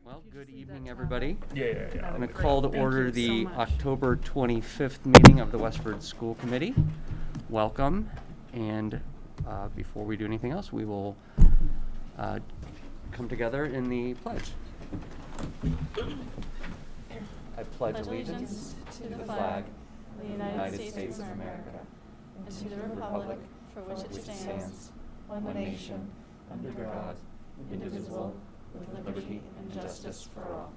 Well, good evening, everybody. Yeah. I'm going to call to order the October 25th meeting of the Westford School Committee. Welcome. And before we do anything else, we will come together in the pledge. I pledge allegiance to the flag of the United States of America and to the republic for which it stands, one nation, under God, indivisible, with liberty and justice for all.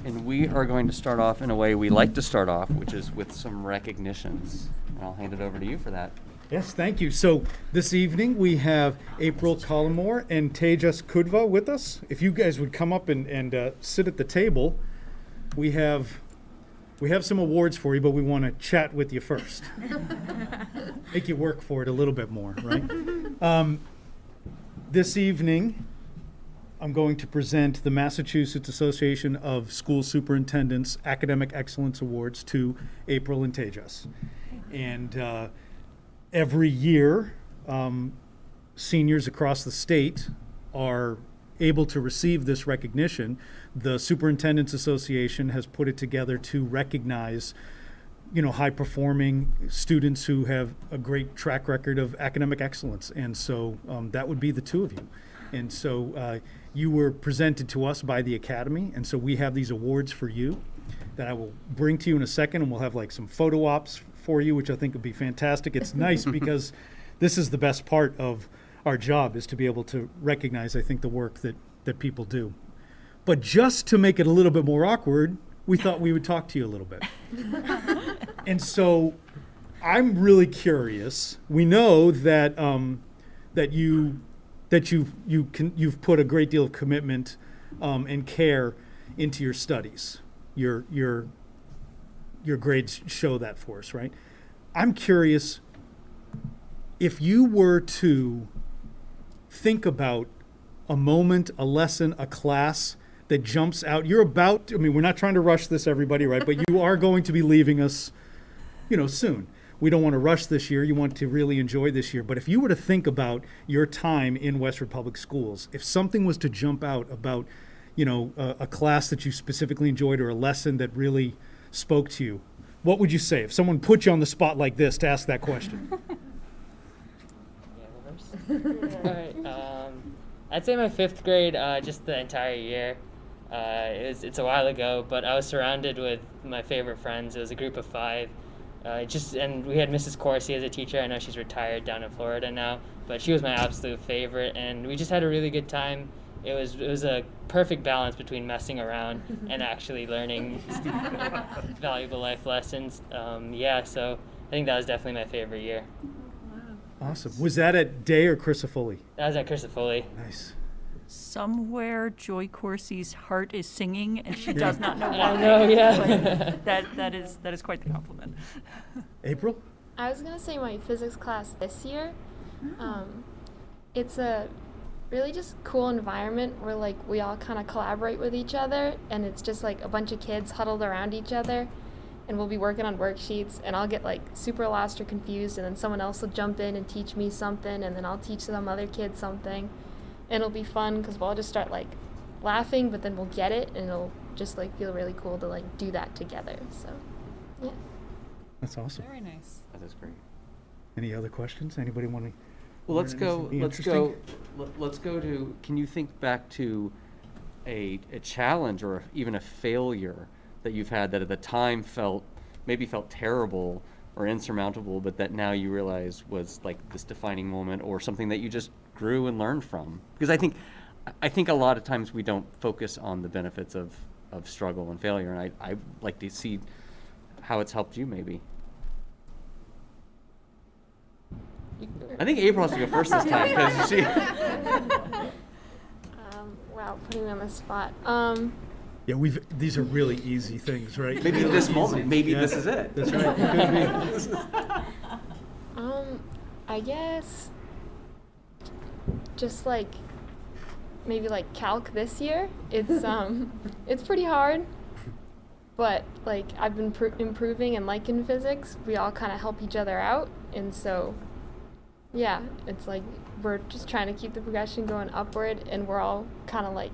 And we are going to start off in a way we like to start off, which is with some recognitions. And I'll hand it over to you for that. Yes, thank you. So this evening we have April Collymore and Tejas Kudva with us. If you guys would come up and sit at the table, we have some awards for you, but we want to chat with you first. Make you work for it a little bit more, right? This evening, I'm going to present the Massachusetts Association of School Superintendents Academic Excellence Awards to April and Tejas. And every year, seniors across the state are able to receive this recognition. The Superintendents Association has put it together to recognize, high-performing students who have a great track record of academic excellence. And so that would be the two of you. And so you were presented to us by the Academy, and so we have these awards for you that I will bring to you in a second, and we'll have like some photo ops for you, which I think would be fantastic. It's nice because this is the best part of our job, is to be able to recognize, I think, the work that people do. But just to make it a little bit more awkward, we thought we would talk to you a little bit. And so I'm really curious. We know that you've put a great deal of commitment and care into your studies. Your grades show that for us, right? I'm curious, if you were to think about a moment, a lesson, a class that jumps out. We're not trying to rush this, everybody, right? But you are going to be leaving us, soon. We don't want to rush this year. You want to really enjoy this year. But if you were to think about your time in Westford Public Schools, if something was to jump out about, a class that you specifically enjoyed or a lesson that really spoke to you, what would you say? If someone put you on the spot like this to ask that question. All right. I'd say my fifth grade, just the entire year. It's a while ago, but I was surrounded with my favorite friends. It was a group of 5. And we had Mrs. Corsi as a teacher. I know she's retired down in Florida now, but she was my absolute favorite, and we just had a really good time. It was a perfect balance between messing around and actually learning valuable life lessons. So I think that was definitely my favorite year. Awesome. Was that at Day or Crisafulli? That was at Crisafulli. Nice. Somewhere Joy Corsi's heart is singing, and she does not know why. I know, yeah. That is quite the compliment. April? I was going to say my physics class this year. It's a really just cool environment where we all kind of collaborate with each other, and it's just a bunch of kids huddled around each other, and we'll be working on worksheets, and I'll get super lost or confused, and then someone else will jump in and teach me something, and then I'll teach some other kids something. And it'll be fun because we'll all just start laughing, but then we'll get it, and it'll just feel really cool to do that together. So, yeah. That's awesome. Very nice. That is great. Any other questions? Anybody want to? Well, let's go to, can you think back to a challenge or even a failure that you've had that at the time felt terrible or insurmountable, but that now you realize was this defining moment, or something that you just grew and learned from? Because I think a lot of times we don't focus on the benefits of struggle and failure, and I like to see how it's helped you maybe. I think April has to go first this time because she. Wow, putting me on the spot. Yeah, these are really easy things, right? Maybe really this easy. moment. Maybe this is it. That's right. It could be. I guess just maybe calc this year. It's pretty hard, but I've been improving, and in physics, we all kind of help each other out, and so Yeah, it's like we're just trying to keep the progression going upward, and we're all kind of like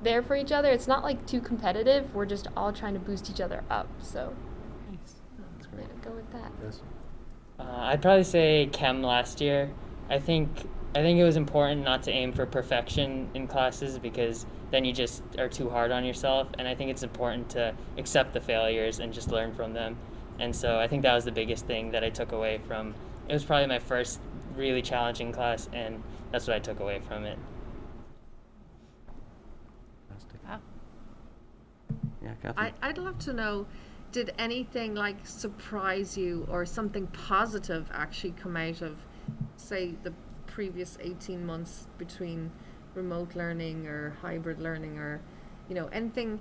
there for each other. It's not like too competitive. We're just all trying to boost each other up. So yeah, go with that. Yes. I'd probably say chem last year. I think it was important not to aim for perfection in classes, because then you just are too hard on yourself. And I think it's important to accept the failures and just learn from them. And so I think that was the biggest thing that I took away from. It was probably my first really challenging class, and that's what I took away from it. Wow. Yeah, Catherine. I'd love to know, did anything like surprise you, or something positive actually come out of, say, the previous 18 months between remote learning or hybrid learning, or, you know, anything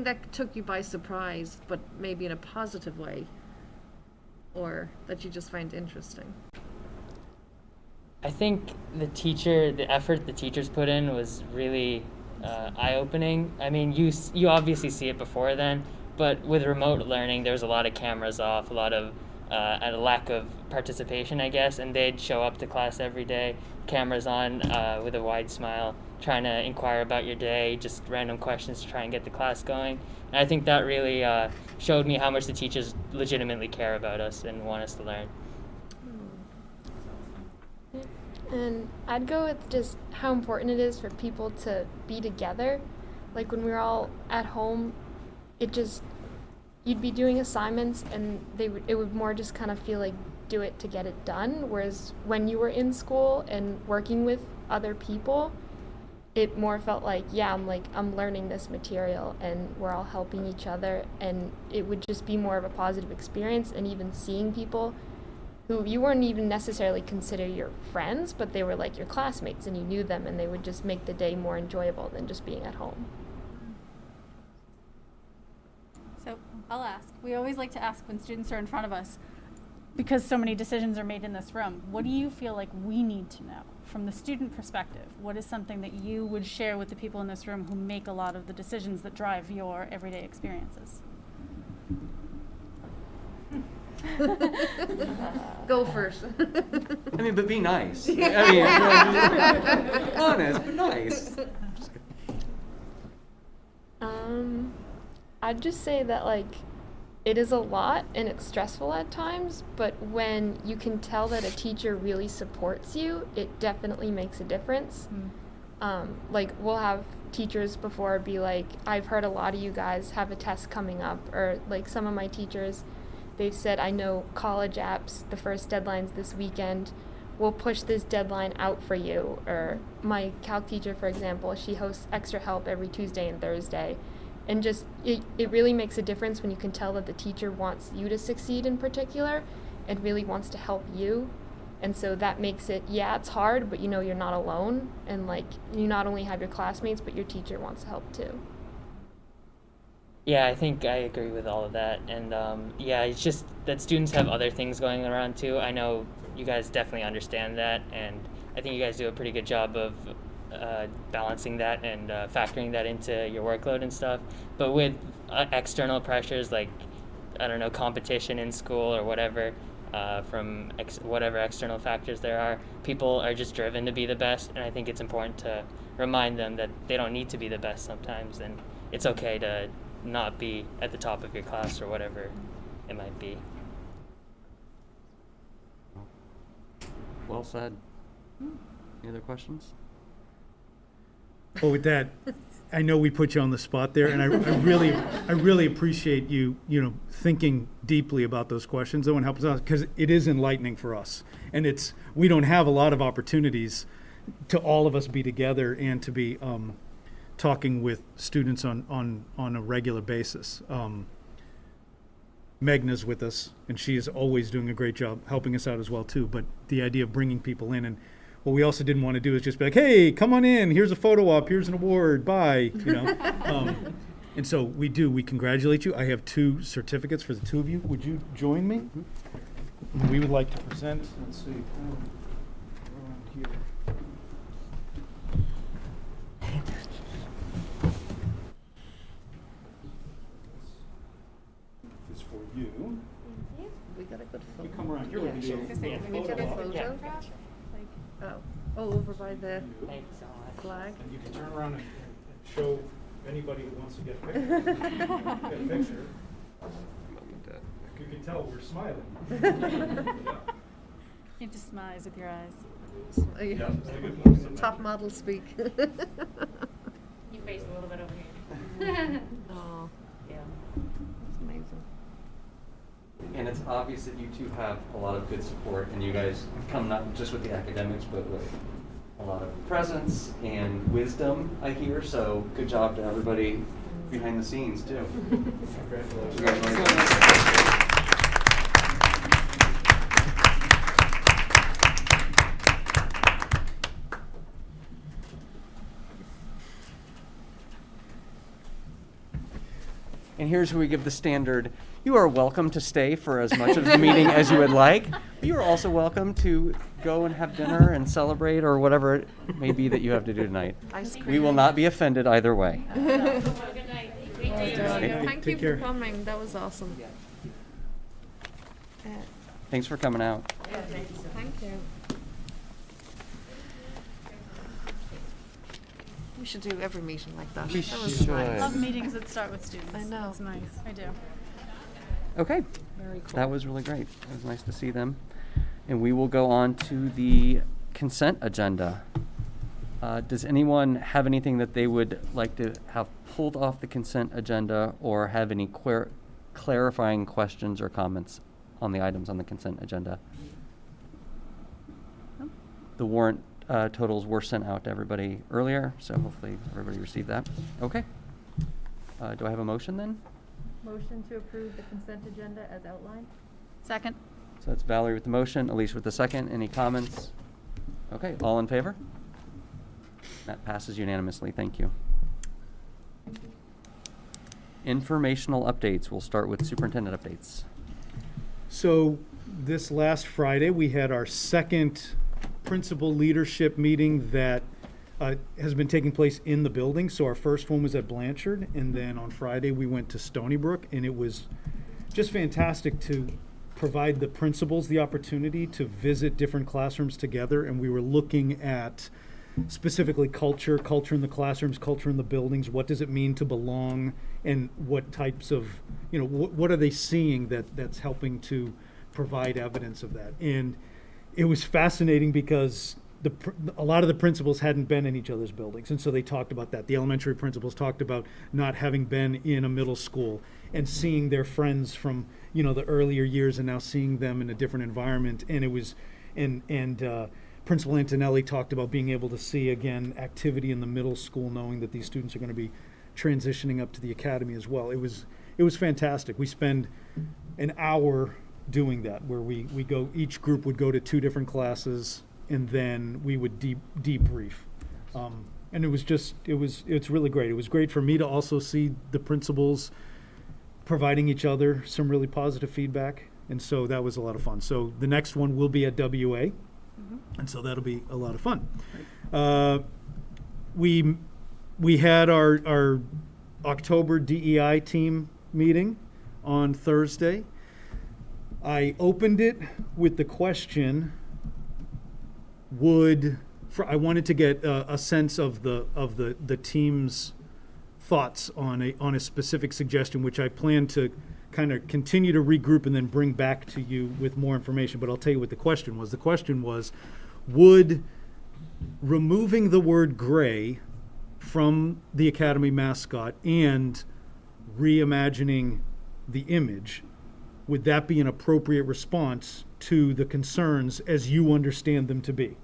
that took you by surprise, but maybe in a positive way, or that you just find interesting? I think the effort the teachers put in was really eye-opening. I mean, you obviously see it before then, but with remote learning, there was a lot of cameras off, a lot of a lack of participation, I guess, and they'd show up to class every day, cameras on, with a wide smile, trying to inquire about your day, just random questions to try and get the class going. And I think that really showed me how much the teachers legitimately care about us and want us to learn. And I'd go with just how important it is for people to be together. Like when we were all at home, you'd be doing assignments, and it would more just kind of feel like do it to get it done. Whereas when you were in school and working with other people, it more felt like, yeah, I'm learning this material, and we're all helping each other, and it would just be more of a positive experience. And even seeing people who you weren't even necessarily consider your friends, but they were like your classmates, and you knew them, and they would just make the day more enjoyable than just being at home. So I'll ask. We always like to ask when students are in front of us, because so many decisions are made in this room, what do you feel like we need to know from the student perspective? What is something that you would share with the people in this room who make a lot of the decisions that drive your everyday experiences? Go first. I mean, but be nice. I mean, honest, but nice. I'd just say that, like, it is a lot and it's stressful at times, but when you can tell that a teacher really supports you, it definitely makes a difference. Like, we'll have teachers before be like, I've heard a lot of you guys have a test coming up, or like some of my teachers, they've said, I know college apps, the first deadline's this weekend, we'll push this deadline out for you. Or my calc teacher, for example, she hosts extra help every Tuesday and Thursday. And just, it really makes a difference when you can tell that the teacher wants you to succeed in particular and really wants to help you. And so that makes it, yeah, it's hard, but you know you're not alone. And like, you not only have your classmates, but your teacher wants to help too. Yeah, I think I agree with all of that. And yeah, it's just that students have other things going around too. I know you guys definitely understand that, and I think you guys do a pretty good job of balancing that and factoring that into your workload and stuff. But with external pressures like, I don't know, competition in school or whatever, from whatever external factors there are, people are just driven to be the best, and I think it's important to remind them that they don't need to be the best sometimes, and it's okay to not be at the top of your class or whatever it might be. Well said. Any other questions? Well, with that, I know we put you on the spot there, and I really appreciate you thinking deeply about those questions, though, and helping us out, because it is enlightening for us, and we don't have a lot of opportunities to all of us be together and to be talking with students on a regular basis. Megna's with us, and she is always doing a great job helping us out as well too. But the idea of bringing people in, and what we also didn't want to do is just be like, hey, come on in, here's a photo op, here's an award, bye, and so we congratulate you. I have 2 certificates for the 2 of you. Would you join me? We would like to present, let's see, around here. This is for you. We got a good photo. You come around here. Yeah, We can do sure. a Can we get a photo op. photo? Oh, over by the Thank you so much. flag. And you can turn around and show anybody who wants to get a picture. Get a picture. You can tell we're smiling. You just smize with your eyes. Top model speak. You face a little bit over here. Oh, Yeah. that's amazing. And it's obvious that you two have a lot of good support, and you guys come not just with the academics, but with a lot of presence and wisdom, I hear. So good job to everybody behind the scenes, too. Congratulations. And here's where we give the standard. You are welcome to stay for as much of the meeting as you would like. But you are also welcome to go and have dinner and celebrate or whatever it may be that you have to do tonight. Ice cream. We will not be offended either way. Thank you Take care. for coming. That was awesome. Thanks for coming out. Thank you. We should do every meeting like that. We That was should. nice. Love meetings that start with students. I know. It's nice. I do. Okay. Very cool. That was really great. It was nice to see them. And we will go on to the consent agenda. Does anyone have anything that they would like to have pulled off the consent agenda or have any clarifying questions or comments on the items on the consent agenda? The warrant totals were sent out to everybody earlier, so hopefully everybody received that. Okay. Do I have a motion then? Motion to approve the consent agenda as outlined. Second. So that's Valerie with the motion, Elise with the second. Any comments? Okay, all in favor? That passes unanimously. Thank you. Informational updates. We'll start with superintendent updates. So this last Friday, we had our second principal leadership meeting that has been taking place in the building. So our first one was at Blanchard, and then on Friday we went to Stony Brook, and it was just fantastic to provide the principals the opportunity to visit different classrooms together. And we were looking at specifically culture in the classrooms, culture in the buildings. What does it mean to belong, and what types of, what are they seeing that's helping to provide evidence of that? And it was fascinating because a lot of the principals hadn't been in each other's buildings, and so they talked about that. The elementary principals talked about not having been in a middle school and seeing their friends from the earlier years, and now seeing them in a different environment. And it was, Principal Antonelli talked about being able to see again activity in the middle school, knowing that these students are going to be transitioning up to the academy as well. It was fantastic. We spend an hour doing that, where we go, each group would go to 2 different classes, and then we would debrief. And it's really great. It was great for me to also see the principals providing each other some really positive feedback, and so that was a lot of fun. So the next one will be at WA, and so that'll be a lot of fun. We had our October DEI team meeting on Thursday. I opened it with the question, I wanted to get a sense of the team's thoughts on a specific suggestion, which I plan to kind of continue to regroup and then bring back to you with more information. But I'll tell you what the question was. The question was, would removing the word gray from the Academy mascot and reimagining the image, would that be an appropriate response to the concerns as you understand them to be?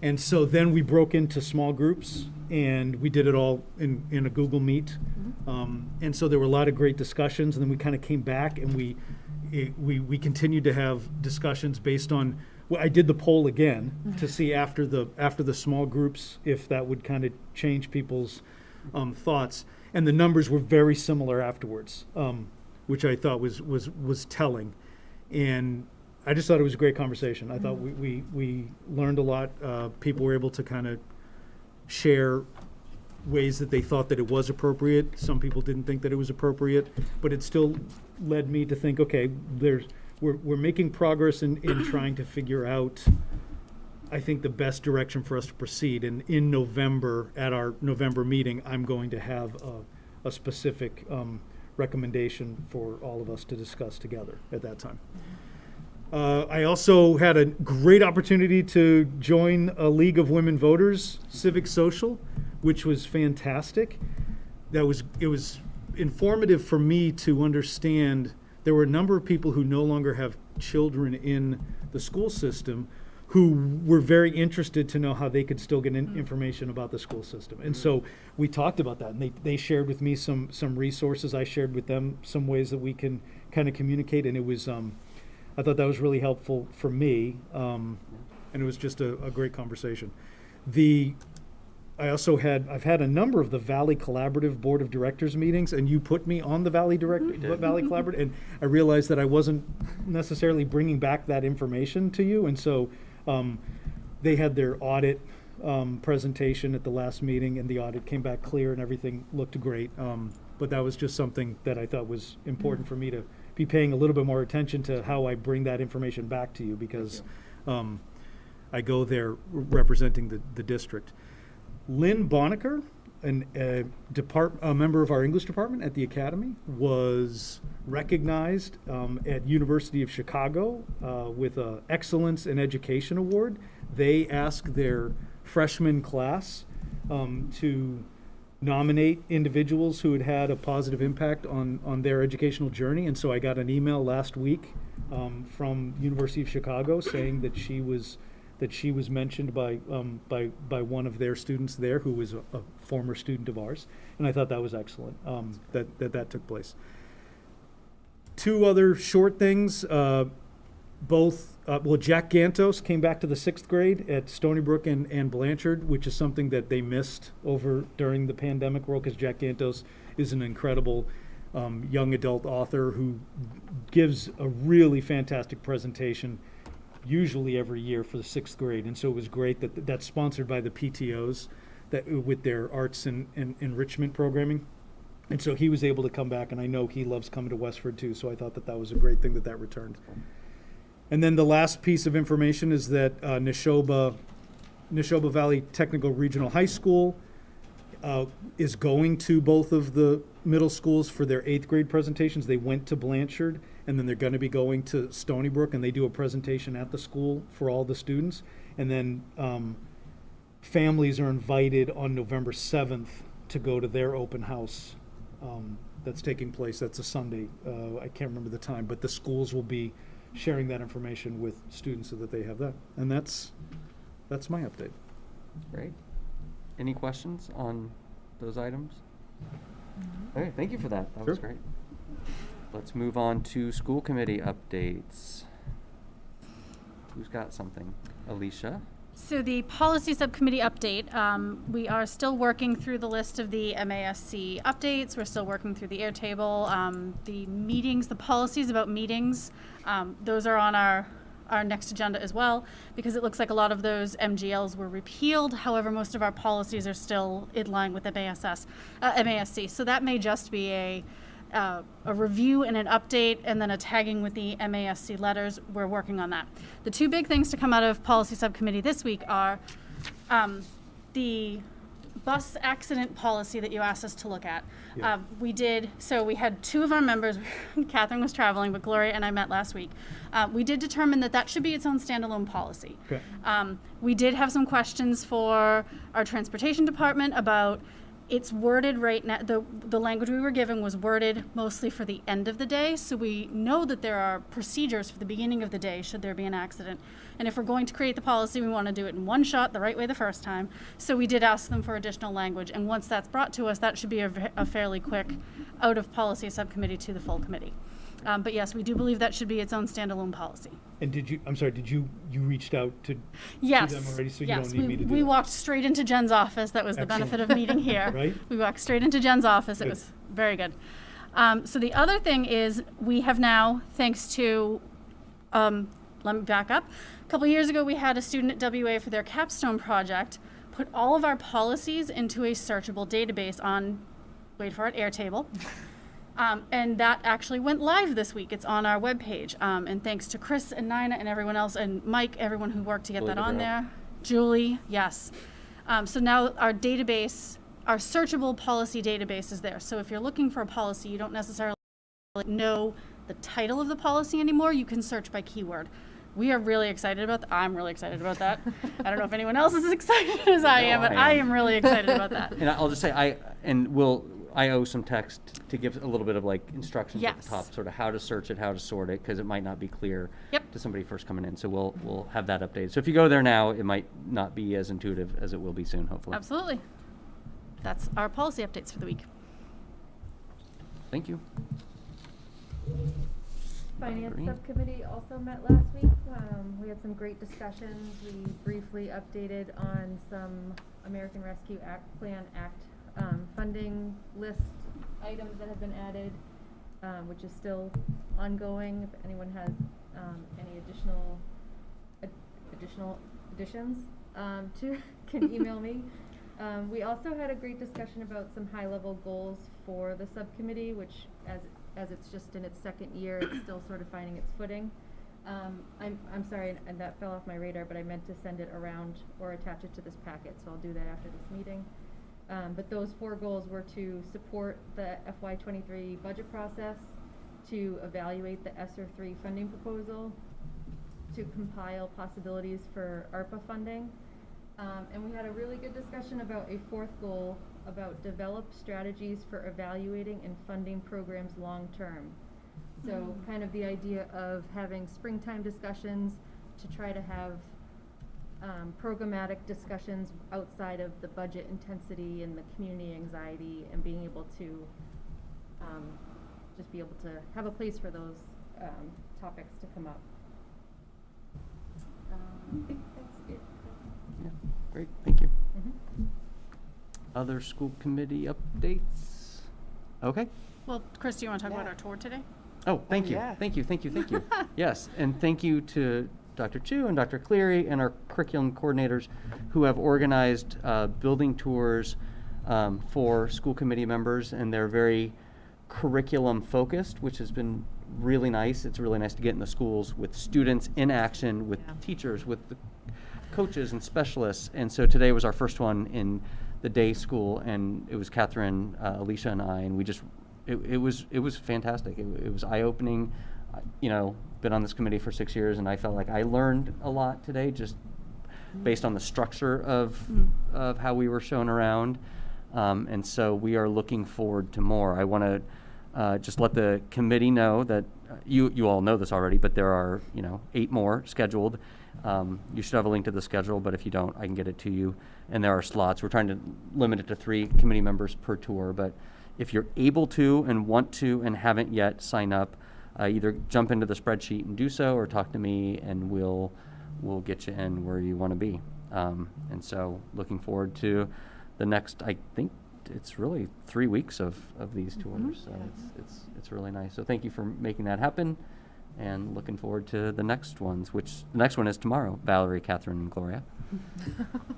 And so then we broke into small groups, and we did it all in a Google Meet. And so there were a lot of great discussions, and then we kind of came back, and we continued to have discussions based on, well, I did the poll again to see after the small groups if that would kind of change people's thoughts. And the numbers were very similar afterwards, which I thought was telling. And I just thought it was a great conversation. I thought we learned a lot. People were able to kind of share ways that they thought that it was appropriate. Some people didn't think that it was appropriate, but it still led me to think, okay, we're making progress in trying to figure out I think, the best direction for us to proceed. And in November, at our November meeting, I'm going to have a specific recommendation for all of us to discuss together at that time. I also had a great opportunity to join a League of Women Voters Civic Social, which was fantastic. It was informative for me to understand there were a number of people who no longer have children in the school system who were very interested to know how they could still get information about the school system. And so we talked about that, and they shared with me some resources. I shared with them some ways that we can kind of communicate, and it was I thought that was really helpful for me, and it was just a great conversation. I've had a number of the Valley Collaborative Board of Directors meetings, and you put me on the Valley Collaborative, and I realized that I wasn't necessarily bringing back that information to you, and so they had their audit presentation at the last meeting, and the audit came back clear, and everything looked great. But that was just something that I thought was important for me to be paying a little bit more attention to how I bring that information back to you, because I go there representing the district. Lynn Boniker, a member of our English department at the Academy, was recognized at University of Chicago with an Excellence in Education Award. They asked their freshman class to nominate individuals who had had a positive impact on their educational journey, and so I got an email last week from University of Chicago saying that she was mentioned by one of their students there, who was a former student of ours, and I thought that was excellent that took place. Two other short things. Jack Gantos came back to the 6th grade at Stony Brook and Blanchard, which is something that they missed over during the pandemic world, because Jack Gantos is an incredible young adult author who gives a really fantastic presentation usually every year for the 6th grade. And so it was great that that's sponsored by the PTOs with their arts and enrichment programming. And so he was able to come back, and I know he loves coming to Westford too, so I thought that was a great thing that returned. And then the last piece of information is that Neshoba Valley Technical Regional High School is going to both of the middle schools for their 8th grade presentations. They went to Blanchard, and then they're going to be going to Stony Brook, and they do a presentation at the school for all the students. And then families are invited on November 7th to go to their open house that's taking place. That's a Sunday. I can't remember the time, but the schools will be sharing that information with students so that they have that. And that's my update. Great. Any questions on those items? All right, thank you for that. That was great. Let's move on to school committee updates. Who's got something? Alicia? So the policy subcommittee update, we are still working through the list of the MASC updates. We're still working through the Airtable. The meetings, the policies about meetings, those are on our next agenda as well, because it looks like a lot of those MGLs were repealed. However, most of our policies are still in line with MASC. So that may just be a review and an update, and then a tagging with the MASC letters. We're working on that. The two big things to come out of policy subcommittee this week are the bus accident policy that you asked us to look at. Yeah. We had two of our members, Catherine was traveling, but Gloria and I met last week. We did determine that should be its own standalone policy. Okay. We did have some questions for our transportation department about it's worded right now, the language we were given was worded mostly for the end of the day, so we know that there are procedures for the beginning of the day should there be an accident. And if we're going to create the policy, we want to do it in one shot the right way the first time. So we did ask them for additional language, and once that's brought to us, that should be a fairly quick out of policy subcommittee to the full committee. But yes, we do believe that should be its own standalone policy. And did you reached out to yes. them already, so you yes. don't need me to do we it? walked straight into Jen's office. That was Excellent. the benefit of meeting here. Right? We walked straight into Jen's office. Good. It was very good. So the other thing is we have now, thanks to, let me back up. A couple years ago, we had a student at WA for their capstone project put all of our policies into a searchable database on, wait for it, Airtable. And that actually went live this week. It's on our webpage. And thanks to Chris and Nina and everyone else and Mike, everyone who worked to get that on there. Julie, yes. So now our database, our searchable policy database is there. So if you're looking for a policy, you don't necessarily know the title of the policy anymore. You can search by keyword. We are really excited about that. I'm really excited about that. I don't know if anyone else is as excited as I am, but I am really excited about that. And I'll just say, I owe some text to give a little bit of like instructions at the top, sort of how to search it, how to sort it, because it might not be clear to somebody first coming in. So we'll have that updated. So if you go there now, it might not be as intuitive as it will be soon, hopefully. Absolutely. That's our policy updates for the week. Thank you. Finance Green. Subcommittee also met last week. We had some great discussions. We briefly updated on some American Rescue Plan Act funding list items that have been added, which is still ongoing. If anyone has any additional additions can email me. We also had a great discussion about some high-level goals for the subcommittee, which as it's just in its second year, it's still sort of finding its footing. I'm sorry, and that fell off my radar, but I meant to send it around or attach it to this packet, so I'll do that after this meeting. But those 4 goals were to support the FY23 budget process, to evaluate the ESSER 3 funding proposal, to compile possibilities for ARPA funding, and we had a really good discussion about a 4th goal about develop strategies for evaluating and funding programs long term. So kind of the idea of having springtime discussions to try to have programmatic discussions outside of the budget intensity and the community anxiety, and being able to just be able to have a place for those topics to come up. I think that's it. Yeah, great, thank you. Mm-hmm. Other school committee updates? Okay. Well, Chris, do you want to talk about our tour today? Oh, thank you. Thank you. Yes, and thank you to Dr. Chu and Dr. Cleary and our curriculum coordinators who have organized building tours for school committee members, and they're very curriculum focused, which has been really nice. It's really nice to get in the schools with students in action, with teachers, with the coaches and specialists. And so today was our first one in the day school, and it was Catherine, Alicia, and I, and we just, it was fantastic. It was eye-opening. You know, been on this committee for 6 years, and I felt like I learned a lot today, just based on the structure of how we were shown around. And so we are looking forward to more. I want to just let the committee know that you all know this already, but there are 8 more scheduled. You should have a link to the schedule, but if you don't, I can get it to you. And there are slots. We're trying to limit it to 3 committee members per tour, but if you're able to and want to and haven't yet, sign up. Either jump into the spreadsheet and do so, or talk to me, and we'll get you in where you want to be. And so looking forward to the next, I think it's really 3 weeks of these tours. So it's really nice. So thank you for making that happen, and looking forward to the next ones, which the next one is tomorrow. Valerie, Catherine, and Gloria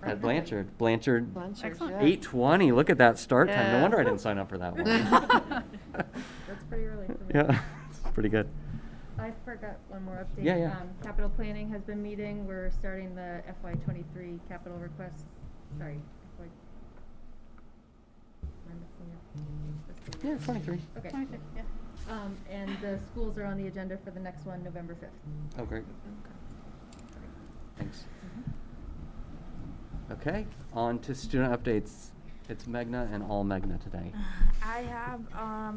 at Blanchard. Excellent. 8:20. Look at that start time. No wonder I didn't sign up for that one. That's pretty early for me. Yeah, it's pretty good. I forgot one more update. Yeah. Capital planning has been meeting. We're starting the FY23 capital requests. Sorry. Am I mixing up? Yeah, 23. Okay. 26, yeah. And the schools are on the agenda for the next one, November 5th. Oh, great. Thanks. Okay, on to student updates. It's Meghna and all Meghna today. I have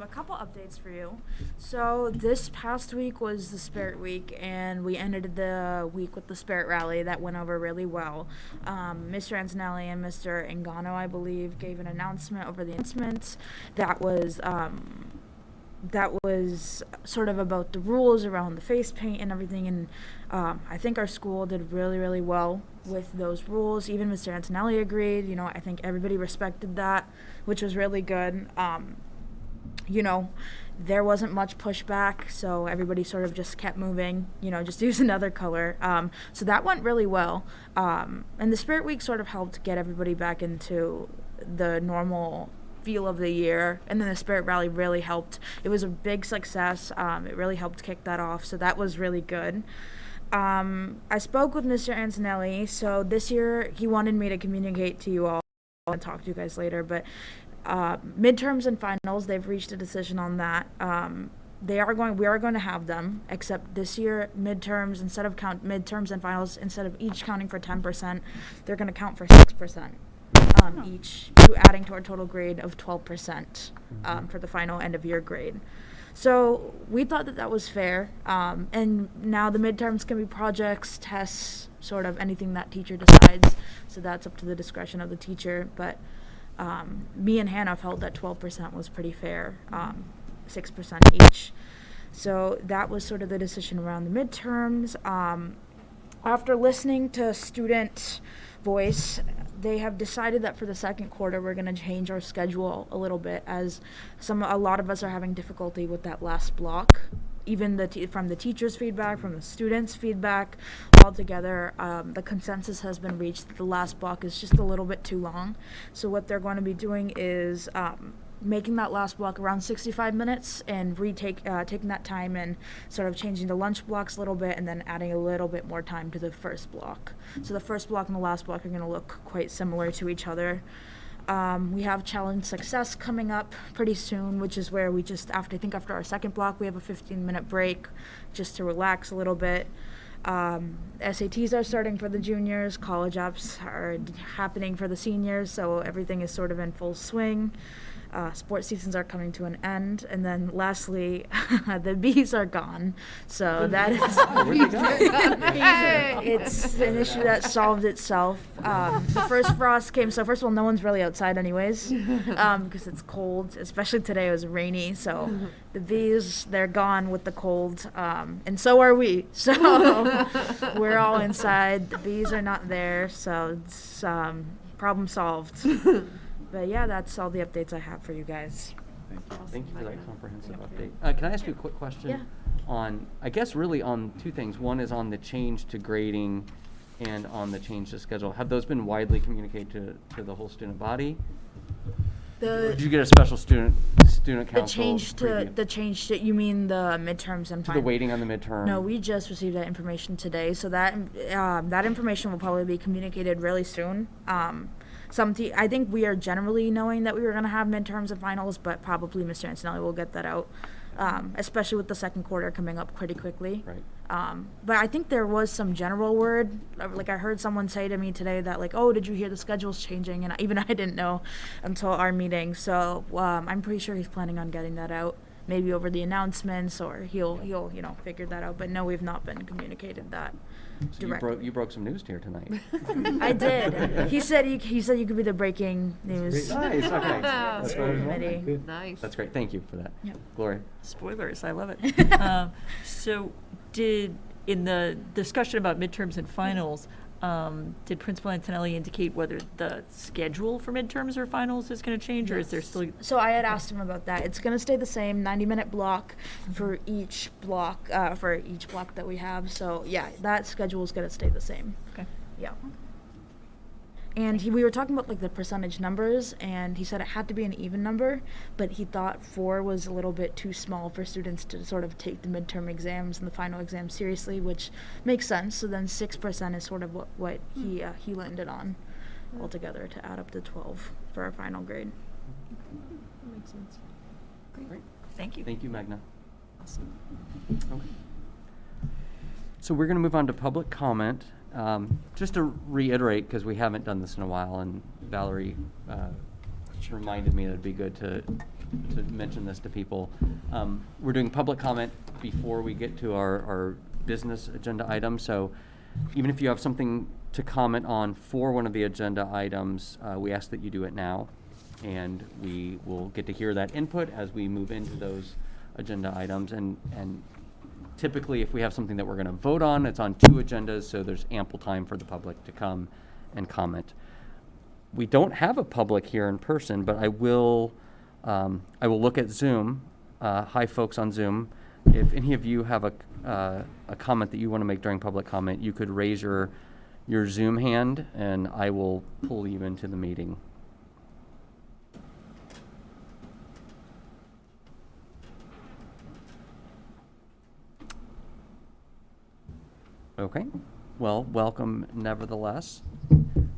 a couple updates for you. So this past week was the Spirit Week, and we ended the week with the Spirit Rally. That went over really well. Mr. Antonelli and Mr. Engano, I believe, gave an announcement over the announcements that was sort of about the rules around the face paint and everything, and I think our school did really, really well with those rules. Even Mr. Antonelli agreed. I think everybody respected that, which was really good. There wasn't much pushback, so everybody sort of just kept moving, just use another color. So that went really well. And the Spirit Week sort of helped get everybody back into the normal feel of the year, and then the Spirit Rally really helped. It was a big success. It really helped kick that off, so that was really good. I spoke with Mr. Antonelli. So this year he wanted me to communicate to you all and talk to you guys later. But midterms and finals, they've reached a decision on that. We are going to have them, except this year midterms, midterms and finals, instead of each counting for 10%, they're going to count for 6%. Each, adding to our total grade of 12% for the final end of year grade. So we thought that was fair. And now the midterms can be projects, tests, sort of anything that teacher decides. So that's up to the discretion of the teacher. But me and Hannah felt that 12% was pretty fair, 6% each. So that was sort of the decision around the midterms. After listening to student voice, they have decided that for the second quarter we're going to change our schedule a little bit, as a lot of us are having difficulty with that last block. Even from the teachers' feedback, from the students' feedback, altogether, the consensus has been reached that the last block is just a little bit too long. So what they're going to be doing is making that last block around 65 minutes and taking that time and sort of changing the lunch blocks a little bit and then adding a little bit more time to the first block. So the first block and the last block are going to look quite similar to each other. We have challenge success coming up pretty soon, which is where we just, after our second block, we have a 15-minute break just to relax a little bit. SATs are starting for the juniors, college apps are happening for the seniors, so everything is sort of in full swing. Sports seasons are coming to an end, and then lastly, the bees are gone. So that is it's an issue that solved itself. The first frost came. So first of all, no one's really outside anyways, because it's cold. Especially today, it was rainy. So the bees, they're gone with the cold, and so are we. So we're all inside. The bees are not there. So it's problem solved. But yeah, that's all the updates I have for you guys. Thank you for that comprehensive update. Can I ask you a quick question? Yeah. On, I guess really on two things. One is on the change to grading and on the change to schedule. Have those been widely communicated to the whole student body? Or did you get a special student council? The change to, you mean the midterms and to the waiting on the midterm? No, we just received that information today. So that information will probably be communicated really soon. I think we are generally knowing that we were going to have midterms and finals, but probably Mr. Antonelli will get that out, especially with the second quarter coming up pretty quickly. Right. But I think there was some general word, like I heard someone say to me today that like, oh, did you hear the schedule's changing? And even I didn't know until our meeting. So I'm pretty sure he's planning on getting that out, maybe over the announcements, or he'll figure that out. But no, we've not been communicated that. So you broke some news here tonight. I did. He said you could be the breaking news. Nice. Okay. That's Committee. Nice. That's great. Thank you for that. Yep. Gloria. Spoilers, I love it. So in the discussion about midterms and finals, did Principal Antonelli indicate whether the schedule for midterms or finals is going to change, or is there still? So I had asked him about that. It's going to stay the same, 90-minute block for each block that we have. So yeah, that schedule is going to stay the same. Okay. Yeah. And we were talking about like the percentage numbers, and he said it had to be an even number, but he thought 4 was a little bit too small for students to sort of take the midterm exams and the final exams seriously, which makes sense. So then 6% is sort of what he landed on altogether to add up to 12 for our final grade. That makes sense. Great. Thank you. Thank you, Magna. Awesome. Okay. So we're going to move on to public comment. Just to reiterate, because we haven't done this in a while, and Valerie reminded me that it'd be good to mention this to people. We're doing public comment before we get to our business agenda items. So even if you have something to comment on for one of the agenda items, we ask that you do it now, and we will get to hear that input as we move into those agenda items. And typically, if we have something that we're going to vote on, it's on 2 agendas, so there's ample time for the public to come and comment. We don't have a public here in person, but I will look at Zoom. Hi, folks on Zoom. If any of you have a comment that you want to make during public comment, you could raise your Zoom hand, and I will pull you into the meeting. Okay. Well, welcome nevertheless.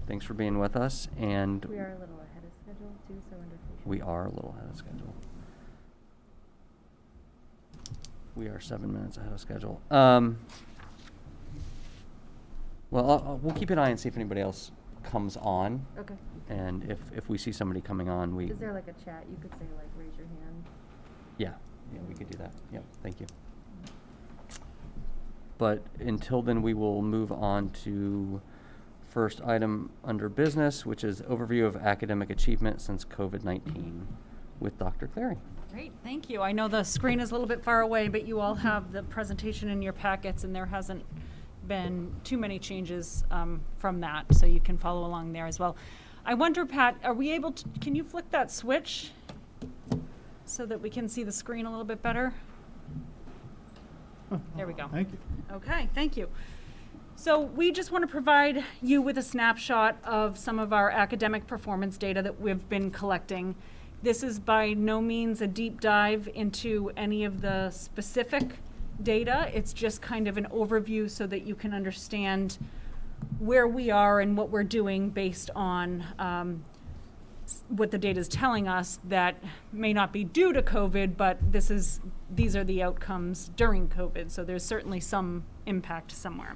Thanks for being with us. And We are a little ahead of schedule too, so I wonder if we should. we are a little ahead of schedule. We are 7 minutes ahead of schedule. Well, we'll keep an eye and see if anybody else comes on. Okay. And if we see somebody coming on, we... Is there like a chat? You could say like raise your hand. Yeah, we could do that. Yep, thank you. But until then, we will move on to first item under business, which is overview of academic achievement since COVID-19 with Dr. Clary. Great, thank you. I know the screen is a little bit far away, but you all have the presentation in your packets, and there hasn't been too many changes from that, so you can follow along there as well. I wonder, Pat, are we able to, can you flick that switch so that we can see the screen a little bit better? There we go. Thank you. Okay, thank you. So we just want to provide you with a snapshot of some of our academic performance data that we've been collecting. This is by no means a deep dive into any of the specific data. It's just kind of an overview so that you can understand where we are and what we're doing based on what the data is telling us that may not be due to COVID, but these are the outcomes during COVID. So there's certainly some impact somewhere.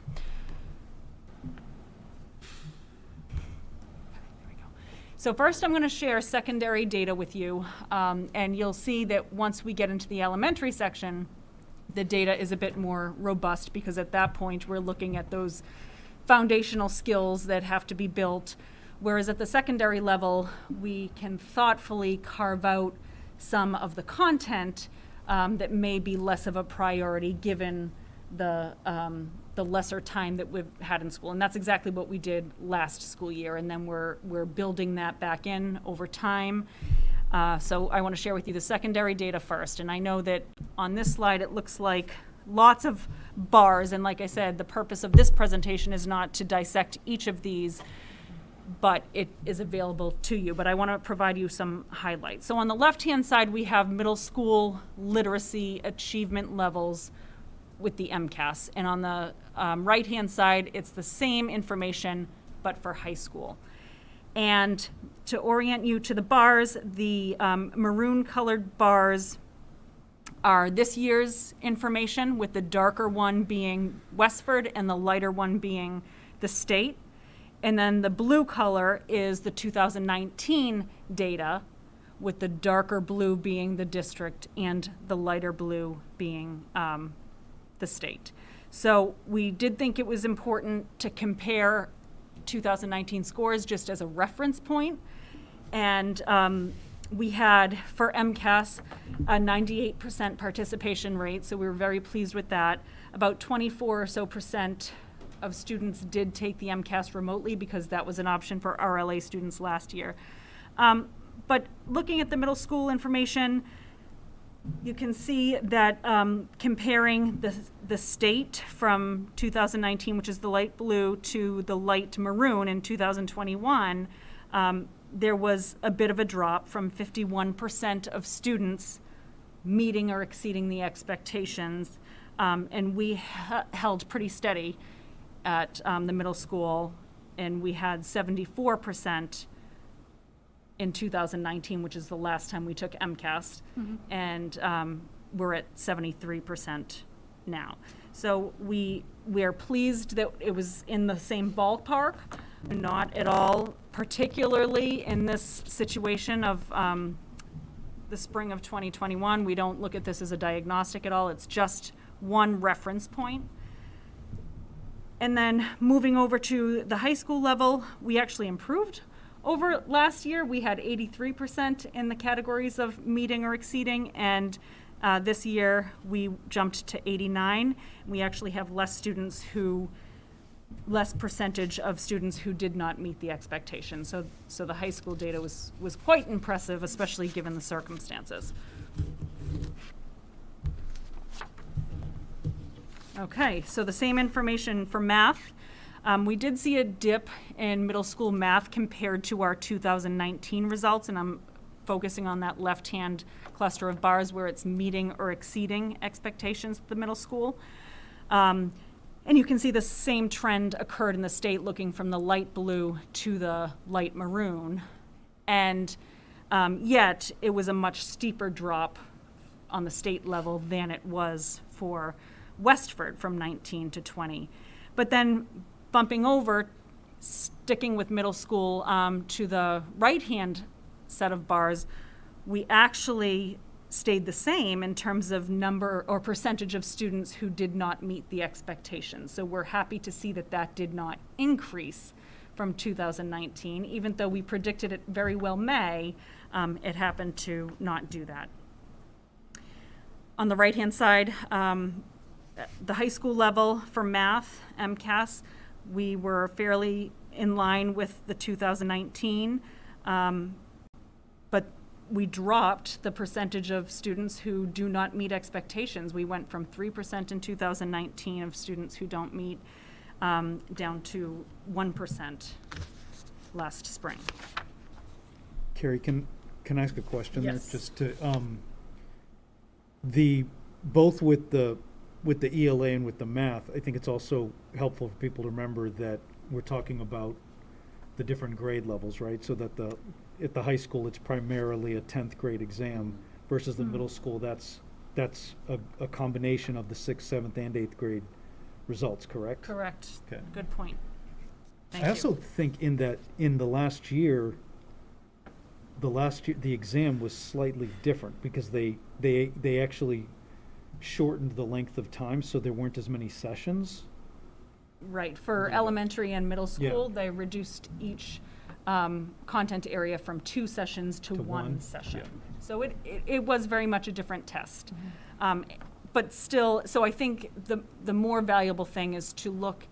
So first I'm going to share secondary data with you, and you'll see that once we get into the elementary section, the data is a bit more robust because at that point we're looking at those foundational skills that have to be built, whereas at the secondary level we can thoughtfully carve out some of the content that may be less of a priority given the lesser time that we've had in school. And that's exactly what we did last school year, and then we're building that back in over time. So I want to share with you the secondary data first. And I know that on this slide it looks like lots of bars, and like I said, the purpose of this presentation is not to dissect each of these, but it is available to you. But I want to provide you some highlights. So on the left-hand side, we have middle school literacy achievement levels with the Mcas. And on the right-hand side, it's the same information, but for high school. And to orient you to the bars, the maroon-colored bars are this year's information, with the darker one being Westford and the lighter one being the state. And then the blue color is the 2019 data, with the darker blue being the district and the lighter blue being the state. So we did think it was important to compare 2019 scores just as a reference point. And we had, for Mcas, a 98% participation rate, so we were very pleased with that. About 24 or so percent of students did take the Mcas remotely because that was an option for RLA students last year. But looking at the middle school information, you can see that comparing the state from 2019, which is the light blue, to the light maroon in 2021, there was a bit of a drop from 51% of students meeting or exceeding the expectations. And we held pretty steady at the middle school, and we had 74% in 2019, which is the last time we took MCAS, and we're at 73% now. So we are pleased that it was in the same ballpark, not at all, particularly in this situation of the spring of 2021. We don't look at this as a diagnostic at all. It's just one reference point. And then moving over to the high school level, we actually improved over last year. We had 83% in the categories of meeting or exceeding, and this year we jumped to 89. We actually have less percentage of students who did not meet the expectations. So the high school data was quite impressive, especially given the circumstances. Okay, so the same information for math. We did see a dip in middle school math compared to our 2019 results, and I'm focusing on that left-hand cluster of bars where it's meeting or exceeding expectations at the middle school. And you can see the same trend occurred in the state, looking from the light blue to the light maroon. And yet it was a much steeper drop on the state level than it was for Westford from 19 to 20. But then bumping over, sticking with middle school to the right-hand set of bars, we actually stayed the same in terms of number or percentage of students who did not meet the expectations. So we're happy to see that that did not increase from 2019, even though we predicted it very well may, it happened to not do that. On the right-hand side, the high school level for math, Mcas, we were fairly in line with the 2019, but we dropped the percentage of students who do not meet expectations. We went from 3% in 2019 of students who don't meet down to 1% last spring. Carrie, can I ask a question? Yes. There? Just to both with the ELA and with the math, I think it's also helpful for people to remember that we're talking about the different grade levels, right? So that at the high school, it's primarily a 10th grade exam versus the middle school. That's a combination of the 6th, 7th, and 8th grade results, correct? Correct. Okay. Good point. Thank I you. also think in the last year, the exam was slightly different because they actually shortened the length of time, so there weren't as many sessions. Right, for elementary and middle school, they reduced each content area from 2 sessions to one session. Yeah. So it was very much a different test. But still, so I think the more valuable thing is to look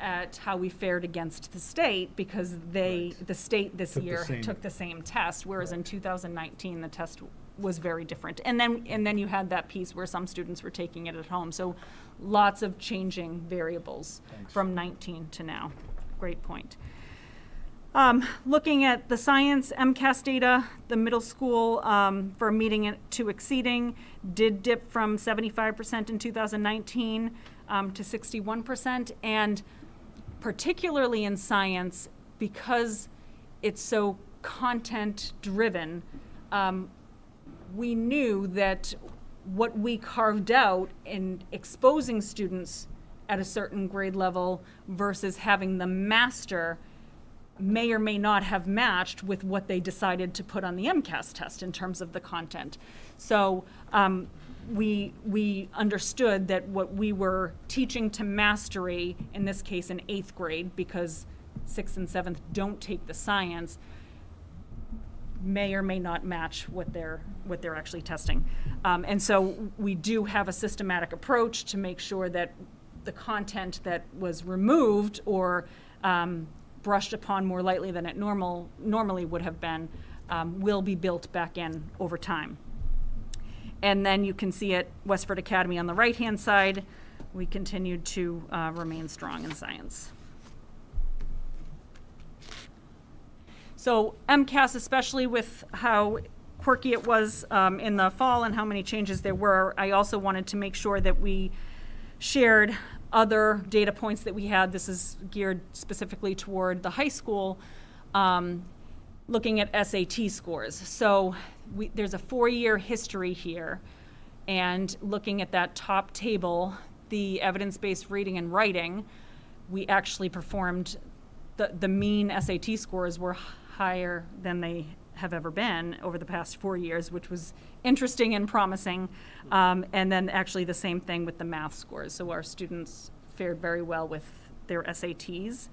at how we fared against the state, because the state this year took the same test, whereas in 2019 the test was very different. And then you had that piece where some students were taking it at home. So lots of changing variables from 19 to now. Great point. Looking at the science MCAS data, the middle school for meeting to exceeding did dip from 75% in 2019 to 61%. And particularly in science, because it's so content driven, we knew that what we carved out in exposing students at a certain grade level versus having them master may or may not have matched with what they decided to put on the MCAS test in terms of the content. So we understood that what we were teaching to mastery, in this case in 8th grade, because 6th and 7th don't take the science, may or may not match what they're actually testing. And so we do have a systematic approach to make sure that the content that was removed or brushed upon more lightly than it normally would have been will be built back in over time. And then you can see at Westford Academy on the right-hand side, we continued to remain strong in science. So MCAS, especially with how quirky it was in the fall and how many changes there were, I also wanted to make sure that we shared other data points that we had. This is geared specifically toward the high school, looking at SAT scores. So there's a 4-year history here, and looking at that top table, the evidence-based reading and writing, we actually performed, the mean SAT scores were higher than they have ever been over the past 4 years, which was interesting and promising. And then actually the same thing with the math scores. So our students fared very well with their SATs.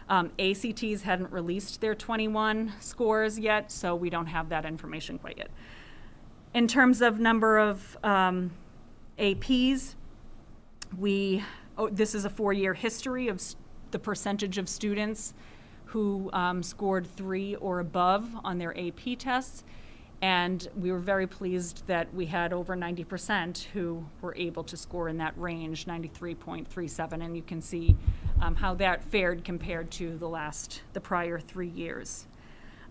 ACTs hadn't released their 21 scores yet, so we don't have that information quite yet. In terms of number of APs, this is a 4-year history of the percentage of students who scored 3 or above on their AP tests. And we were very pleased that we had over 90% who were able to score in that range, 93.37. And you can see how that fared compared to the prior 3 years.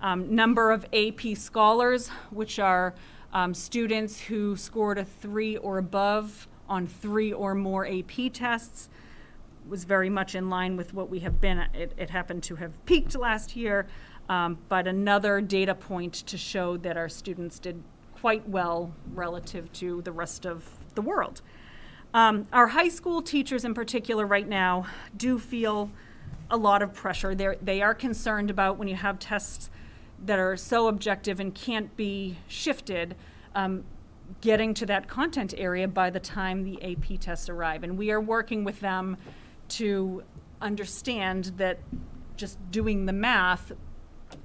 Number of AP scholars, which are students who scored a 3 or above on 3 or more AP tests. was very much in line with what we have been. It happened to have peaked last year, but another data point to show that our students did quite well relative to the rest of the world. Our high school teachers in particular right now do feel a lot of pressure. They are concerned about when you have tests that are so objective and can't be shifted, getting to that content area by the time the AP tests arrive. And we are working with them to understand that just doing the math,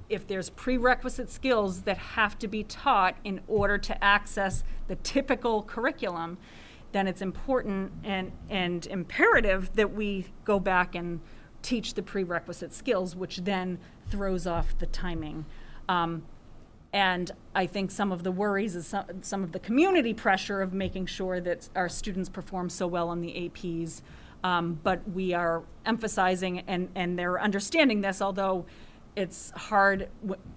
if there's prerequisite skills that have to be taught in order to access the typical curriculum, then it's important and imperative that we go back and teach the prerequisite skills, which then throws off the timing. And I think some of the worries is some of the community pressure of making sure that our students perform so well on the APs. But we are emphasizing, and they're understanding this, although it's hard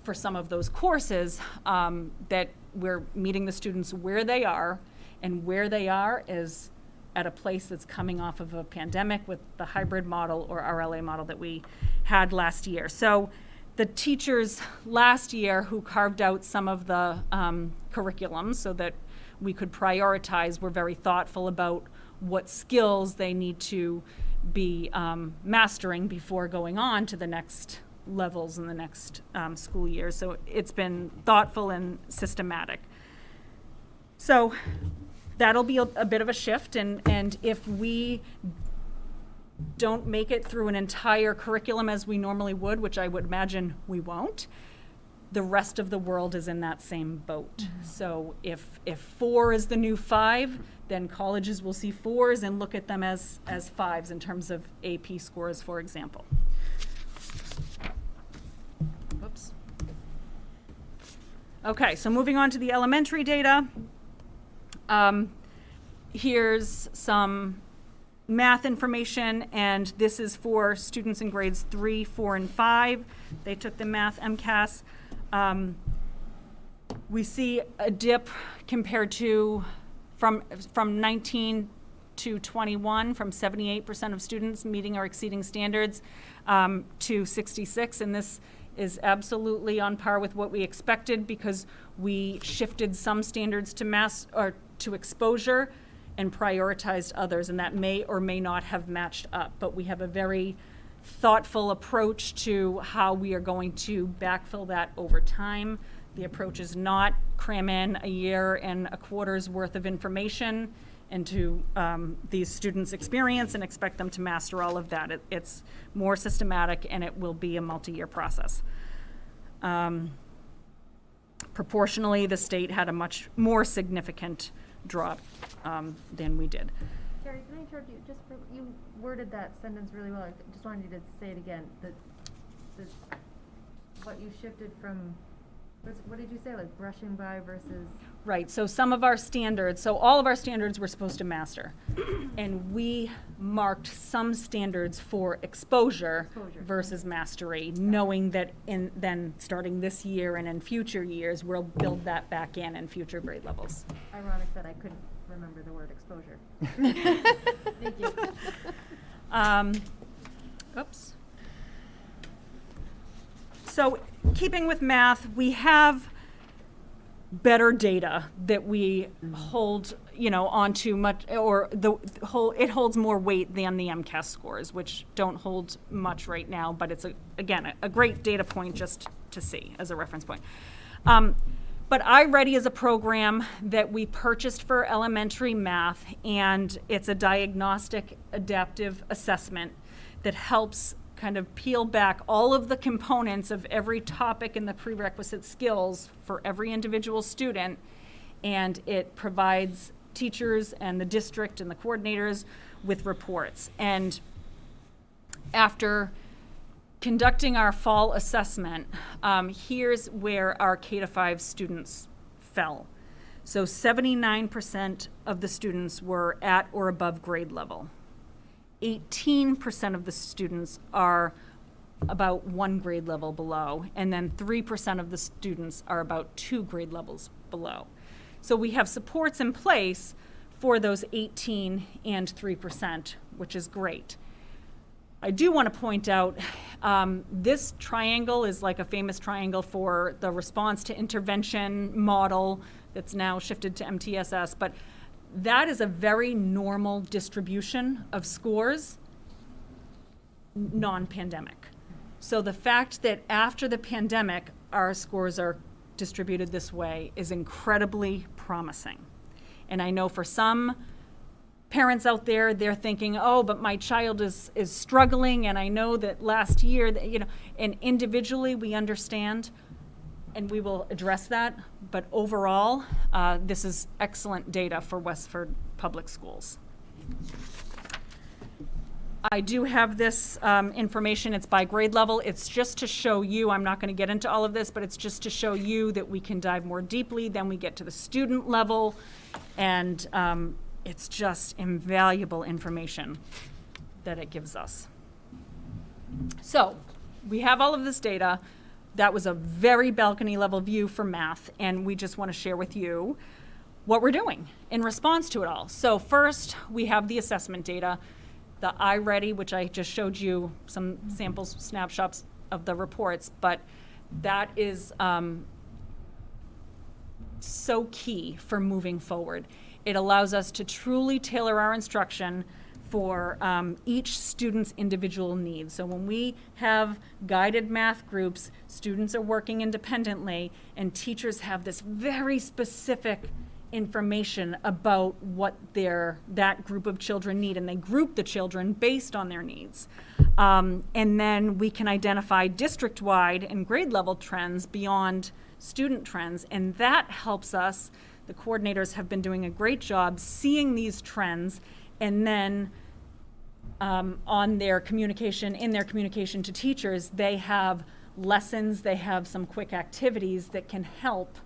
for some of those courses, that we're meeting the students where they are, and where they are is at a place that's coming off of a pandemic with the hybrid model or RLA model that we had last year. So the teachers last year who carved out some of the curriculum so that we could prioritize were very thoughtful about what skills they need to be mastering before going on to the next levels in the next school year. So it's been thoughtful and systematic. So that'll be a bit of a shift, and if we don't make it through an entire curriculum as we normally would, which I would imagine we won't, the rest of the world is in that same boat. Mm-hmm. So if 4 is the new 5, then colleges will see 4s and look at them as 5s in terms of AP scores, for example. Whoops. Okay, so moving on to the elementary data. Here's some math information, and this is for students in grades 3, 4, and 5. They took the math MCAS. We see a dip compared to from 19 to 21, from 78% of students meeting or exceeding standards to 66, and this is absolutely on par with what we expected because we shifted some standards to mass or to exposure and prioritized others, and that may or may not have matched up. But we have a very thoughtful approach to how we are going to backfill that over time. The approach is not cram in a year and a quarter's worth of information into these students' experience and expect them to master all of that. It's more systematic, and it will be a multi-year process. Proportionally, the state had a much more significant drop than we did. Carrie, can I interrupt you? Just for, you worded that sentence really well. I just wanted you to say it again. What you shifted from, what did you say, like brushing by versus? Right, so some of our standards, so all of our standards we're supposed to master. And we marked some standards for exposure versus mastery, knowing that then starting this year and in future years, we'll build that back in future grade levels. Ironic that I couldn't remember the word exposure. Thank you. Oops. So keeping with math, we have better data that we hold, onto much, or it holds more weight than the MCAS scores, which don't hold much right now, but it's again a great data point just to see as a reference point. But Iready is a program that we purchased for elementary math, and it's a diagnostic adaptive assessment that helps kind of peel back all of the components of every topic in the prerequisite skills for every individual student, and it provides teachers and the district and the coordinators with reports. And after conducting our fall assessment, here's where our K-5 students fell. So 79% of the students were at or above grade level. 18% of the students are about 1 grade level below, and then 3% of the students are about 2 grade levels below. So we have supports in place for those 18 and 3%, which is great. I do want to point out, this triangle is like a famous triangle for the response to intervention model that's now shifted to MTSS, but that is a very normal distribution of scores, non-pandemic. So the fact that after the pandemic, our scores are distributed this way is incredibly promising. And I know for some parents out there, they're thinking, oh, but my child is struggling, and I know that last year, and individually we understand, and we will address that, but overall, this is excellent data for Westford Public Schools. I do have this information. It's by grade level. It's just to show you, I'm not going to get into all of this, but it's just to show you that we can dive more deeply. Then we get to the student level, and it's just invaluable information that it gives us. So we have all of this data. That was a very balcony level view for math, and we just want to share with you what we're doing in response to it all. So first, we have the assessment data. The Iready, which I just showed you some samples, snapshots of the reports, but that is so key for moving forward. It allows us to truly tailor our instruction for each student's individual needs. So when we have guided math groups, students are working independently, and teachers have this very specific information about what that group of children need, and they group the children based on their needs. And then we can identify district-wide and grade level trends beyond student trends, and that helps us. The coordinators have been doing a great job seeing these trends, and then in their communication to teachers, they have lessons, they have some quick activities that can help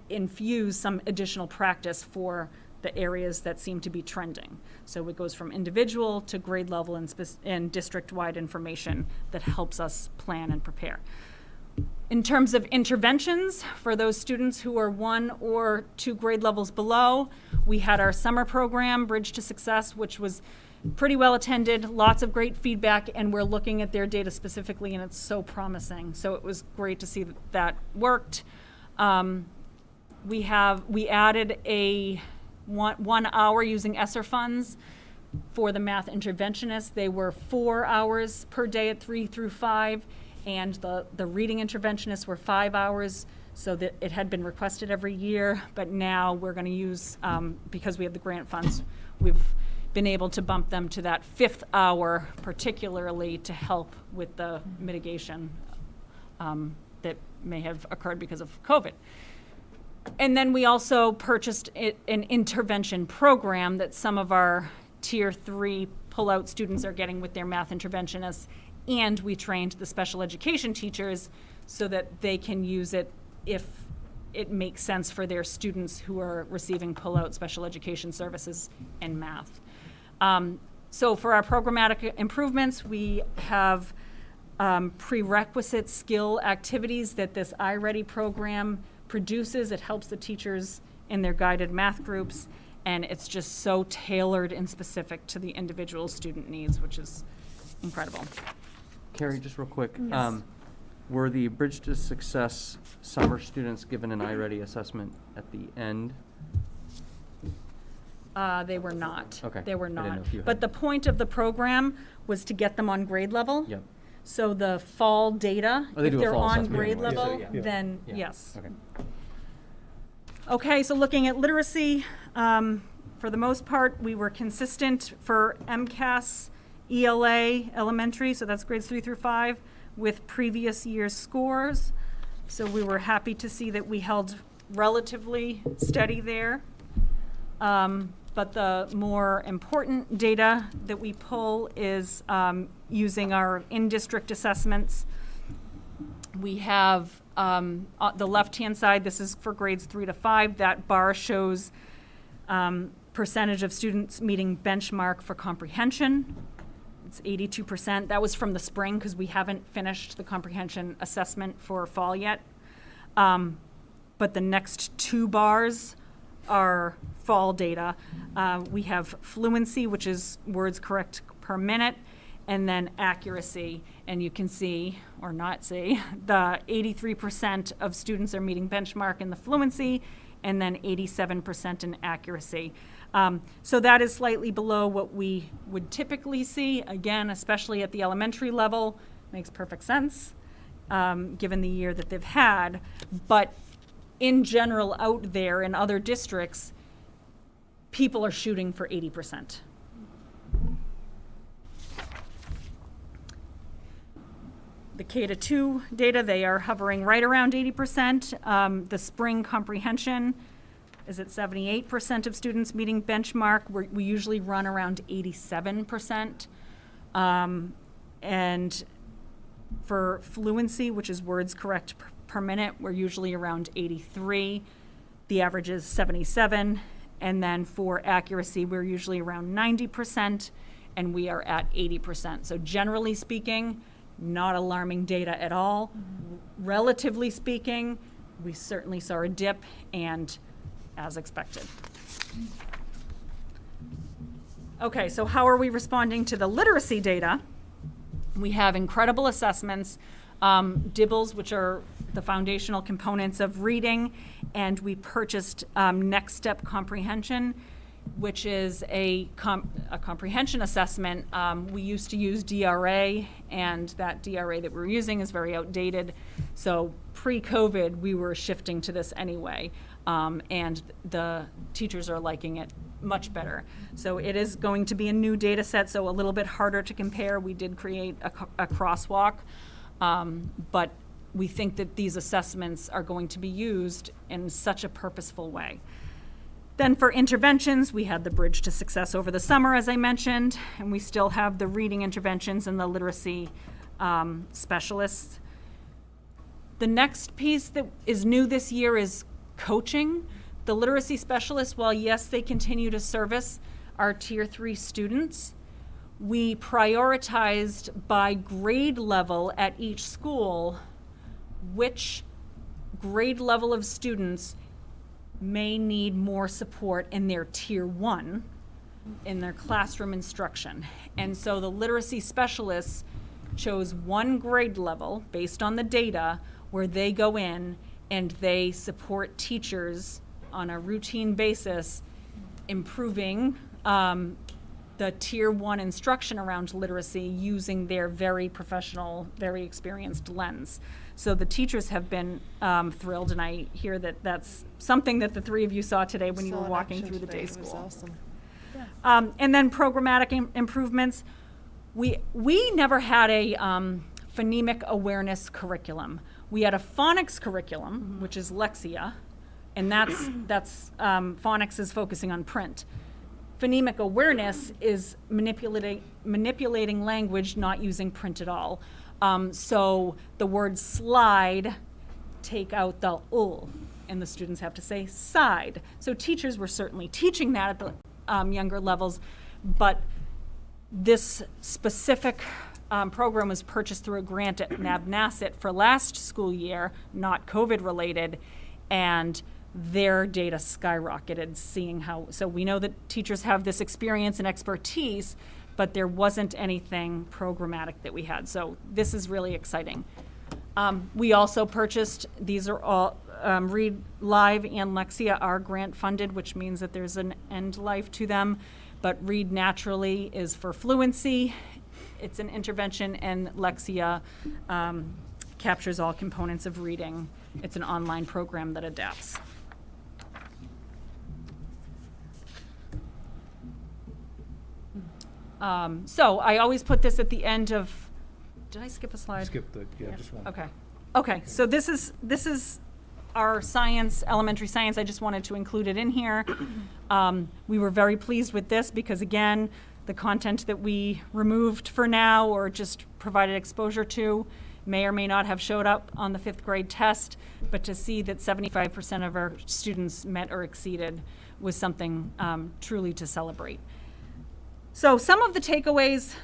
infuse some additional practice for the areas that seem to be trending. So it goes from individual to grade level and district-wide information that helps us plan and prepare. In terms of interventions, for those students who are 1 or 2 grade levels below, we had our summer program, Bridge to Success, which was pretty well attended, lots of great feedback, and we're looking at their data specifically, and it's so promising. So it was great to see that worked. We added a 1 hour using ESSER funds for the math interventionists. They were 4 hours per day at 3 through 5, and the reading interventionists were 5 hours, so that it had been requested every year, but now we're going to use, because we have the grant funds, we've been able to bump them to that 5th hour, particularly to help with the mitigation that may have occurred because of COVID. And then we also purchased an intervention program that some of our Tier 3 pull-out students are getting with their math interventionists, and we trained the special education teachers so that they can use it if it makes sense for their students who are receiving pull-out special education services in math. So for our programmatic improvements, we have prerequisite skill activities that this Iready program produces. It helps the teachers in their guided math groups, and it's just so tailored and specific to the individual student needs, which is incredible. Carrie, just real quick. Yes. Were the Bridge to Success summer students given an Iready assessment at the end? They were not. Okay. They were I didn't know not. if you had. But the point of the program was to get them on grade level. Yep. So the fall data, Oh, they if do a they're fall on assessment grade anyway, so level, yeah. then Yeah. yes. Okay. Okay, so looking at literacy, for the most part, we were consistent for Mcas, ELA, elementary, so that's grades 3 through 5, with previous year's scores. So we were happy to see that we held relatively steady there. But the more important data that we pull is using our in-district assessments. We have on the left-hand side, this is for grades 3 to 5. That bar shows percentage of students meeting benchmark for comprehension. It's 82%. That was from the spring because we haven't finished the comprehension assessment for fall yet. But the next 2 bars are fall data. We have fluency, which is words correct per minute, and then accuracy. And you can see, or not see, the 83% of students are meeting benchmark in the fluency, and then 87% in accuracy. So that is slightly below what we would typically see, again, especially at the elementary level. Makes perfect sense, given the year that they've had. But in general, out there in other districts, people are shooting for 80%. The K-2 data, they are hovering right around 80%. The spring comprehension is at 78% of students meeting benchmark. We usually run around 87%. And for fluency, which is words correct per minute, we're usually around 83. The average is 77. And then for accuracy, we're usually around 90%, and we are at 80%. So generally speaking, not alarming data at all. Relatively speaking, we certainly saw a dip, and as expected. Okay, so how are we responding to the literacy data? We have incredible assessments, DIBELS, which are the foundational components of reading, and we purchased Next Step Comprehension, which is a comprehension assessment. We used to use DRA, and that DRA that we're using is very outdated. So pre-COVID, we were shifting to this anyway, and the teachers are liking it much better. So it is going to be a new data set, so a little bit harder to compare. We did create a crosswalk, but we think that these assessments are going to be used in such a purposeful way. Then for interventions, we had the Bridge to Success over the summer, as I mentioned, and we still have the reading interventions and the literacy specialists. The next piece that is new this year is coaching. The literacy specialists, while yes, they continue to service our Tier 3 students, we prioritized by grade level at each school which grade level of students may need more support in their Tier 1 in their classroom instruction. And so the literacy specialists chose one grade level based on the data where they go in and they support teachers on a routine basis, improving the Tier 1 instruction around literacy using their very professional, very experienced lens. So the teachers have been thrilled, and I hear that that's something that the three of you saw today when you were walking through the day school. It was awesome. And then programmatic improvements. We never had a phonemic awareness curriculum. We had a phonics curriculum, which is Lexia, and that's phonics is focusing on print. Phonemic awareness is manipulating language, not using print at all. So the word slide, take out the ul, and the students have to say side. So teachers were certainly teaching that at the younger levels, but this specific program was purchased through a grant at NABNASIT for last school year, not COVID related, and their data skyrocketed, seeing how, so we know that teachers have this experience and expertise, but there wasn't anything programmatic that we had. So this is really exciting. We also purchased, these are all, Read Live and Lexia are grant funded, which means that there's an end life to them, but Read Naturally is for fluency. It's an intervention, and Lexia captures all components of reading. It's an online program that adapts. So I always put this at the end of, did I skip a slide? Skip the, yeah, just one. Okay. Okay, so this is our science, elementary science. I just wanted to include it in here. We were very pleased with this because, again, the content that we removed for now or just provided exposure to may or may not have showed up on the 5th grade test, but to see that 75% of our students met or exceeded was something truly to celebrate. So some of the takeaways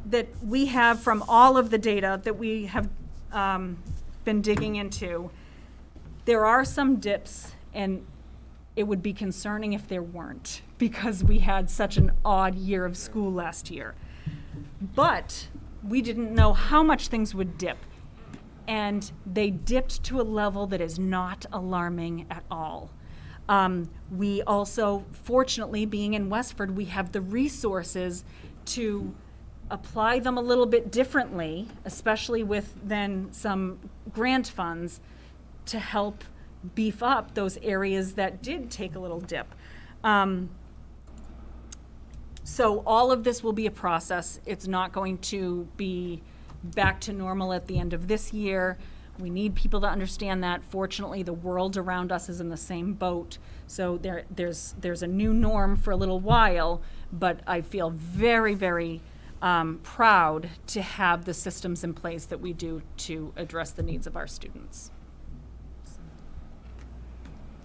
that we have from all of the data that we have been digging into, there are some dips, and it would be concerning if there weren't, because we had such an odd year of school last year. But we didn't know how much things would dip. And they dipped to a level that is not alarming at all. We also, fortunately, being in Westford, we have the resources to apply them a little bit differently, especially with then some grant funds to help beef up those areas that did take a little dip. So all of this will be a process. It's not going to be back to normal at the end of this year. We need people to understand that. Fortunately, the world around us is in the same boat. So there's a new norm for a little while, but I feel very, very proud to have the systems in place that we do to address the needs of our students.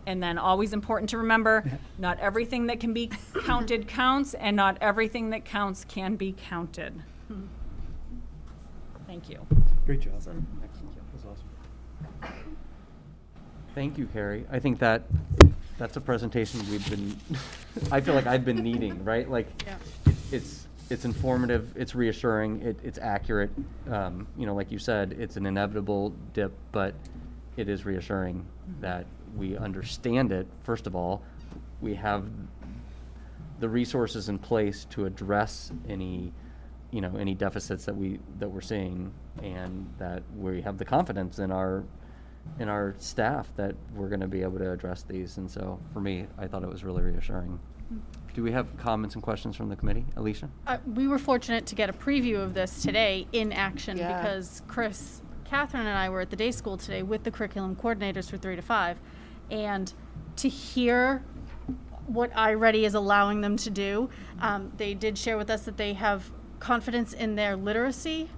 And then always important to remember, not everything that can be counted counts, and not everything that counts can be counted. Thank you. Great job. Excellent. That was awesome. Thank you, Carrie. I think that's a presentation we've been, I feel like I've been needing, right? Like, it's informative, it's reassuring, it's accurate. You know, like you said, it's an inevitable dip, but it is reassuring that we understand it. First of all, we have the resources in place to address any deficits that we're seeing, and that we have the confidence in our staff that we're going to be able to address these. And so for me, I thought it was really reassuring. Do we have comments and questions from the committee? Alicia? We were fortunate to get a preview of this today in action Yeah. because Chris, Catherine, and I were at the day school today with the curriculum coordinators for 3 to 5, and to hear what Iready is allowing them to do, they did share with us that they have confidence in their literacy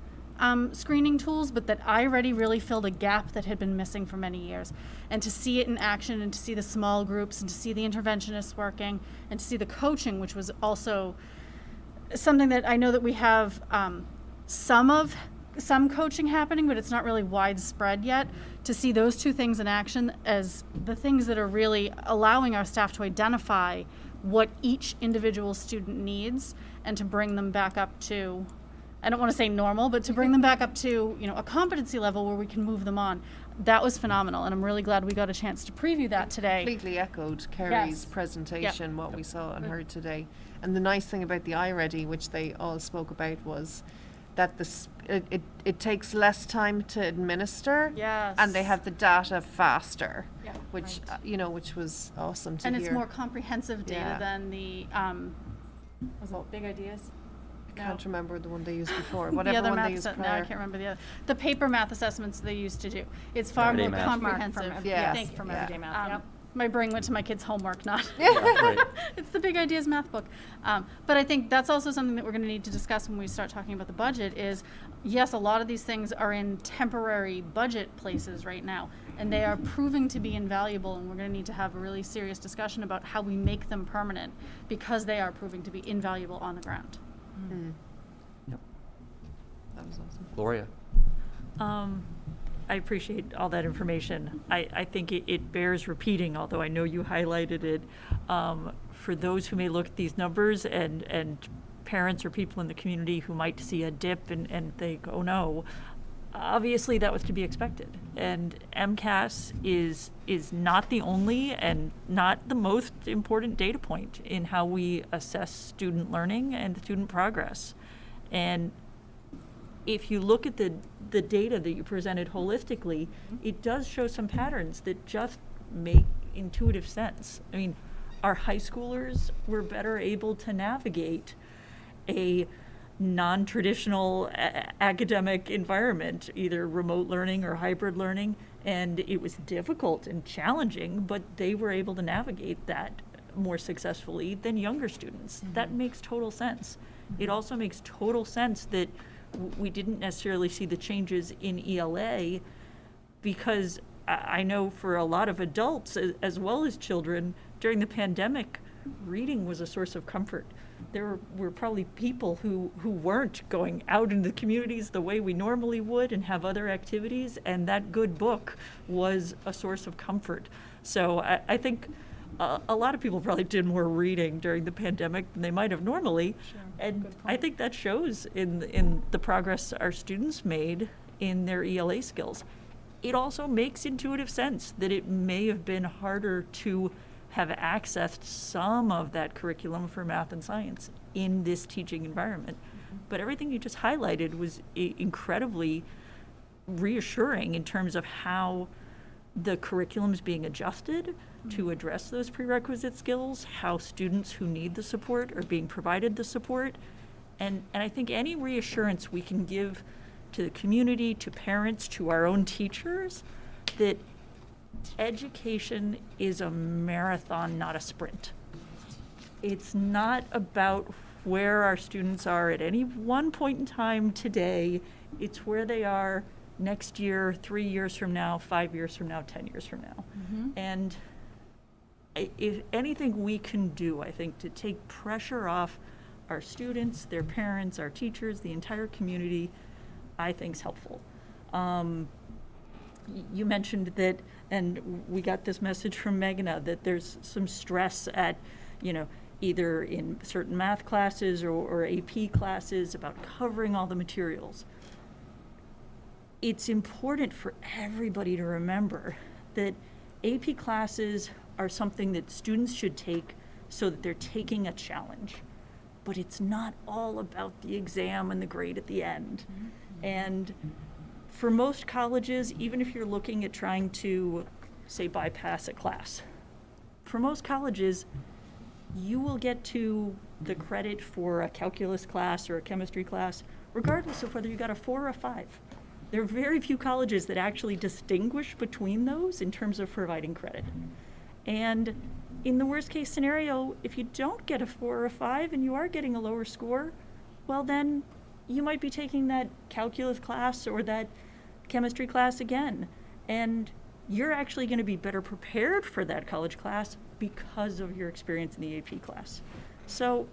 screening tools, but that Iready really filled a gap that had been missing for many years. And to see it in action, and to see the small groups, and to see the interventionists working, and to see the coaching, which was also something that I know that we have some coaching happening, but it's not really widespread yet. To see those two things in action as the things that are really allowing our staff to identify what each individual student needs, and to bring them back up to, I don't want to say normal, but to bring them back up to, a competency level where we can move them on. That was phenomenal, and I'm really glad we got a chance to preview that today. Completely echoed Kerry's Yes. presentation, what we saw and heard today. And the nice thing about the Iready, which they all spoke about, was that it takes less time to administer. Yes. And they have the data faster. Yeah, Which right. Which was awesome to And hear. it's more comprehensive data Yeah. than the was it Big Ideas? Can't remember the one they used before. The Whatever other one math they used no, I prior. can't remember the other. The paper math assessments they used to do. It's far Everyday more math. comprehensive. From, Yes. Thank you. from Yeah. Everyday Math. Yep. My brain went to my kids' homework, not. Right. It's the Big Ideas math book. But I think that's also something that we're going to need to discuss when we start talking about the budget is, yes, a lot of these things are in temporary budget places right now, and they are proving to be invaluable, and we're going to need to have a really serious discussion about how we make them permanent, because they are proving to be invaluable on the ground. Yep. That was awesome. Gloria? I appreciate all that information. I think it bears repeating, although I know you highlighted it. For those who may look at these numbers and parents or people in the community who might see a dip and think, oh no, obviously that was to be expected. And Mcas is not the only and not the most important data point in how we assess student learning and student progress. And if you look at the data that you presented holistically, it does show some patterns that just make intuitive sense. I mean, our high schoolers were better able to navigate a non-traditional academic environment, either remote learning or hybrid learning, and it was difficult and challenging, but they were able to navigate that more successfully than younger students. That makes total sense. It also makes total sense that we didn't necessarily see the changes in ELA, because I know for a lot of adults as well as children during the pandemic, reading was a source of comfort. There were probably people who weren't going out into the communities the way we normally would and have other activities, and that good book was a source of comfort. So I think a lot of people probably did more reading during the pandemic than they might have normally. Sure. And Good I point. think that shows in the progress our students made in their ELA skills. It also makes intuitive sense that it may have been harder to have accessed some of that curriculum for math and science in this teaching environment. But everything you just highlighted was incredibly reassuring in terms of how the curriculum is being adjusted to address those prerequisite skills, how students who need the support are being provided the support. And I think any reassurance we can give to the community, to parents, to our own teachers, that education is a marathon, not a sprint. It's not about where our students are at any one point in time today. It's where they are next year, 3 years from now, 5 years from now, 10 years from now. And if anything we can do, I think, to take pressure off our students, their parents, our teachers, the entire community, I think is helpful. You mentioned that, and we got this message from Meghna, that there's some stress at, either in certain math classes or AP classes about covering all the materials. It's important for everybody to remember that AP classes are something that students should take so that they're taking a challenge. But it's not all about the exam and the grade at the end. And for most colleges, even if you're looking at trying to, say, bypass a class, for most colleges, you will get to the credit for a calculus class or a chemistry class, regardless of whether you got a 4 or a 5. There are very few colleges that actually distinguish between those in terms of providing credit. And in the worst case scenario, if you don't get a 4 or a 5 and you are getting a lower score, well then you might be taking that calculus class or that chemistry class again. And you're actually going to be better prepared for that college class because of your experience in the AP class. So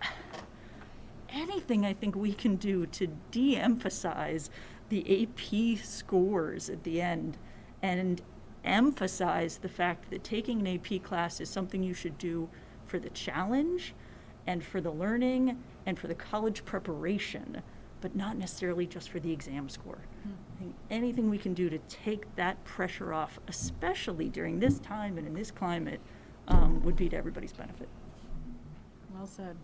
anything I think we can do to de-emphasize the AP scores at the end and emphasize the fact that taking an AP class is something you should do for the challenge and for the learning and for the college preparation, but not necessarily just for the exam score. I think anything we can do to take that pressure off, especially during this time and in this climate, would be to everybody's benefit. Well said.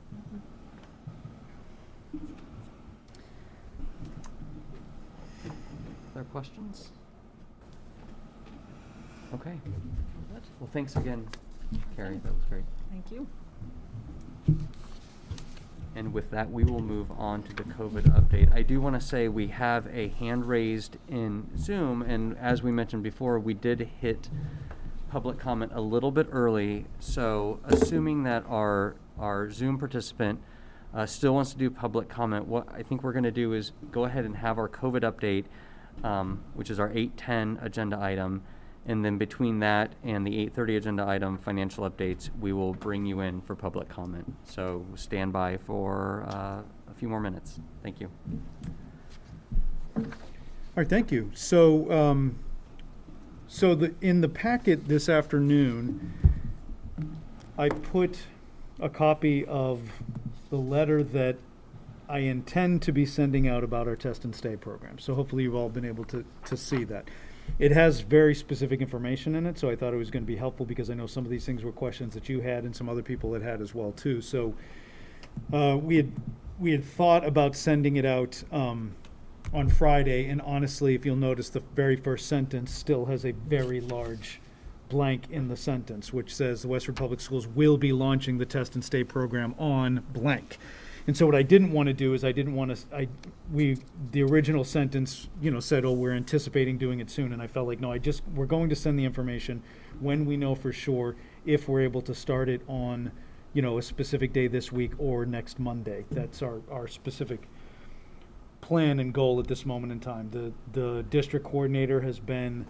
Other questions? Okay. Well, thanks again, Carrie. That was great. Thank you. And with that, we will move on to the COVID update. I do want to say we have a hand raised in Zoom, and as we mentioned before, we did hit public comment a little bit early. So assuming that our Zoom participant still wants to do public comment, what I think we're going to do is go ahead and have our COVID update, which is our 8:10 agenda item. And then between that and the 8:30 agenda item, financial updates, we will bring you in for public comment. So stand by for a few more minutes. Thank you. All right, thank you. So, in the packet this afternoon, I put a copy of the letter that I intend to be sending out about our test and stay program. So hopefully you've all been able to see that. It has very specific information in it, so I thought it was going to be helpful because I know some of these things were questions that you had and some other people had as well too. So we had thought about sending it out on Friday, and honestly, if you'll notice, the very first sentence still has a very large blank in the sentence, which says the Westford Public Schools will be launching the test and stay program on blank. And so what I didn't want to do is the original sentence, said, oh, we're anticipating doing it soon. And I felt like, no, we're going to send the information when we know for sure if we're able to start it on, a specific day this week or next Monday. That's our specific plan and goal at this moment in time. The district coordinator has been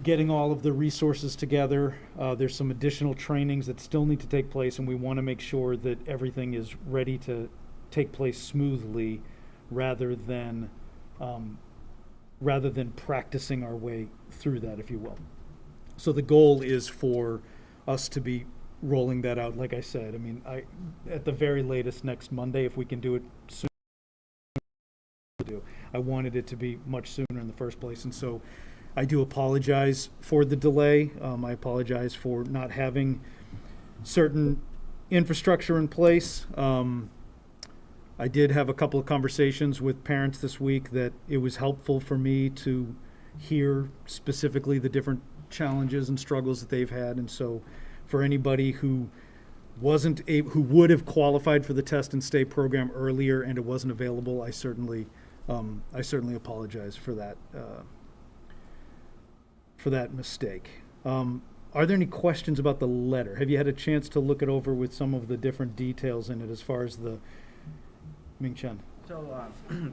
getting all of the resources together. There's some additional trainings that still need to take place, and we want to make sure that everything is ready to take place smoothly rather than practicing our way through that, if you will. So the goal is for us to be rolling that out. Like I said, I mean, at the very latest next Monday, if we can do it soon. I wanted it to be much sooner in the first place, and so I do apologize for the delay. I apologize for not having certain infrastructure in place. I did have a couple of conversations with parents this week that it was helpful for me to hear specifically the different challenges and struggles that they've had, and so for anybody who who would have qualified for the test and stay program earlier and it wasn't available, I certainly apologize for that mistake. Are there any questions about the letter? Have you had a chance to look it over with some of the different details in it as far as the Ming Chen? So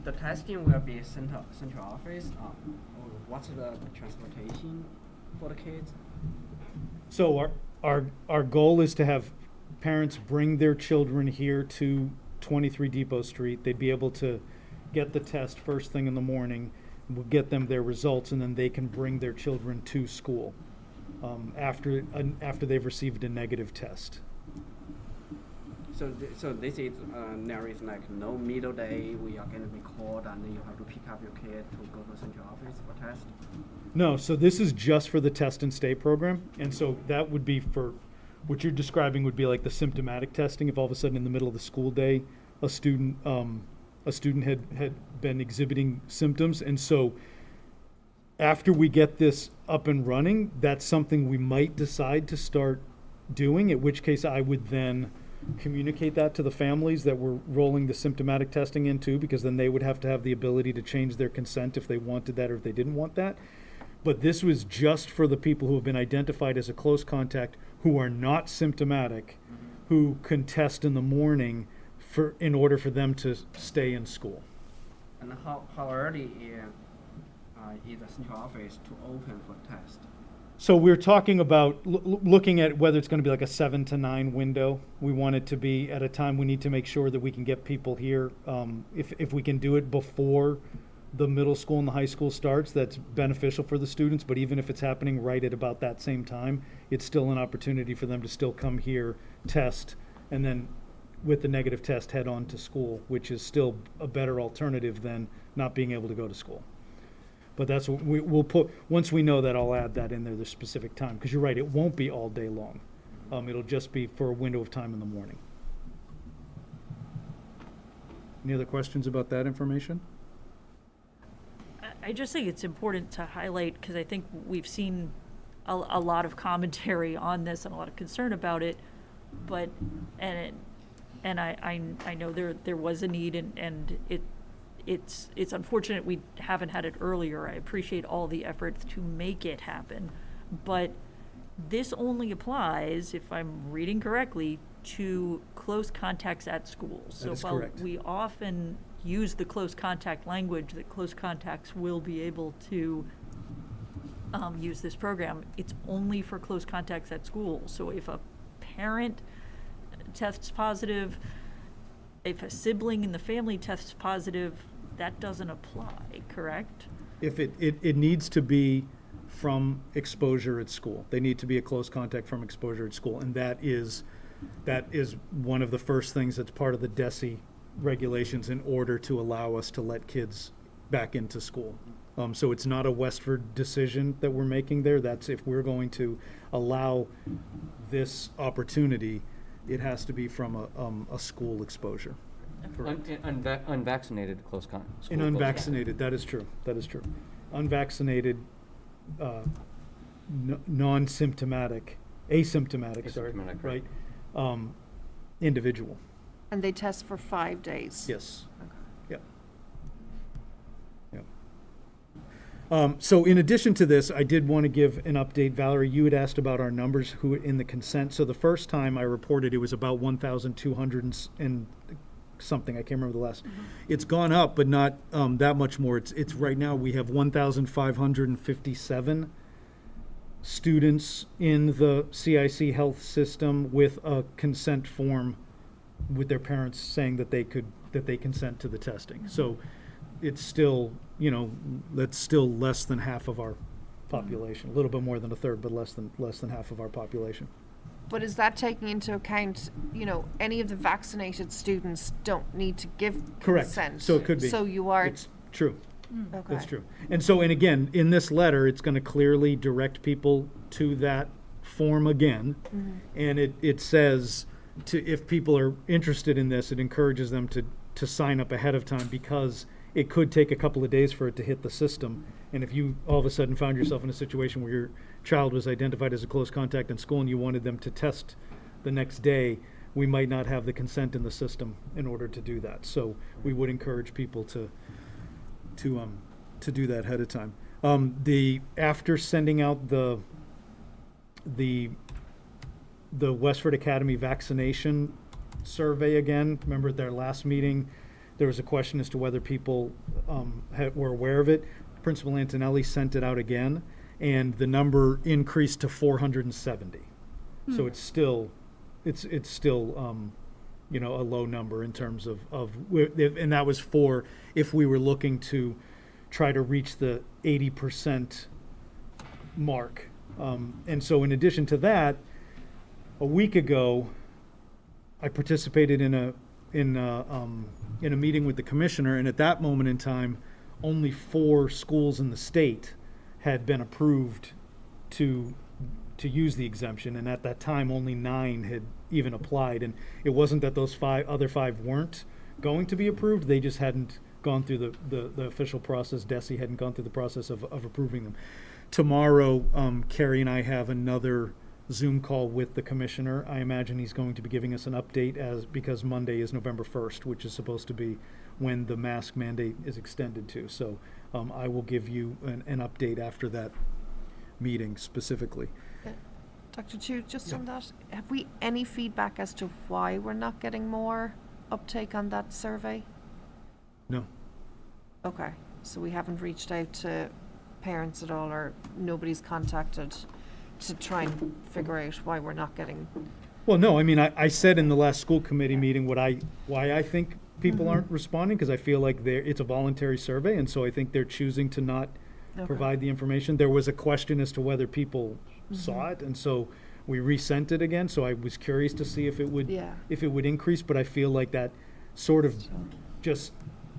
the testing will be central office. What's the transportation for the kids? So our goal is to have parents bring their children here to 23 Depot Street. They'd be able to get the test first thing in the morning. We'll get them their results, and then they can bring their children to school after they've received a negative test. So this is there is like no middle day. We are going to record, and then you have to pick up your kid to go to central office for test. No, so this is just for the test and stay program, and so that would be for what you're describing would be like the symptomatic testing. If all of a sudden in the middle of the school day, a student had been exhibiting symptoms, and so after we get this up and running, that's something we might decide to start doing, at which case I would then communicate that to the families that we're rolling the symptomatic testing into, because then they would have to have the ability to change their consent if they wanted that or if they didn't want that. But this was just for the people who have been identified as a close contact who are not symptomatic, who can test in the morning in order for them to stay in school. And how early is the central office to open for test? So we're talking about looking at whether it's going to be like a 7 to 9 window. We want it to be at a time we need to make sure that we can get people here. If we can do it before the middle school and the high school starts, that's beneficial for the students. But even if it's happening right at about that same time, it's still an opportunity for them to still come here, test, and then with the negative test head on to school, which is still a better alternative than not being able to go to school. But that's what we'll put, once we know that, I'll add that in there, the specific time, because you're right, it won't be all day long. It'll just be for a window of time in the morning. Any other questions about that information? I just think it's important to highlight, because I think we've seen a lot of commentary on this and a lot of concern about it, but, and I know there was a need, and it's unfortunate we haven't had it earlier. I appreciate all the efforts to make it happen, but this only applies, if I'm reading correctly, to close contacts at schools. That is while correct. we often use the close contact language, that close contacts will be able to use this program, it's only for close contacts at school. So if a parent tests positive, if a sibling in the family tests positive, that doesn't apply, correct? If it needs to be from exposure at school. They need to be a close contact from exposure at school, and that is one of the first things that's part of the DESE regulations in order to allow us to let kids back into school. So it's not a Westford decision that we're making there. That's if we're going to allow this opportunity, it has to be from a school exposure. Correct. Unvaccinated close contact. And unvaccinated, that is true. That is true. Unvaccinated, non-symptomatic, asymptomatic, right? Individual. And they test for 5 days? Yes. Okay. Yeah. So in addition to this, I did want to give an update. Valerie, you had asked about our numbers who in the consent. So the first time I reported it was about 1,200 and something. I can't remember the last. It's gone up, but not that much more. It's right now we have 1,557 students in the CIC health system with a consent form with their parents saying that they consent to the testing. So it's still, that's still less than half of our population. A little bit more than a third, but less than half of our population. But is that taking into account, any of the vaccinated students don't need to give Correct. consent? So it could be. So you are, It's true. okay. That's true. And so, and again, in this letter, it's going to clearly direct people to that form again. And it says, if people are interested in this, it encourages them to sign up ahead of time, because it could take a couple of days for it to hit the system. And if you all of a sudden found yourself in a situation where your child was identified as a close contact in school and you wanted them to test the next day, we might not have the consent in the system in order to do that. So we would encourage people to do that ahead of time. After sending out the Westford Academy vaccination survey again, remember at their last meeting, there was a question as to whether people were aware of it. Principal Antonelli sent it out again, and the number increased to 470. So it's still a low number in terms of and that was for if we were looking to try to reach the 80% mark. And so in addition to that, a week ago, I participated in a meeting with the commissioner, and at that moment in time, only 4 schools in the state had been approved to use the exemption, and at that time, only 9 had even applied. And it wasn't that those other 5 weren't going to be approved; they just hadn't gone through the official process. DESE hadn't gone through the process of approving them. Tomorrow, Carrie and I have another Zoom call with the commissioner. I imagine he's going to be giving us an update because Monday is November 1st, which is supposed to be when the mask mandate is extended to. So I will give you an update after that meeting specifically. Dr. Chu, just on that, have we any feedback as to why we're not getting more uptake on that survey? No. Okay, so we haven't reached out to parents at all, or nobody's contacted to try and figure out why we're not getting... Well, no, I mean, I said in the last school committee meeting why I think people aren't responding, because I feel like it's a voluntary survey, and so I think they're choosing to not provide the information. There was a question as to whether people saw it, and so we resent it again. So I was curious to see if it would increase, but I feel like that sort of just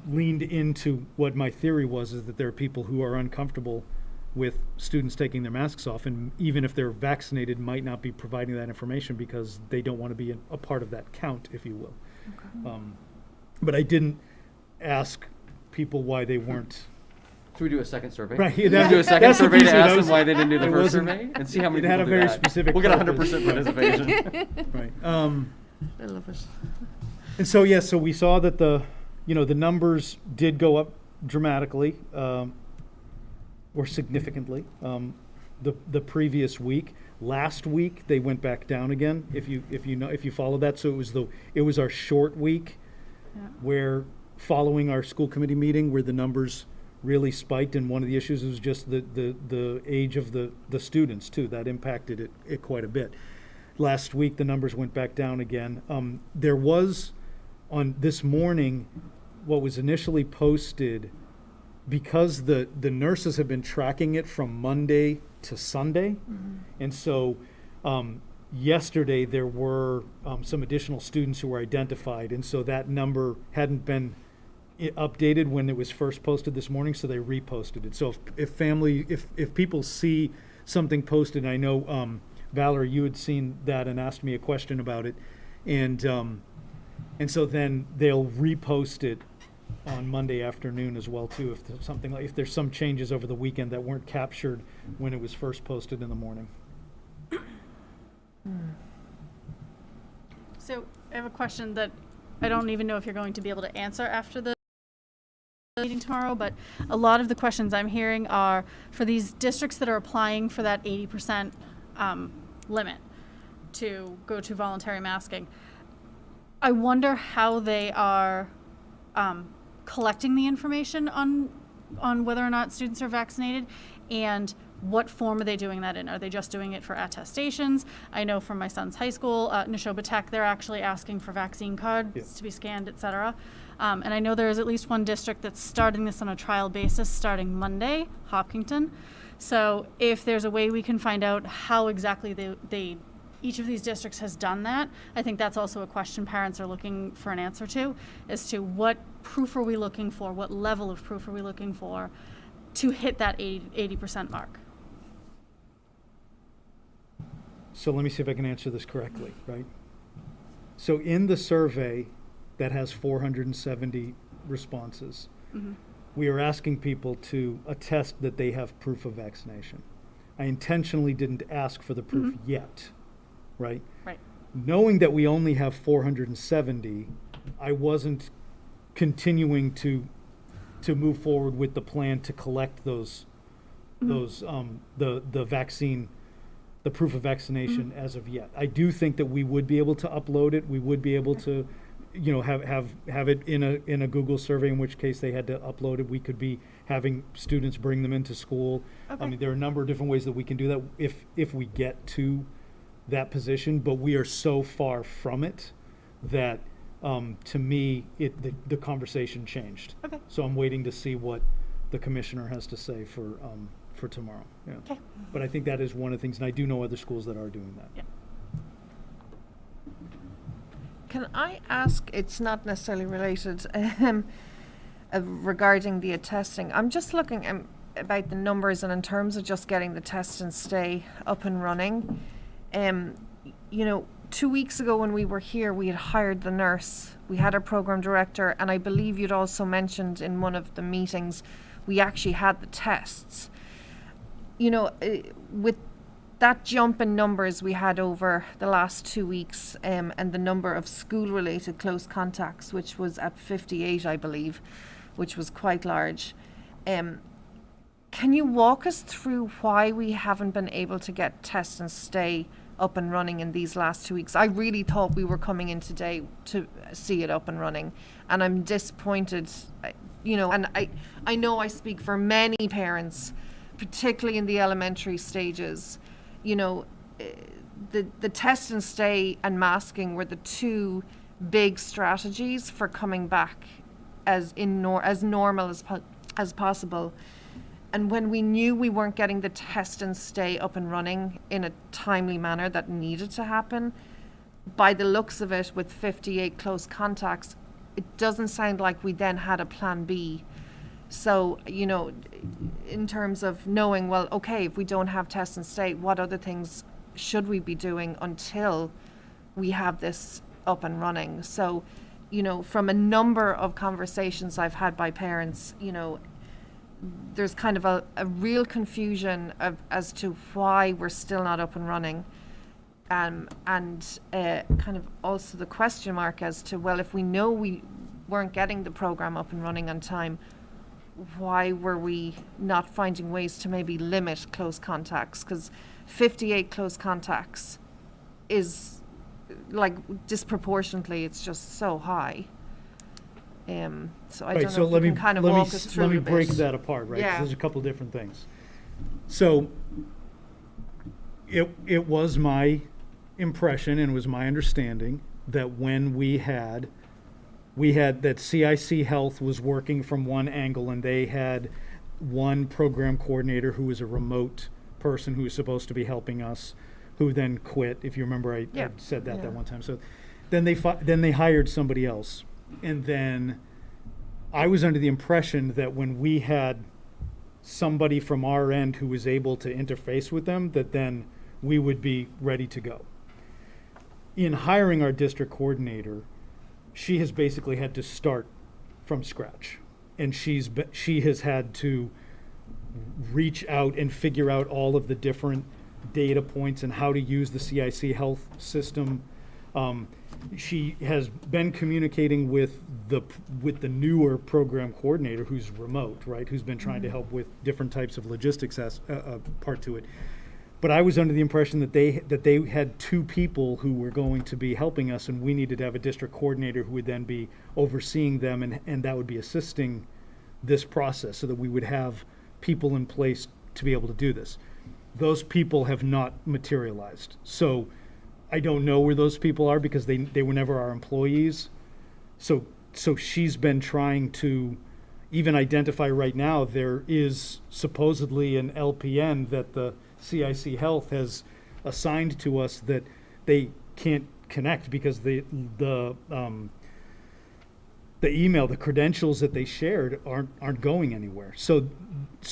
leaned into what my theory was, is that there are people who are uncomfortable with students taking their masks off, and even if they're vaccinated, might not be providing that information because they don't want to be a part of that count, if you will. Okay. But I didn't ask people why they weren't. Should we do a second survey? Right. Do a second survey to ask them why they didn't do the first survey, and see how many it had people a very do that. specific We'll get purpose. 100% participation. Right. I love it. And so, yes, so we saw that the numbers did go up dramatically, or significantly, the previous week. Last week they went back down again. If you follow that, so it was our short week, where following our school committee meeting, where the numbers really spiked, and one of the issues was just the age of the students too. That impacted it quite a bit. Last week the numbers went back down again. There was on this morning what was initially posted, because the nurses have been tracking it from Monday to Sunday, and so yesterday there were some additional students who were identified, and so that number hadn't been updated when it was first posted this morning, so they reposted it. So if people see something posted, I know Valerie, you had seen that and asked me a question about it, and so then they'll repost it on Monday afternoon as well too, if there's some changes over the weekend that weren't captured when it was first posted in the morning. So I have a question that I don't even know if you're going to be able to answer after the meeting tomorrow, but a lot of the questions I'm hearing are for these districts that are applying for that 80% limit to go to voluntary masking. I wonder how they are collecting the information on whether or not students are vaccinated, and what form are they doing that in? Are they just doing it for attestations? I know from my son's high school, Neshoba Tech, they're actually asking for vaccine cards to be scanned, et cetera. And I know there is at least one district that's starting this on a trial basis starting Monday, Hopkinton. So if there's a way we can find out how exactly they each of these districts has done that. I think that's also a question parents are looking for an answer to, as to what proof are we looking for, what level of proof are we looking for to hit that 80% mark. So let me see if I can answer this correctly, right? So in the survey that has 470 responses, we are asking people to attest that they have proof of vaccination. I intentionally didn't ask for the proof yet, right? Right. Knowing that we only have 470, I wasn't continuing to move forward with the plan to collect the vaccine, the proof of vaccination as of yet. I do think that we would be able to upload it. We would be able to, you know, have it in a Google survey, in which case they had to upload it. We could be having students bring them into school. Okay. I mean, there are a number of different ways that we can do that if we get to that position, but we are so far from it that to me, the conversation changed. Okay. So I'm waiting to see what the commissioner has to say for tomorrow. Yeah. Okay. But I think that is one of the things, and I do know other schools that are doing that. Yeah. Can I ask, it's not necessarily related, regarding the testing. I'm just looking about the numbers and in terms of just getting the test and stay up and running. You know, 2 weeks ago when we were here, we had hired the nurse. We had our program director, and I believe you'd also mentioned in one of the meetings, we actually had the tests. You know, with that jump in numbers we had over the last 2 weeks, and the number of school-related close contacts, which was at 58, I believe, which was quite large. Can you walk us through why we haven't been able to get test and stay up and running in these last 2 weeks? I really thought we were coming in today to see it up and running, and I'm disappointed, you know, and I know I speak for many parents, particularly in the elementary stages. You know, the test and stay and masking were the two big strategies for coming back as normal as possible. And when we knew we weren't getting the test and stay up and running in a timely manner that needed to happen, by the looks of it, with 58 close contacts, it doesn't sound like we then had a plan B. So, you know, in terms of knowing, well, okay, if we don't have test and stay, what other things should we be doing until we have this up and running? So, you know, from a number of conversations I've had by parents, you know, there's kind of a real confusion as to why we're still not up and running. And kind of also the question mark as to, well, if we know we weren't getting the program up and running on time, why were we not finding ways to maybe limit close contacts? Because 58 close contacts is, like, disproportionately, it's just so high. So I don't know if you can kind of walk us through a bit. Let me break that apart, right? 'Cause Yeah. there's a couple different things. So it was my impression and it was my understanding that when we had that CIC Health was working from one angle, and they had one program coordinator who was a remote person who was supposed to be helping us, who then quit. If you remember, I said that one time. So then they hired somebody else, and then I was under the impression that when we had somebody from our end who was able to interface with them, that then we would be ready to go. In hiring our district coordinator, she has basically had to start from scratch, and she has had to reach out and figure out all of the different data points and how to use the CIC Health system. She has been communicating with the newer program coordinator, who's remote, right? Who's been trying to help with different types of logistics as part to it. But I was under the impression that they had two people who were going to be helping us, and we needed to have a district coordinator who would then be overseeing them, and that would be assisting this process, so that we would have people in place to be able to do this. Those people have not materialized. So I don't know where those people are, because they were never our employees. So she's been trying to even identify right now, there is supposedly an LPN that the CIC Health has assigned to us that they can't connect because the email, the credentials that they shared aren't going anywhere. So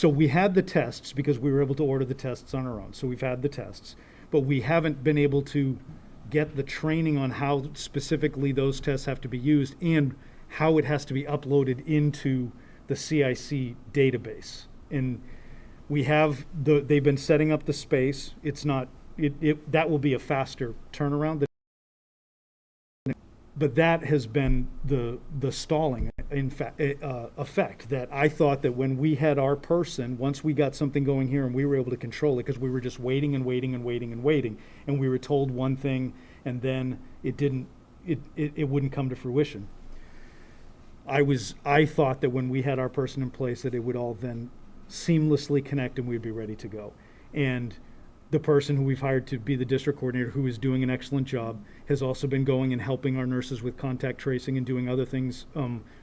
we had the tests because we were able to order the tests on our own. So we've had the tests, but we haven't been able to get the training on how specifically those tests have to be used and how it has to be uploaded into the CIC database. And we have they've been setting up the space. It's not, that will be a faster turnaround. But that has been the stalling effect, that I thought that when we had our person, once we got something going here and we were able to control it, because we were just waiting and waiting and waiting and waiting, and we were told one thing and then it wouldn't come to fruition. I thought that when we had our person in place that it would all then seamlessly connect and we'd be ready to go. And the person who we've hired to be the district coordinator, who is doing an excellent job, has also been going and helping our nurses with contact tracing and doing other things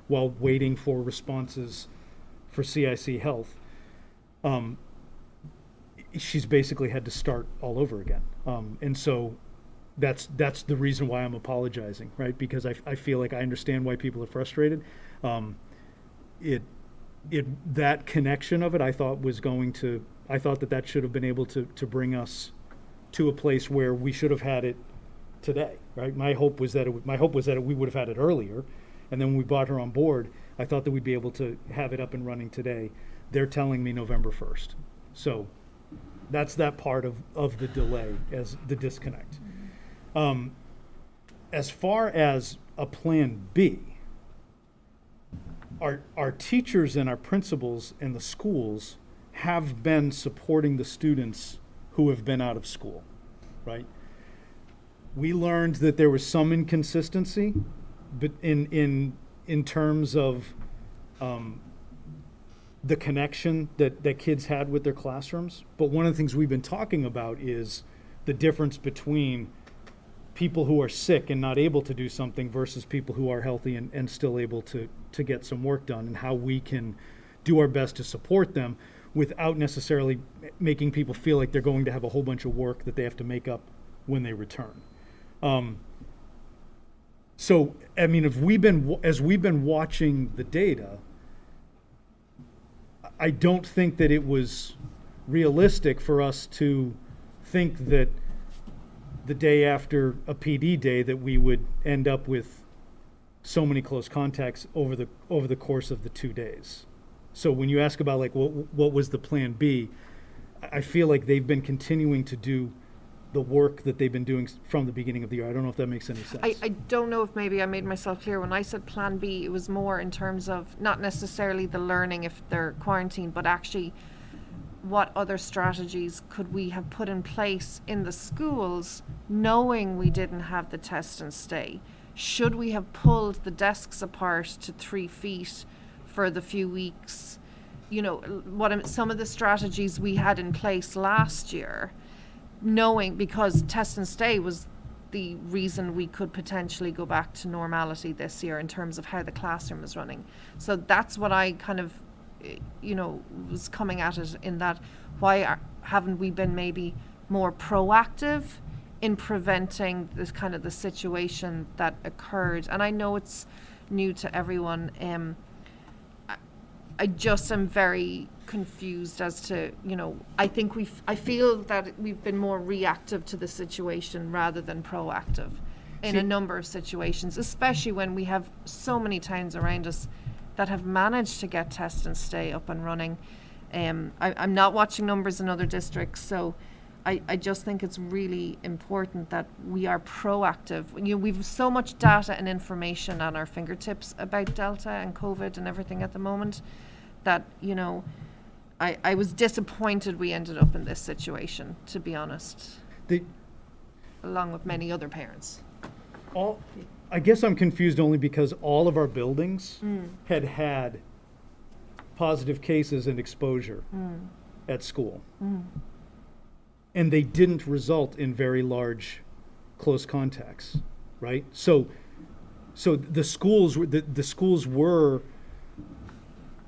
while waiting for responses for CIC Health. She's basically had to start all over again. And so that's the reason why I'm apologizing, right? Because I feel like I understand why people are frustrated. That connection of it, I thought that should have been able to bring us to a place where we should have had it today, right? My hope was that we would have had it earlier, and then when we brought her on board, I thought that we'd be able to have it up and running today. They're telling me November 1st. So that's that part of the delay, as the disconnect. As far as a plan B, our teachers and our principals and the schools have been supporting the students who have been out of school, right? We learned that there was some inconsistency, but in terms of the connection that kids had with their classrooms. But one of the things we've been talking about is the difference between people who are sick and not able to do something versus people who are healthy and still able to get some work done, and how we can do our best to support them without necessarily making people feel like they're going to have a whole bunch of work that they have to make up when they return. So, I mean, as we've been watching the data, I don't think that it was realistic for us to think that the day after a PD day that we would end up with so many close contacts over the course of the 2 days. So when you ask about like what was the plan B, I feel like they've been continuing to do the work that they've been doing from the beginning of the year. I don't know if that makes any sense. I don't know if maybe I made myself clear. When I said plan B, it was more in terms of not necessarily the learning if they're quarantined, but actually what other strategies could we have put in place in the schools knowing we didn't have the test and stay? Should we have pulled the desks apart to 3 feet for the few weeks? You know, some of the strategies we had in place last year, knowing, because test and stay was the reason we could potentially go back to normality this year in terms of how the classroom is running. So that's what I kind of, was coming at it in that, why haven't we been maybe more proactive in preventing this kind of the situation that occurred? And I know it's new to everyone. I just am very confused as to, I feel that we've been more reactive to the situation rather than proactive in a number of situations, especially when we have so many towns around us that have managed to get test and stay up and running. I'm not watching numbers in other districts, so I just think it's really important that we are proactive. We've so much data and information on our fingertips about Delta and COVID and everything at the moment that, I was disappointed we ended up in this situation, to be honest, along with many other parents. I guess I'm confused only because all of our buildings had positive cases and exposure at school. And they didn't result in very large close contacts, right? So the schools were,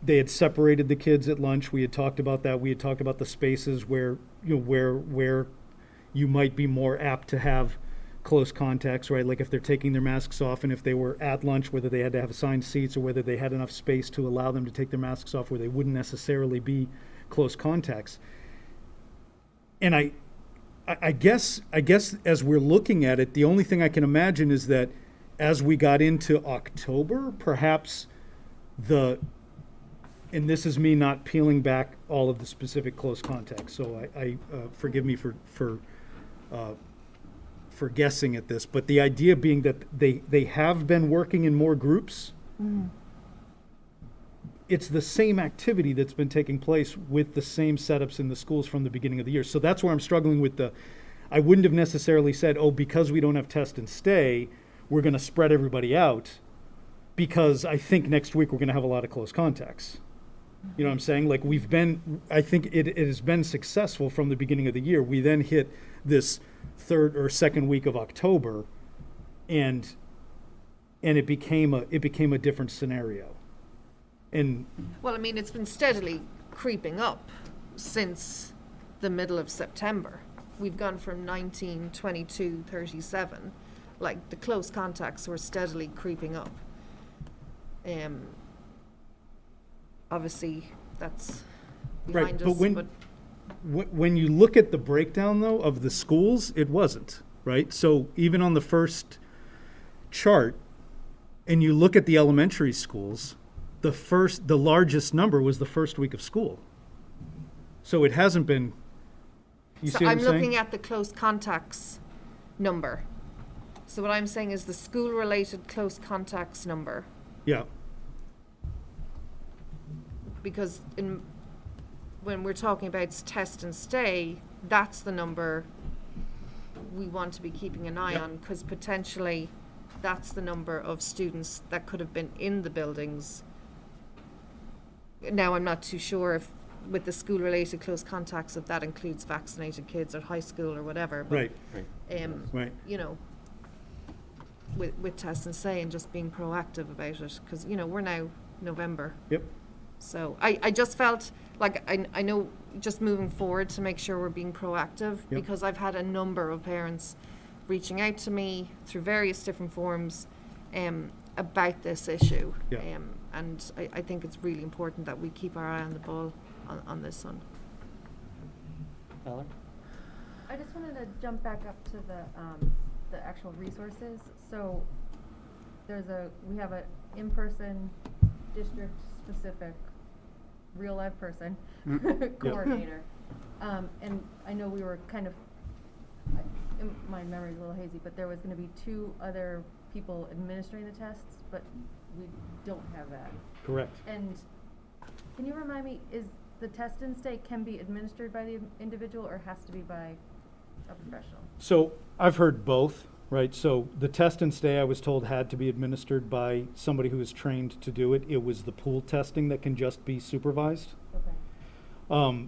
they had separated the kids at lunch. We had talked about that. We had talked about the spaces where you might be more apt to have close contacts, right? Like if they're taking their masks off and if they were at lunch, whether they had to have assigned seats or whether they had enough space to allow them to take their masks off where they wouldn't necessarily be close contacts. And I guess as we're looking at it, the only thing I can imagine is that as we got into October, perhaps and this is me not peeling back all of the specific close contacts, so I forgive me for guessing at this, but the idea being that they have been working in more groups. It's the same activity that's been taking place with the same setups in the schools from the beginning of the year. So that's where I'm struggling with I wouldn't have necessarily said, oh, because we don't have test and stay, we're going to spread everybody out, because I think next week we're going to have a lot of close contacts. You know what I'm saying? Like I think it has been successful from the beginning of the year. We then hit this third or second week of October, and it became a different scenario. And Well, I mean, it's been steadily creeping up since the middle of September. We've gone from 19, 22, 37. Like, the close contacts were steadily creeping up. Obviously, that's behind us. But when you look at the breakdown, though, of the schools, it wasn't, right? So even on the first chart, and you look at the elementary schools, the largest number was the first week of school. So it hasn't been, you see what I'm saying? I'm looking at the close contacts number. So what I'm saying is the school-related close contacts number. Yeah. Because when we're talking about test and stay, that's the number we want to be keeping an eye on, because potentially that's the number of students that could have been in the buildings. Now, I'm not too sure if with the school-related close contacts, if that includes vaccinated kids at high school or whatever. But, Right. You know, with test and stay and just being proactive about it, because, you know, we're now November. Yep. So I just felt like I know just moving forward to make sure we're being proactive, because I've had a number of parents reaching out to me through various different forms about this issue. And I think it's really important that we keep our eye on the ball on this one. Valerie? I just wanted to jump back up to the actual resources. So we have a in-person, district-specific, real-life person coordinator. And I know we were kind of, my memory's a little hazy, but there was going to be 2 other people administering the tests, but we don't have that. Correct. And can you remind me, is the test and stay can be administered by the individual or has to be by a professional? So I've heard both, right? So the test and stay, I was told, had to be administered by somebody who is trained to do it. It was the pool testing that can just be supervised. Okay.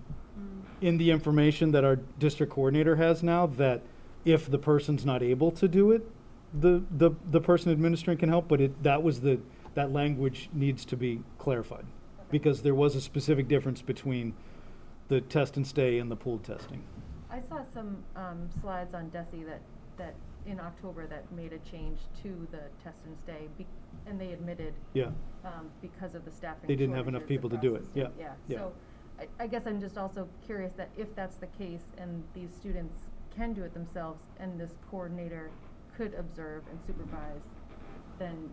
In the information that our district coordinator has now, that if the person's not able to do it, the person administering can help, but that language needs to be clarified, because there was a specific difference between the test and stay and the pool testing. I saw some slides on DESI that in October that made a change to the test and stay, and they admitted because of the staffing. They didn't have enough people to do it. Yeah. So I guess I'm just also curious that if that's the case and these students can do it themselves and this coordinator could observe and supervise, then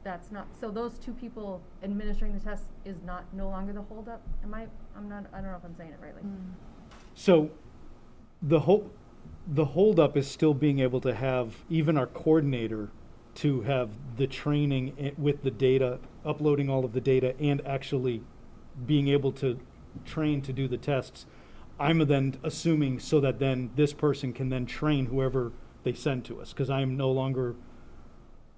that's not, so those 2 people administering the test is no longer the holdup? I don't know if I'm saying it rightly. So the holdup is still being able to have even our coordinator to have the training with the data, uploading all of the data, and actually being able to train to do the tests. I'm then assuming so that then this person can then train whoever they send to us, because I'm no longer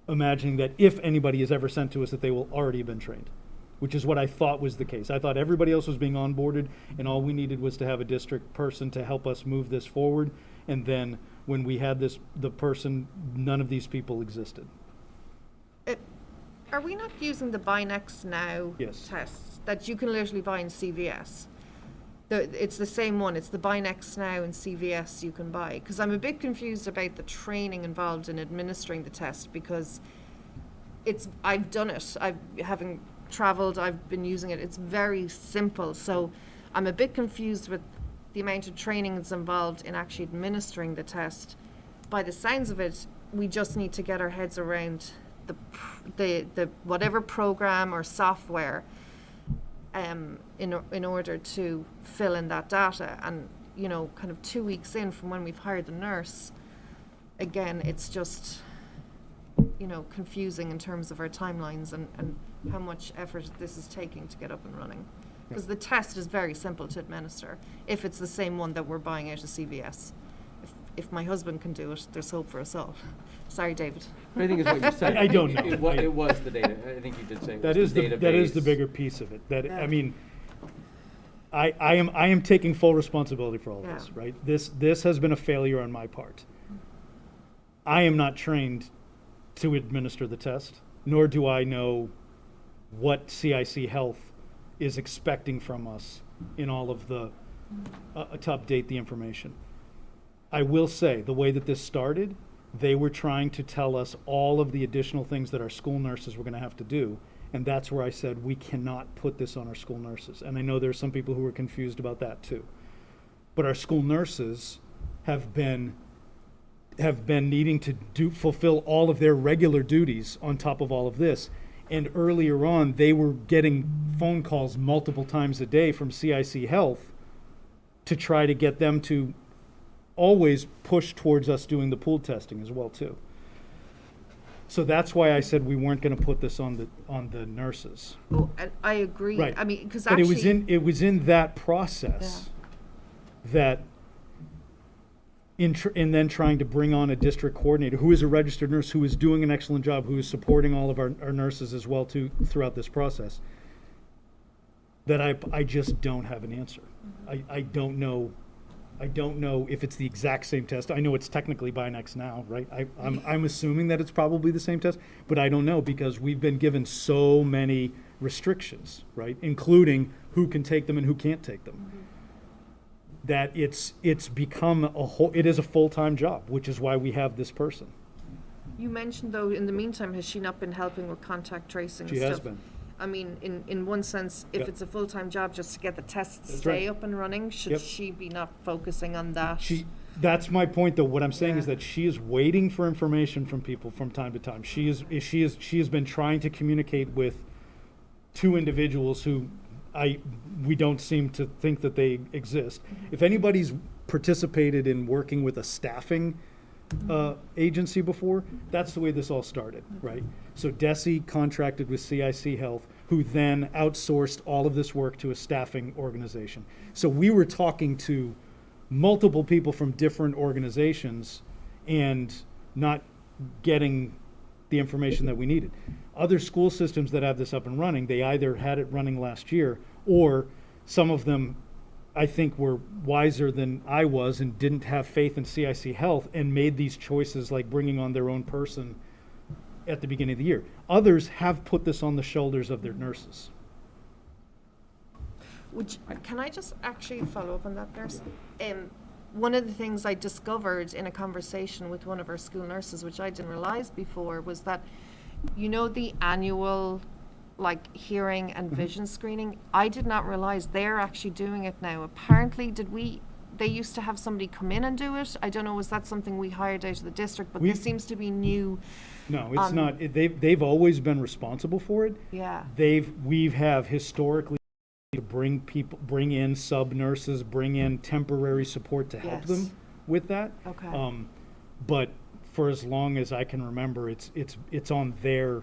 imagining that if anybody is ever sent to us that they will already have been trained, which is what I thought was the case. I thought everybody else was being onboarded and all we needed was to have a district person to help us move this forward, and then when we had the person, none of these people existed. Are we not using the Buy Next Now Yes. tests that you can literally buy in CVS? It's the same one. It's the Buy Next Now and CVS you can buy. Because I'm a bit confused about the training involved in administering the test, because I've done it. Having traveled, I've been using it. It's very simple. So I'm a bit confused with the amount of training that's involved in actually administering the test. By the sounds of it, we just need to get our heads around the whatever program or software in order to fill in that data. And, you know, kind of 2 weeks in from when we've hired the nurse, again, it's just, you know, confusing in terms of our timelines and how much effort this is taking to get up and running. Because the test is very simple to administer if it's the same one that we're buying out of CVS. If my husband can do it, there's hope for us all. Sorry, David. I think it's what you said. I don't know. It was the data. I think you did say it That was is the database. that is the bigger piece of it. That I mean, I am taking full responsibility for all of this, right? This has been a failure on my part. I am not trained to administer the test, nor do I know what CIC Health is expecting from us in all of the to update the information. I will say, the way that this started, they were trying to tell us all of the additional things that our school nurses were going to have to do, and that's where I said we cannot put this on our school nurses. And I know there are some people who are confused about that too. But our school nurses have been needing to fulfill all of their regular duties on top of all of this. And earlier on, they were getting phone calls multiple times a day from CIC Health to try to get them to always push towards us doing the pooled testing as well too. So that's why I said we weren't going to put this on the nurses. Oh, and I agree. Right. I mean, because But actually, it was in that process that and then trying to bring on a district coordinator who is a registered nurse, who is doing an excellent job, who is supporting all of our nurses as well too throughout this process, that I just don't have an answer. I don't know. I don't know if it's the exact same test. I know it's technically Buy Next Now, right? I'm assuming that it's probably the same test, but I don't know because we've been given so many restrictions, right? Including who can take them and who can't take them. That it's become it is a full-time job, which is why we have this person. you mentioned though, in the meantime, has she not been helping with contact tracing and She stuff? has been. I mean, in one sense, if Yep. it's a full-time job just to get the tests That's stay right. up and running, should Yep. she be not focusing on that? That's my point, though. What I'm saying is Yeah. that she is waiting for information from people from time to time. She has been trying to communicate with two individuals who we don't seem to think that they exist. If anybody's participated in working with a staffing agency before, that's the way this all started, right? So DESE contracted with CIC Health, who then outsourced all of this work to a staffing organization. So we were talking to multiple people from different organizations and not getting the information that we needed. Other school systems that have this up and running, they either had it running last year, or some of them, I think, were wiser than I was and didn't have faith in CIC Health and made these choices, like bringing on their own person at the beginning of the year. Others have put this on the shoulders of their nurses. Can I just actually follow up on that, nurse? One of the things I discovered in a conversation with one of our school nurses, which I didn't realize before, was that, you know, the annual like hearing and vision screening, I did not realize they're actually doing it now. Apparently, they used to have somebody come in and do it. I don't know, was that something we hired out of the district? But this seems to be new. No, it's not. They've always been responsible for it. Yeah. We have historically to bring in sub nurses, bring in temporary support to help them with that. Okay. But for as long as I can remember, it's on their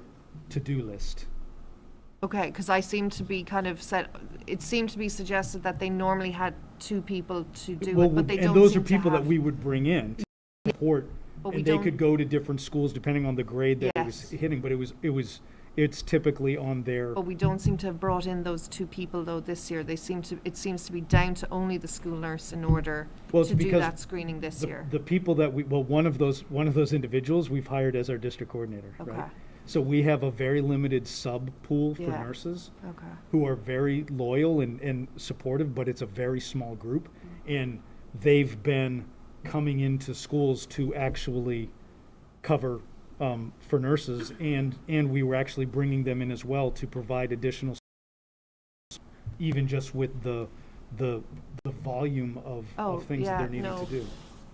to-do list. Okay, because I seem to be it seemed to be suggested that they normally had two people to do it, but they don't. And those are seem to people that have- we would bring in to support, But we and they don't- could go to different schools depending on the grade that it Yes. was hitting. But it's typically on their. But we don't seem to have brought in those two people though this year. It seems to be down to only the school nurse in order Well, it's to do because that screening this year. The people that one of those individuals we've hired as our district coordinator, Okay. right? So we have a very limited sub pool for Yeah. nurses Okay. who are very loyal and supportive, but it's a very small group. And they've been coming into schools to actually cover for nurses, and we were actually bringing them in as well to provide additional, even just with the volume of things that they're needing to do.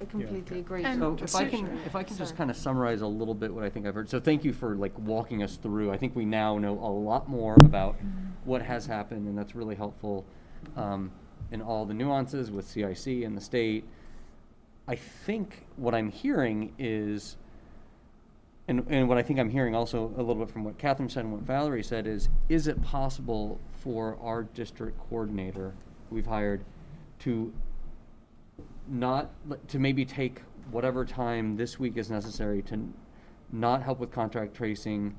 I completely agree. And So if I can just kind of summarize a little bit what I think I've heard. So thank you for like walking us through. I think we now know a lot more about what has happened, and that's really helpful in all the nuances with CIC and the state. I think what I'm hearing is, and what I think I'm hearing also a little bit from what Catherine said and what Valerie said is it possible for our district coordinator we've hired to maybe take whatever time this week is necessary to not help with contact tracing,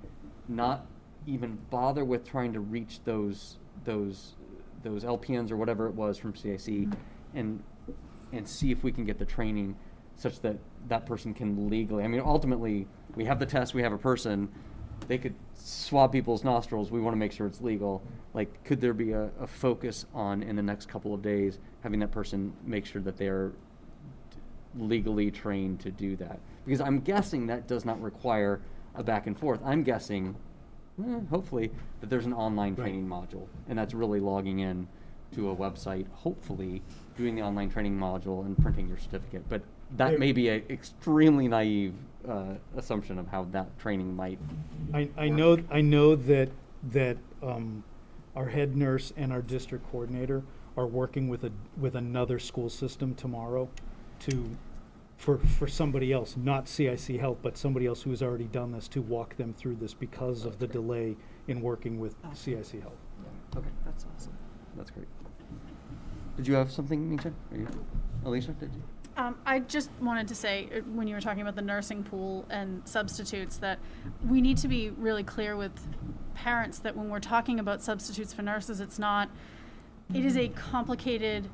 not even bother with trying to reach those LPNs or whatever it was from CIC, and see if we can get the training such that that person can legally, I mean, ultimately, we have the test, we have a person, they could swab people's nostrils, we want to make sure it's legal. Like, could there be a focus on, in the next couple of days, having that person make sure that they're legally trained to do that? Because I'm guessing that does not require a back and forth. I'm guessing, hopefully, that there's an online training module, and that's really logging in to a website, hopefully doing the online training module and printing your certificate. But that may be an extremely naive assumption of how that training might. I know that our head nurse and our district coordinator are working with another school system tomorrow for somebody else, not CIC Health, but somebody else who has already done this, to walk them through this because of the delay in working with CIC Health. Okay, That's awesome. that's great. Did you have something, Misha? Alicia, did you? I just wanted to say, when you were talking about the nursing pool and substitutes, that we need to be really clear with parents that when we're talking about substitutes for nurses, it is a complicated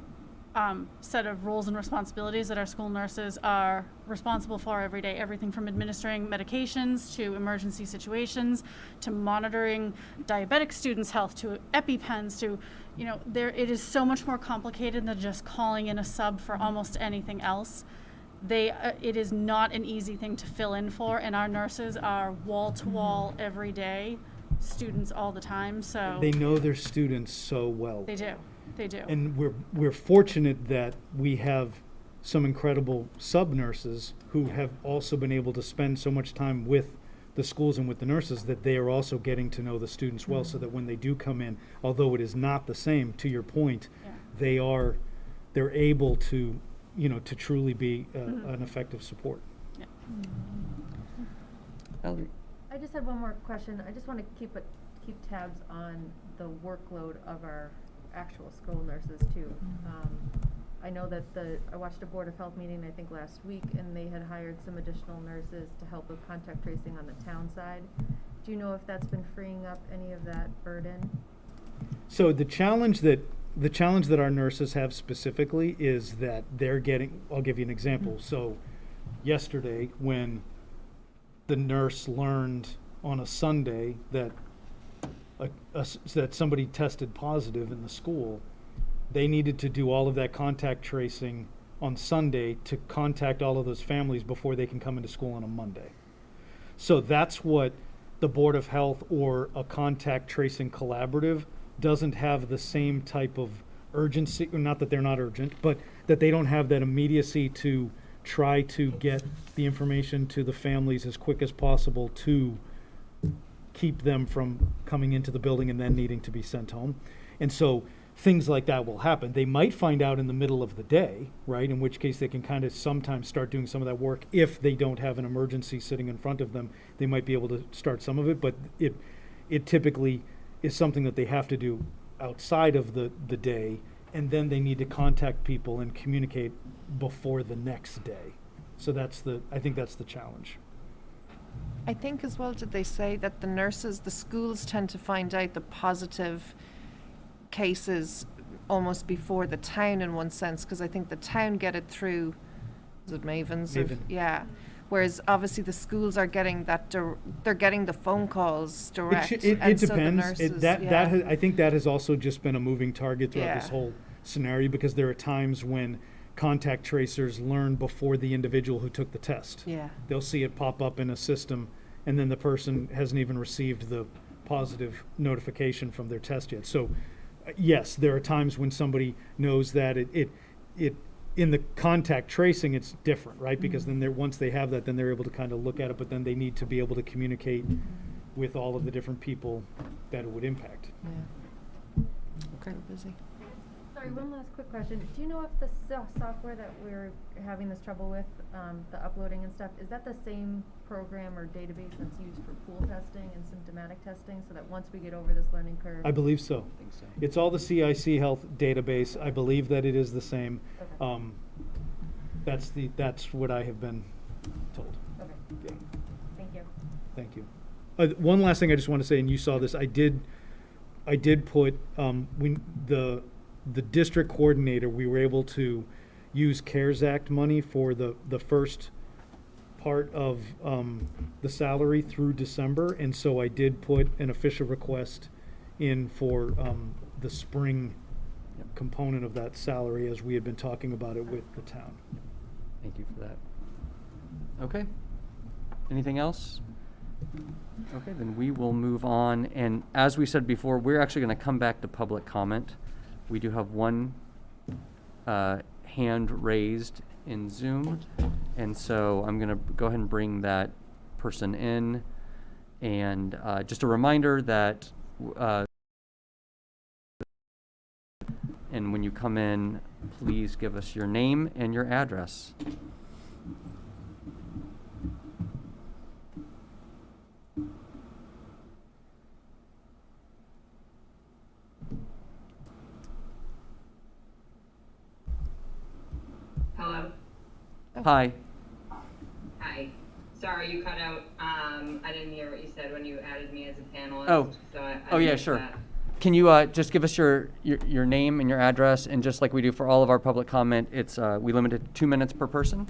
set of roles and responsibilities that our school nurses are responsible for every day. Everything from administering medications to emergency situations to monitoring diabetic students' health to EpiPens to, it is so much more complicated than just calling in a sub for almost anything else. It is not an easy thing to fill in for, and our nurses are wall to wall every day, students all the time. So They know their students so well. They do. They do. And we're fortunate that we have some incredible sub nurses who have also been able to spend so much time with the schools and with the nurses that they are also getting to know the students well, so that when they do come in, although it is not the same, to your point, they're able to, to truly be an effective support. Yeah. Valerie? I just had one more question. I just want to keep tabs on the workload of our actual school nurses too. I know that I watched a Board of Health meeting, I think last week, and they had hired some additional nurses to help with contact tracing on the town side. Do you know if that's been freeing up any of that burden? So the challenge that our nurses have specifically is that they're getting, I'll give you an example. So yesterday, when the nurse learned on a Sunday that that somebody tested positive in the school, they needed to do all of that contact tracing on Sunday to contact all of those families before they can come into school on a Monday. So that's what the Board of Health or a contact tracing collaborative doesn't have the same type of urgency, or not that they're not urgent, but that they don't have that immediacy to try to get the information to the families as quick as possible to keep them from coming into the building and then needing to be sent home. And so things like that will happen. They might find out in the middle of the day, right? In which case they can kind of sometimes start doing some of that work. If they don't have an emergency sitting in front of them, they might be able to start some of it, but it typically is something that they have to do outside of the day, and then they need to contact people and communicate before the next day. So I think that's the challenge. I think as well, did they say that the schools tend to find out the positive cases almost before the town in one sense, because I think the town get it through, is it Mavens? Maven. Yeah. Whereas obviously the schools are getting that, they're getting the phone calls direct. It and so the depends. nurses, I think that has also just been a moving target throughout this Yeah. whole scenario, because there are times when contact tracers learn before the individual who took the test. Yeah. They'll see it pop up in a system, and then the person hasn't even received the positive notification from their test yet. So, yes, there are times when somebody knows that it in the contact tracing, it's different, right? Because then once they have that, then they're able to kind of look at it, but then they need to be able to communicate with all of the different people that it would impact. Yeah. Okay. So busy. Sorry, one last quick question. Do you know if the software that we're having this trouble with, the uploading and stuff, is that the same program or database that's used for pool testing and symptomatic testing, so that once we get over this learning curve? I believe so. I think so. It's all the CIC Health database. I believe that it is the same. Okay. That's what I have been told. Okay. Thank you. Thank you. One last thing I just want to say, and you saw this, I did put, the district coordinator, we were able to use CARES Act money for the first part of the salary through December, and so I did put an official request in for the spring component of that salary, as we had been talking about it with the town. Thank you for that. Okay. Anything else? Okay, then we will move on. And as we said before, we're actually going to come back to public comment. We do have one hand raised in Zoom, and so I'm going to go ahead and bring that person in. And just a reminder that and when you come in, please give us your name and your address. Hello? Hi. Hi. Sorry you cut out. I didn't hear what you said when you added me as a panelist. Oh. So I Yeah, missed sure. that. Can you just give us your name and your address, and just like we do for all of our public comment, it's we limit it to 2 minutes per person.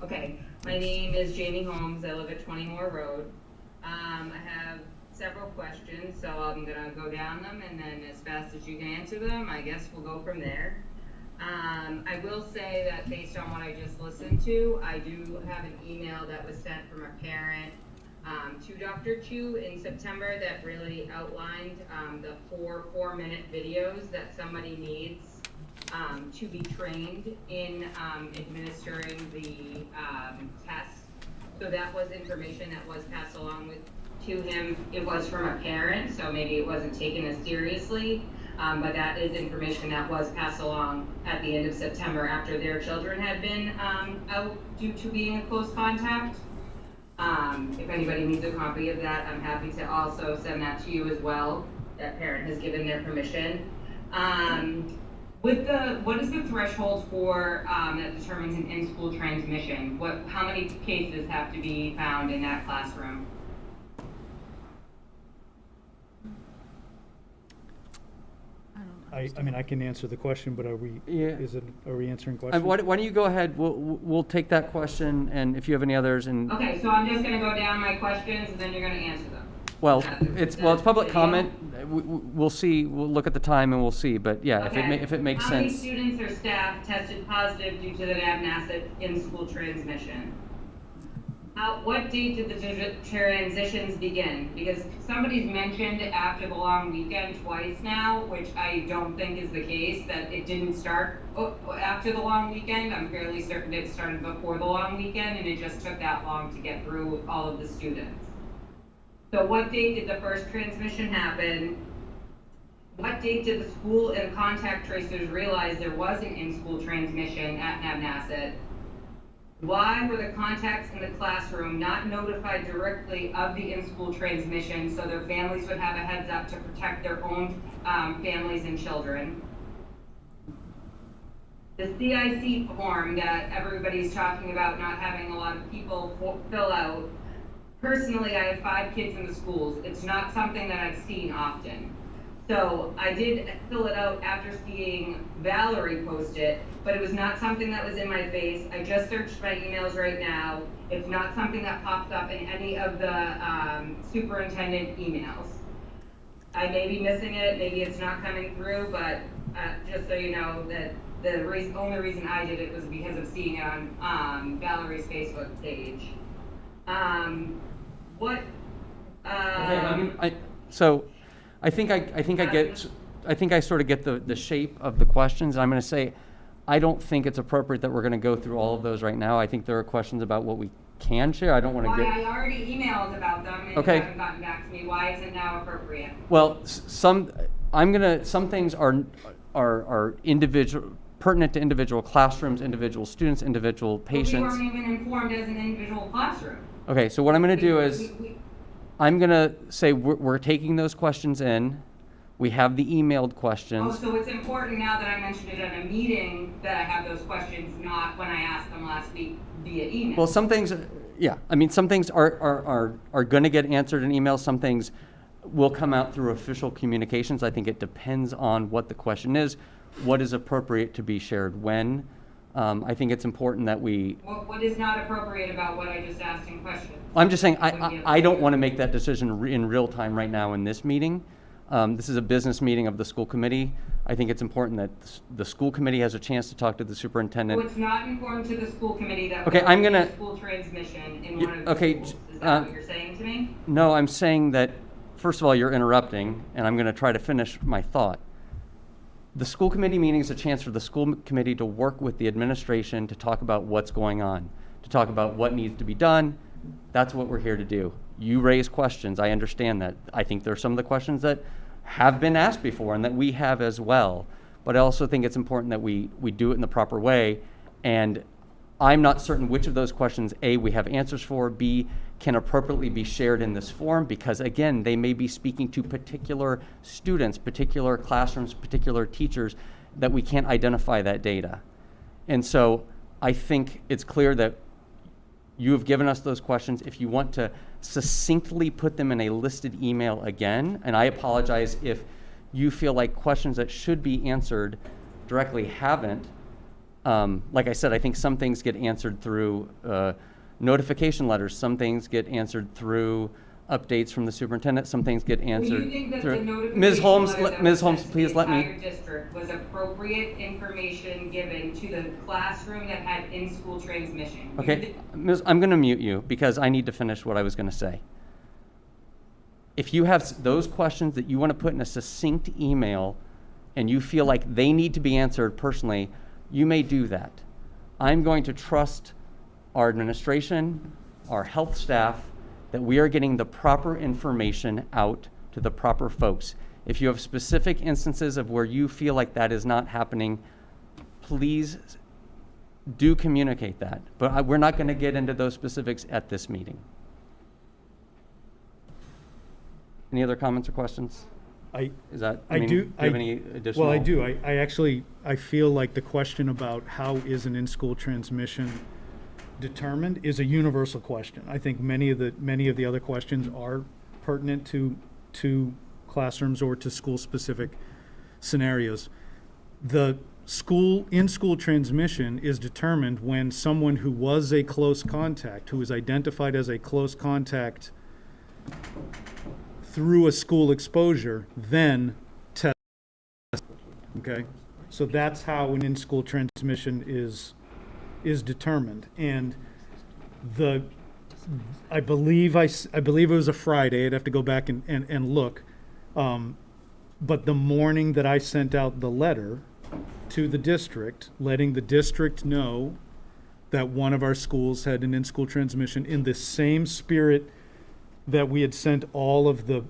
Okay. My name is Jamie Holmes. I live at 20 Moore Road. I have several questions, so I'm gonna go down them, and then as fast as you can answer them, I guess we'll go from there. I will say that based on what I just listened to, I do have an email that was sent from a parent to Dr. Chu in September that really outlined the four-minute videos that somebody needs to be trained in administering the test. So that was information that was passed along to him. It was from a parent, so maybe it wasn't taken as seriously. But that is information that was passed along at the end of September after their children had been out due to being in close contact. If anybody needs a copy of that, I'm happy to also send that to you as well. That parent has given their permission. What is the threshold for that determines an in-school transmission? How many cases have to be found in that classroom? I mean, I can answer the question, but are we answering questions? Why don't you go ahead? We'll take that question, and if you have any others, and Okay, so I'm just going to go down my questions, and then you're going to answer them. well, it's public comment. We'll see. We'll look at the time, and we'll see. But yeah, Okay. if it makes How sense. many students or staff tested positive due to the Mcas in-school transmission? What date did the transitions begin? Because somebody's mentioned after the long weekend twice now, which I don't think is the case, that it didn't start after the long weekend. I'm fairly certain it started before the long weekend, and it just took that long to get through all of the students. So what date did the first transmission happen? What date did the school and contact tracers realize there was an in-school transmission at Mcas? Why were the contacts in the classroom not notified directly of the in-school transmission so their families would have a heads up to protect their own families and children? The CIC form that everybody's talking about not having a lot of people fill out, personally, I have 5 kids in the schools. It's not something that I've seen often. So I did fill it out after seeing Valerie post it, but it was not something that was in my face. I just searched my emails right now. It's not something that pops up in any of the superintendent emails. I may be missing it, maybe it's not coming through, but just so you know that the only reason I did it was because of seeing it on Valerie's Facebook page. I think I sort of get the shape of the questions. I'm going to say, I don't think it's appropriate that we're going to go through all of those right now. I think there are questions about what we can share. I don't want to get. I already emailed about them and Okay. you haven't gotten back to me. Why is it now appropriate? Well, some things are individual, pertinent to individual classrooms, individual students, individual patients. But we weren't even informed as an individual classroom. Okay, so what I'm going to do is, I'm going to say we're taking those questions in. We have the emailed questions. Oh, so it's important now that I mentioned it at a meeting that I have those questions, not when I asked them last week via email. Well, some things, yeah. I mean, some things are going to get answered in email. Some things will come out through official communications. I think it depends on what the question is, what is appropriate to be shared when. I think it's important that we. What is not appropriate about what I just asked in question? I'm just saying I don't want to make that decision in real time right now in this meeting. This is a business meeting of the school committee. I think it's important that the school committee has a chance to talk to the superintendent. So it's not informed to the school committee that okay, I'm gonna school transmission in one of the okay, schools. Is that what you're saying to me? No, I'm saying that first of all you're interrupting, and I'm going to try to finish my thought. The school committee meeting is a chance for the school committee to work with the administration to talk about what's going on, to talk about what needs to be done. That's what we're here to do. You raise questions. I understand that. I think there are some of the questions that have been asked before and that we have as well. But I also think it's important that we do it in the proper way. And I'm not certain which of those questions, A, we have answers for, B, can appropriately be shared in this forum, because again, they may be speaking to particular students, particular classrooms, particular teachers, that we can't identify that data. And so I think it's clear that you have given us those questions. If you want to succinctly put them in a listed email again, and I apologize if you feel like questions that should be answered directly haven't. Like I said, I think some things get answered through notification letters. Some things get answered through updates from the superintendent. Some things get answered Do you think that through. the notification Ms. Holmes, letter that Ms. was Holmes, sent to please the let me. entire district was appropriate information given to the classroom that had in-school transmission? Okay, Ms., I'm going to mute you because I need to finish what I was going to say. If you have those questions that you want to put in a succinct email and you feel like they need to be answered personally, you may do that. I'm going to trust our administration, our health staff, that we are getting the proper information out to the proper folks. If you have specific instances of where you feel like that is not happening, please do communicate that. But we're not going to get into those specifics at this meeting. Any other comments or questions? Do you have any additional? Well, I do. I actually feel like the question about how is an in-school transmission determined is a universal question. I think many of the other questions are pertinent to classrooms or to school-specific scenarios. The in-school transmission is determined when someone who was a close contact, who is identified as a close contact through a school exposure, then test. Okay, so that's how an in-school transmission is determined. And I believe it was a Friday. I'd have to go back and look. But the morning that I sent out the letter to the district, letting the district know that one of our schools had an in-school transmission, in the same spirit that we had sent all of the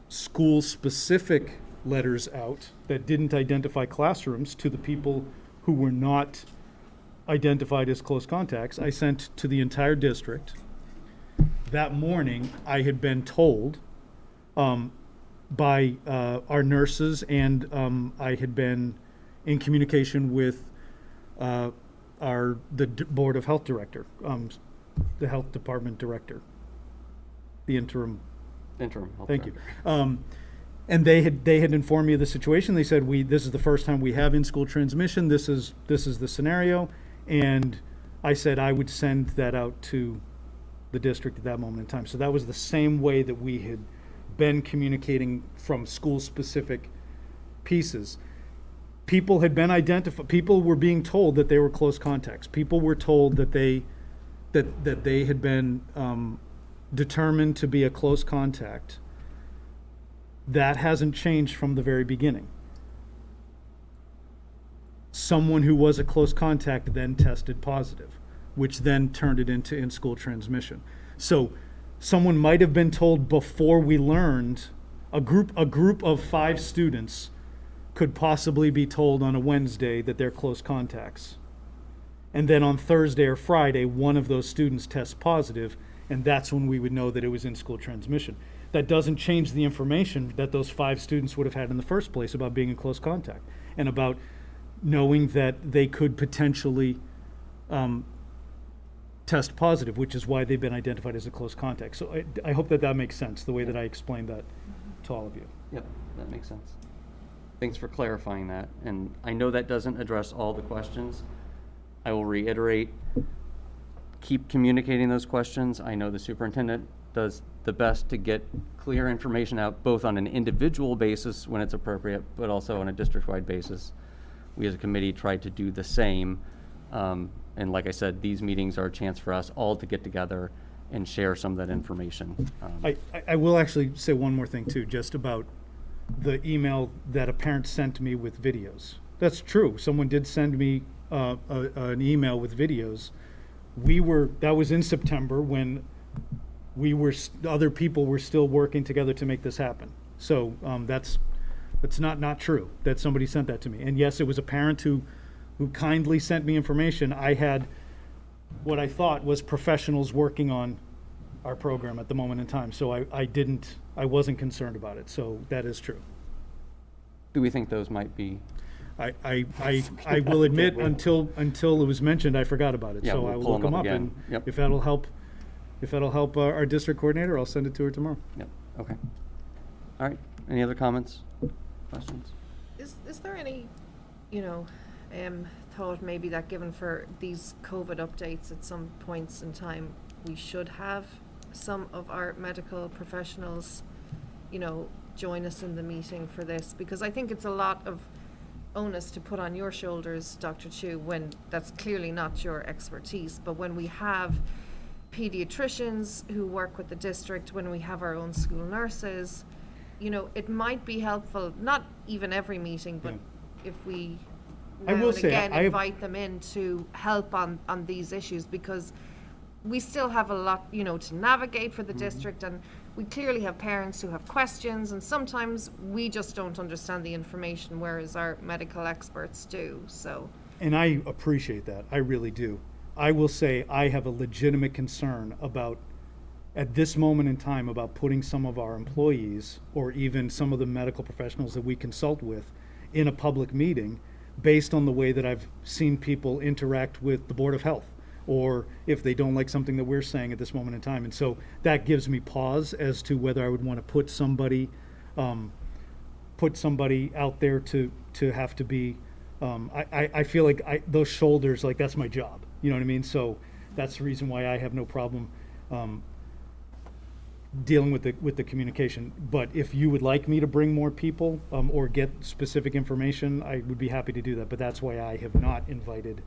school-specific letters out that didn't identify classrooms to the people who were not identified as close contacts, I sent to the entire district. That morning, I had been told by our nurses, and I had been in communication with the Board of Health Director, the Health Department Director, the interim health Thank director. you. And they had informed me of the situation. They said, this is the first time we have in-school transmission. This is the scenario. And I said I would send that out to the district at that moment in time. So that was the same way that we had been communicating from school-specific pieces. People had been identified. People were being told that they were close contacts. People were told that they had been determined to be a close contact. That hasn't changed from the very beginning. Someone who was a close contact then tested positive, which then turned it into in-school transmission. So someone might have been told before we learned, a group of 5 students could possibly be told on a Wednesday that they're close contacts. And then on Thursday or Friday, one of those students tests positive, and that's when we would know that it was in-school transmission. That doesn't change the information that those 5 students would have had in the first place about being in close contact and about knowing that they could potentially test positive, which is why they've been identified as a close contact. So I hope that makes sense, the way that I explained that to all of you. Yep, that makes sense. Thanks for clarifying that. And I know that doesn't address all the questions. I will reiterate, keep communicating those questions. I know the superintendent does the best to get clear information out, both on an individual basis when it's appropriate, but also on a district-wide basis. We as a committee try to do the same. And like I said, these meetings are a chance for us all to get together and share some of that information. I will actually say one more thing too, just about the email that a parent sent me with videos. That's true. Someone did send me an email with videos. That was in September when other people were still working together to make this happen. So that's not true that somebody sent that to me. And yes, it was a parent who kindly sent me information. I had what I thought was professionals working on our program at the moment in time. So I wasn't concerned about it. So that is true. Do we think those might be? I will admit until it was mentioned, I forgot about it. Yeah, so we'll I will pull look them them up up, again. and Yep. if that'll help our district coordinator, I'll send it to her tomorrow. Yep, okay. All right, any other comments, questions? Is there any, thought maybe that given for these COVID updates at some points in time, we should have some of our medical professionals, join us in the meeting for this? Because I think it's a lot of onus to put on your shoulders, Dr. Chu, when that's clearly not your expertise. But when we have pediatricians who work with the district, when we have our own school nurses, it might be helpful, not even every meeting, but if we I will say, again invite them in to help on these issues, because we still have a lot, to navigate for the district, and we clearly have parents who have questions, and sometimes we just don't understand the information, whereas our medical experts do. So, and I appreciate that. I really do. I will say I have a legitimate concern about, at this moment in time, about putting some of our employees or even some of the medical professionals that we consult with in a public meeting based on the way that I've seen people interact with the Board of Health, or if they don't like something that we're saying at this moment in time. And so that gives me pause as to whether I would want to put somebody out there to have to be, I feel like those shoulders, like that's my job. You know what I mean? So that's the reason why I have no problem dealing with the communication. But if you would like me to bring more people or get specific information, I would be happy to do that. But that's why I have not invited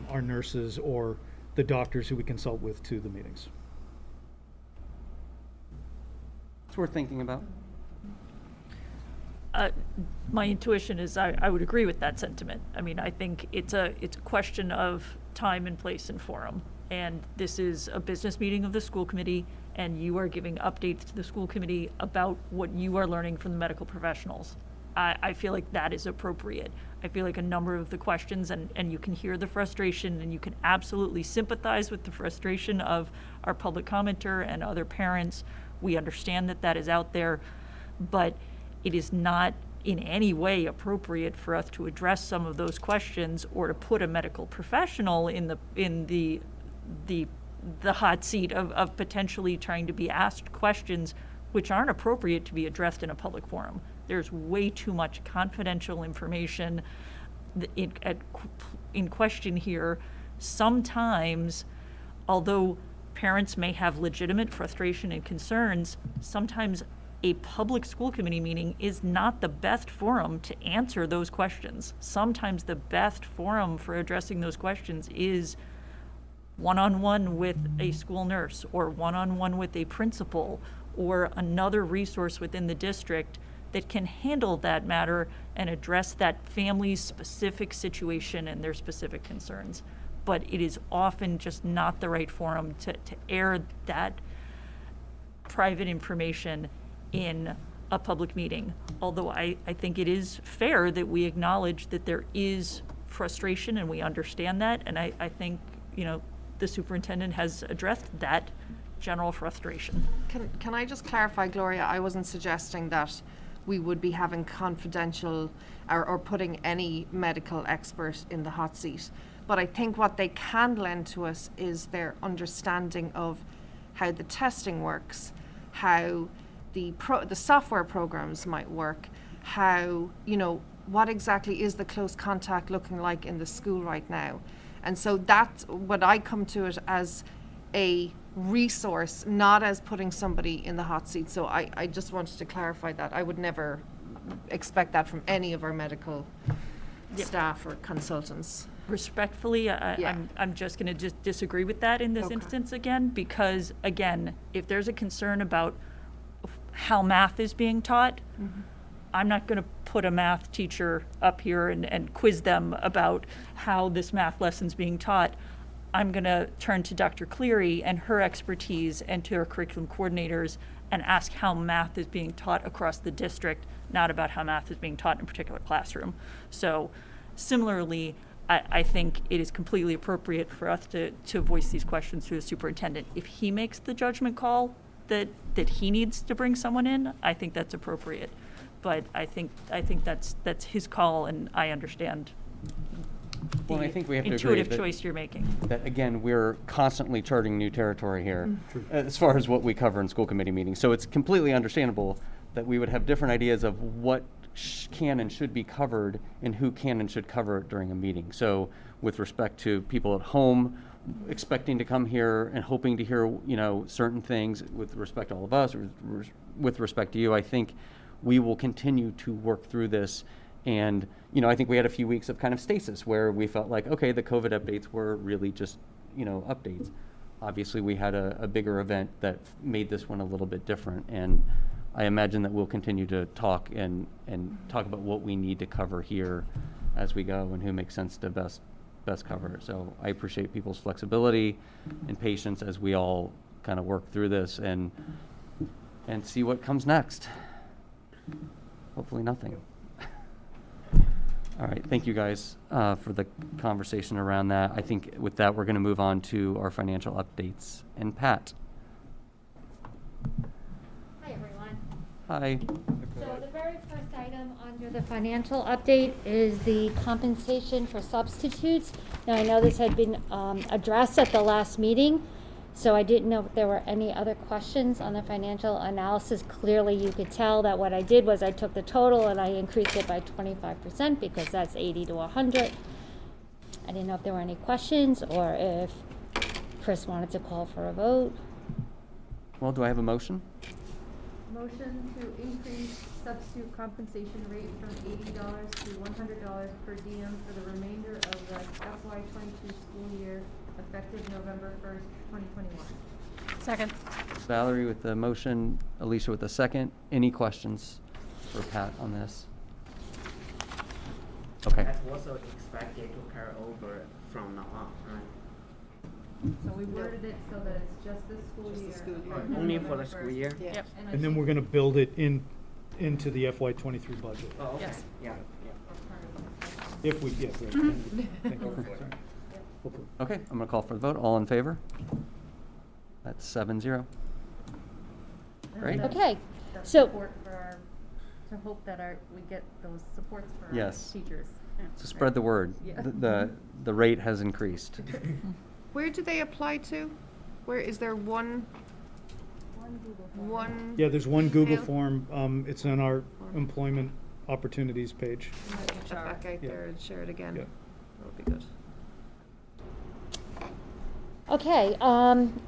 our nurses or the doctors who we consult with to the meetings. It's worth thinking about. My intuition is I would agree with that sentiment. I mean, I think it's a question of time and place and forum. And this is a business meeting of the school committee, and you are giving updates to the school committee about what you are learning from the medical professionals. I feel like that is appropriate. I feel like a number of the questions, and you can hear the frustration, and you can absolutely sympathize with the frustration of our public commenter and other parents. We understand that that is out there, but it is not in any way appropriate for us to address some of those questions or to put a medical professional in the hot seat of potentially trying to be asked questions which aren't appropriate to be addressed in a public forum. There's way too much confidential information in question here. Sometimes, although parents may have legitimate frustration and concerns, sometimes a public school committee meeting is not the best forum to answer those questions. Sometimes the best forum for addressing those questions is one-on-one with a school nurse, or one-on-one with a principal, or another resource within the district that can handle that matter and address that family's specific situation and their specific concerns. But it is often just not the right forum to air that private information in a public meeting. Although I think it is fair that we acknowledge that there is frustration, and we understand that, and I think, the superintendent has addressed that general frustration. Can I just clarify, Gloria? I wasn't suggesting that we would be having confidential or putting any medical expert in the hot seat. But I think what they can lend to us is their understanding of how the testing works, how the software programs might work, how, what exactly is the close contact looking like in the school right now. And so that's what I come to it as a resource, not as putting somebody in the hot seat. So I just wanted to clarify that. I would never expect that from any of our medical staff or consultants. Respectfully, I'm just going to disagree with that in this instance again, because again, if there's a concern about how math is being taught, I'm not going to put a math teacher up here and quiz them about how this math lesson's being taught. I'm going to turn to Dr. Cleary and her expertise and to her curriculum coordinators and ask how math is being taught across the district, not about how math is being taught in a particular classroom. So similarly, I think it is completely appropriate for us to voice these questions to the superintendent. If he makes the judgment call that he needs to bring someone in, I think that's appropriate. But I think that's his call, and I understand Well, I think we have to agree intuitive that, choice you're making. that, again, we're constantly charting new territory here as far as what we cover in school committee meetings. So it's completely understandable that we would have different ideas of what can and should be covered and who can and should cover it during a meeting. So with respect to people at home expecting to come here and hoping to hear, certain things with respect to all of us, or with respect to you, I think we will continue to work through this. And, I think we had a few weeks of kind of stasis where we felt like, okay, the COVID updates were really just, updates. Obviously, we had a bigger event that made this one a little bit different. And I imagine that we'll continue to talk and talk about what we need to cover here as we go and who makes sense to best cover it. So I appreciate people's flexibility and patience as we all kind of work through this and see what comes next. Hopefully nothing. All right, thank you guys for the conversation around that. I think with that, we're going to move on to our financial updates. And Pat. Hi, everyone. Hi. So the very first item under the financial update is the compensation for substitutes. Now, I know this had been addressed at the last meeting, so I didn't know if there were any other questions on the financial analysis. Clearly, you could tell that what I did was I took the total and I increased it by 25% because that's 80 to 100. I didn't know if there were any questions or if Chris wanted to call for a vote. Well, do I have a motion? Motion to increase substitute compensation rate from $80 to $100 per diem for the remainder of the FY22 school year, effective November 1st, 2021. Second. Valerie with the motion, Alicia with the second. Any questions for Pat on this? Okay. That's also expected to carry over from now on, right? So we worded it so that it's just this school year. Only for the school year? Yep. And then we're going to build it into the FY23 budget. Oh, okay. Yes. Yeah. If we, yes, right. Thank you. Sorry. Hopefully. Okay, I'm going to call for the vote. All in favor? That's 7-0. Great. Okay, That's so support for our, to hope that we get those supports for Yes. our teachers. So spread the word. Yeah. The rate has increased. Where do they apply to? Where is there one? One. Yeah, there's one Google email. form. It's on our employment opportunities page. You might get that back out Yeah. there and share it again. Yeah. That would be good. Okay,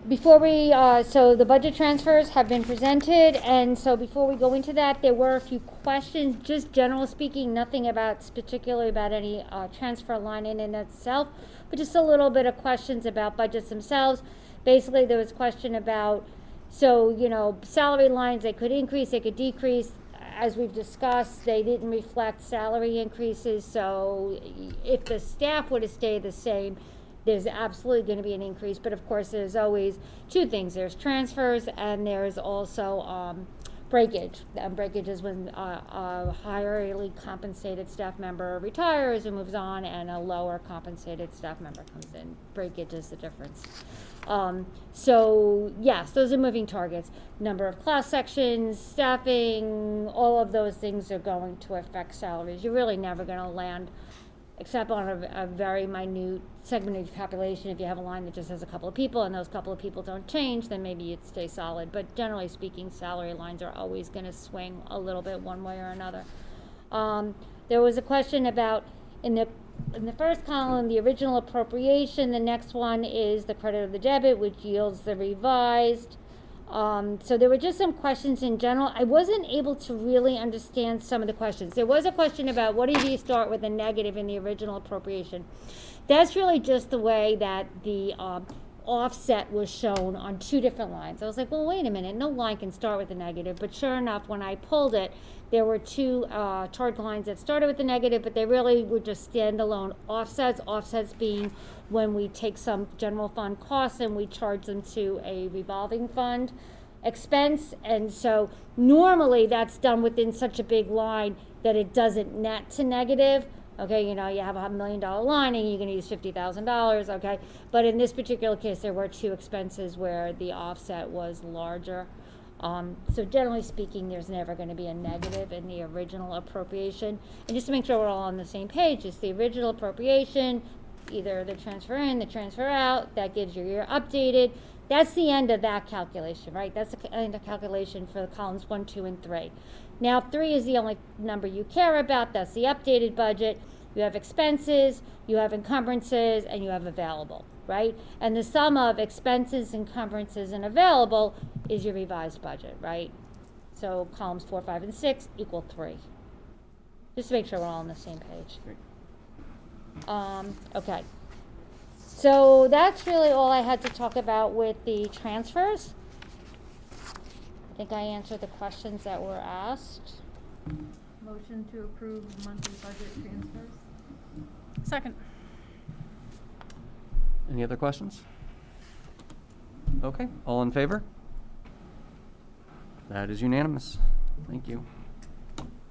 before we, so the budget transfers have been presented, and so before we go into that, there were a few questions, just general speaking, nothing about, particularly about any transfer line in and itself, but just a little bit of questions about budgets themselves. Basically, there was a question about, so, you know, salary lines, they could increase, they could decrease. As we've discussed, they didn't reflect salary increases, so if the staff would have stayed the same, there's absolutely going to be an increase, but of course there's always two things. There's transfers and there's also breakage. Breakage is when a highly compensated staff member retires and moves on and a lower compensated staff member comes in. Breakage is the difference. So yes, those are moving targets. Number of class sections, staffing, all of those things are going to affect salaries. You're really never going to land, except on a very minute segment of your population. If you have a line that just has a couple of people and those couple of people don't change, then maybe you'd stay solid. But generally speaking, salary lines are always going to swing a little bit one way or another. There was a question about, in the first column, the original appropriation. The next one is the credit or the debit, which yields the revised. So there were just some questions in general. I wasn't able to really understand some of the questions. There was a question about what if you start with a negative in the original appropriation. That's really just the way that the offset was shown on two different lines. I was like, well, wait a minute, no line can start with a negative, but sure enough, when I pulled it, there were two charge lines that started with a negative, but they really were just standalone offsets. Offsets being when we take some general fund costs and we charge them to a revolving fund expense. And so normally that's done within such a big line that it doesn't net to negative. Okay, you know, you have a $1 million line and you're going to use $50,000, okay? But in this particular case, there were two expenses where the offset was larger. So generally speaking, there's never going to be a negative in the original appropriation. And just to make sure we're all on the same page, it's the original appropriation, either the transfer in, the transfer out, that gives you your updated. That's the end of that calculation, right? That's the end of calculation for the columns 1, 2, and 3. Now 3 is the only number you care about. That's the updated budget. You have expenses, you have encumbrances, and you have available, right? And the sum of expenses, encumbrances, and available is your revised budget, right? So columns 4, 5, and 6 equal 3. Just to make sure we're all on the same page. Okay. So that's really all I had to talk about with the transfers. I think I answered the questions that were asked. Motion to approve monthly budget transfers. Second. Any other questions? Okay, all in favor? That is unanimous. Thank you.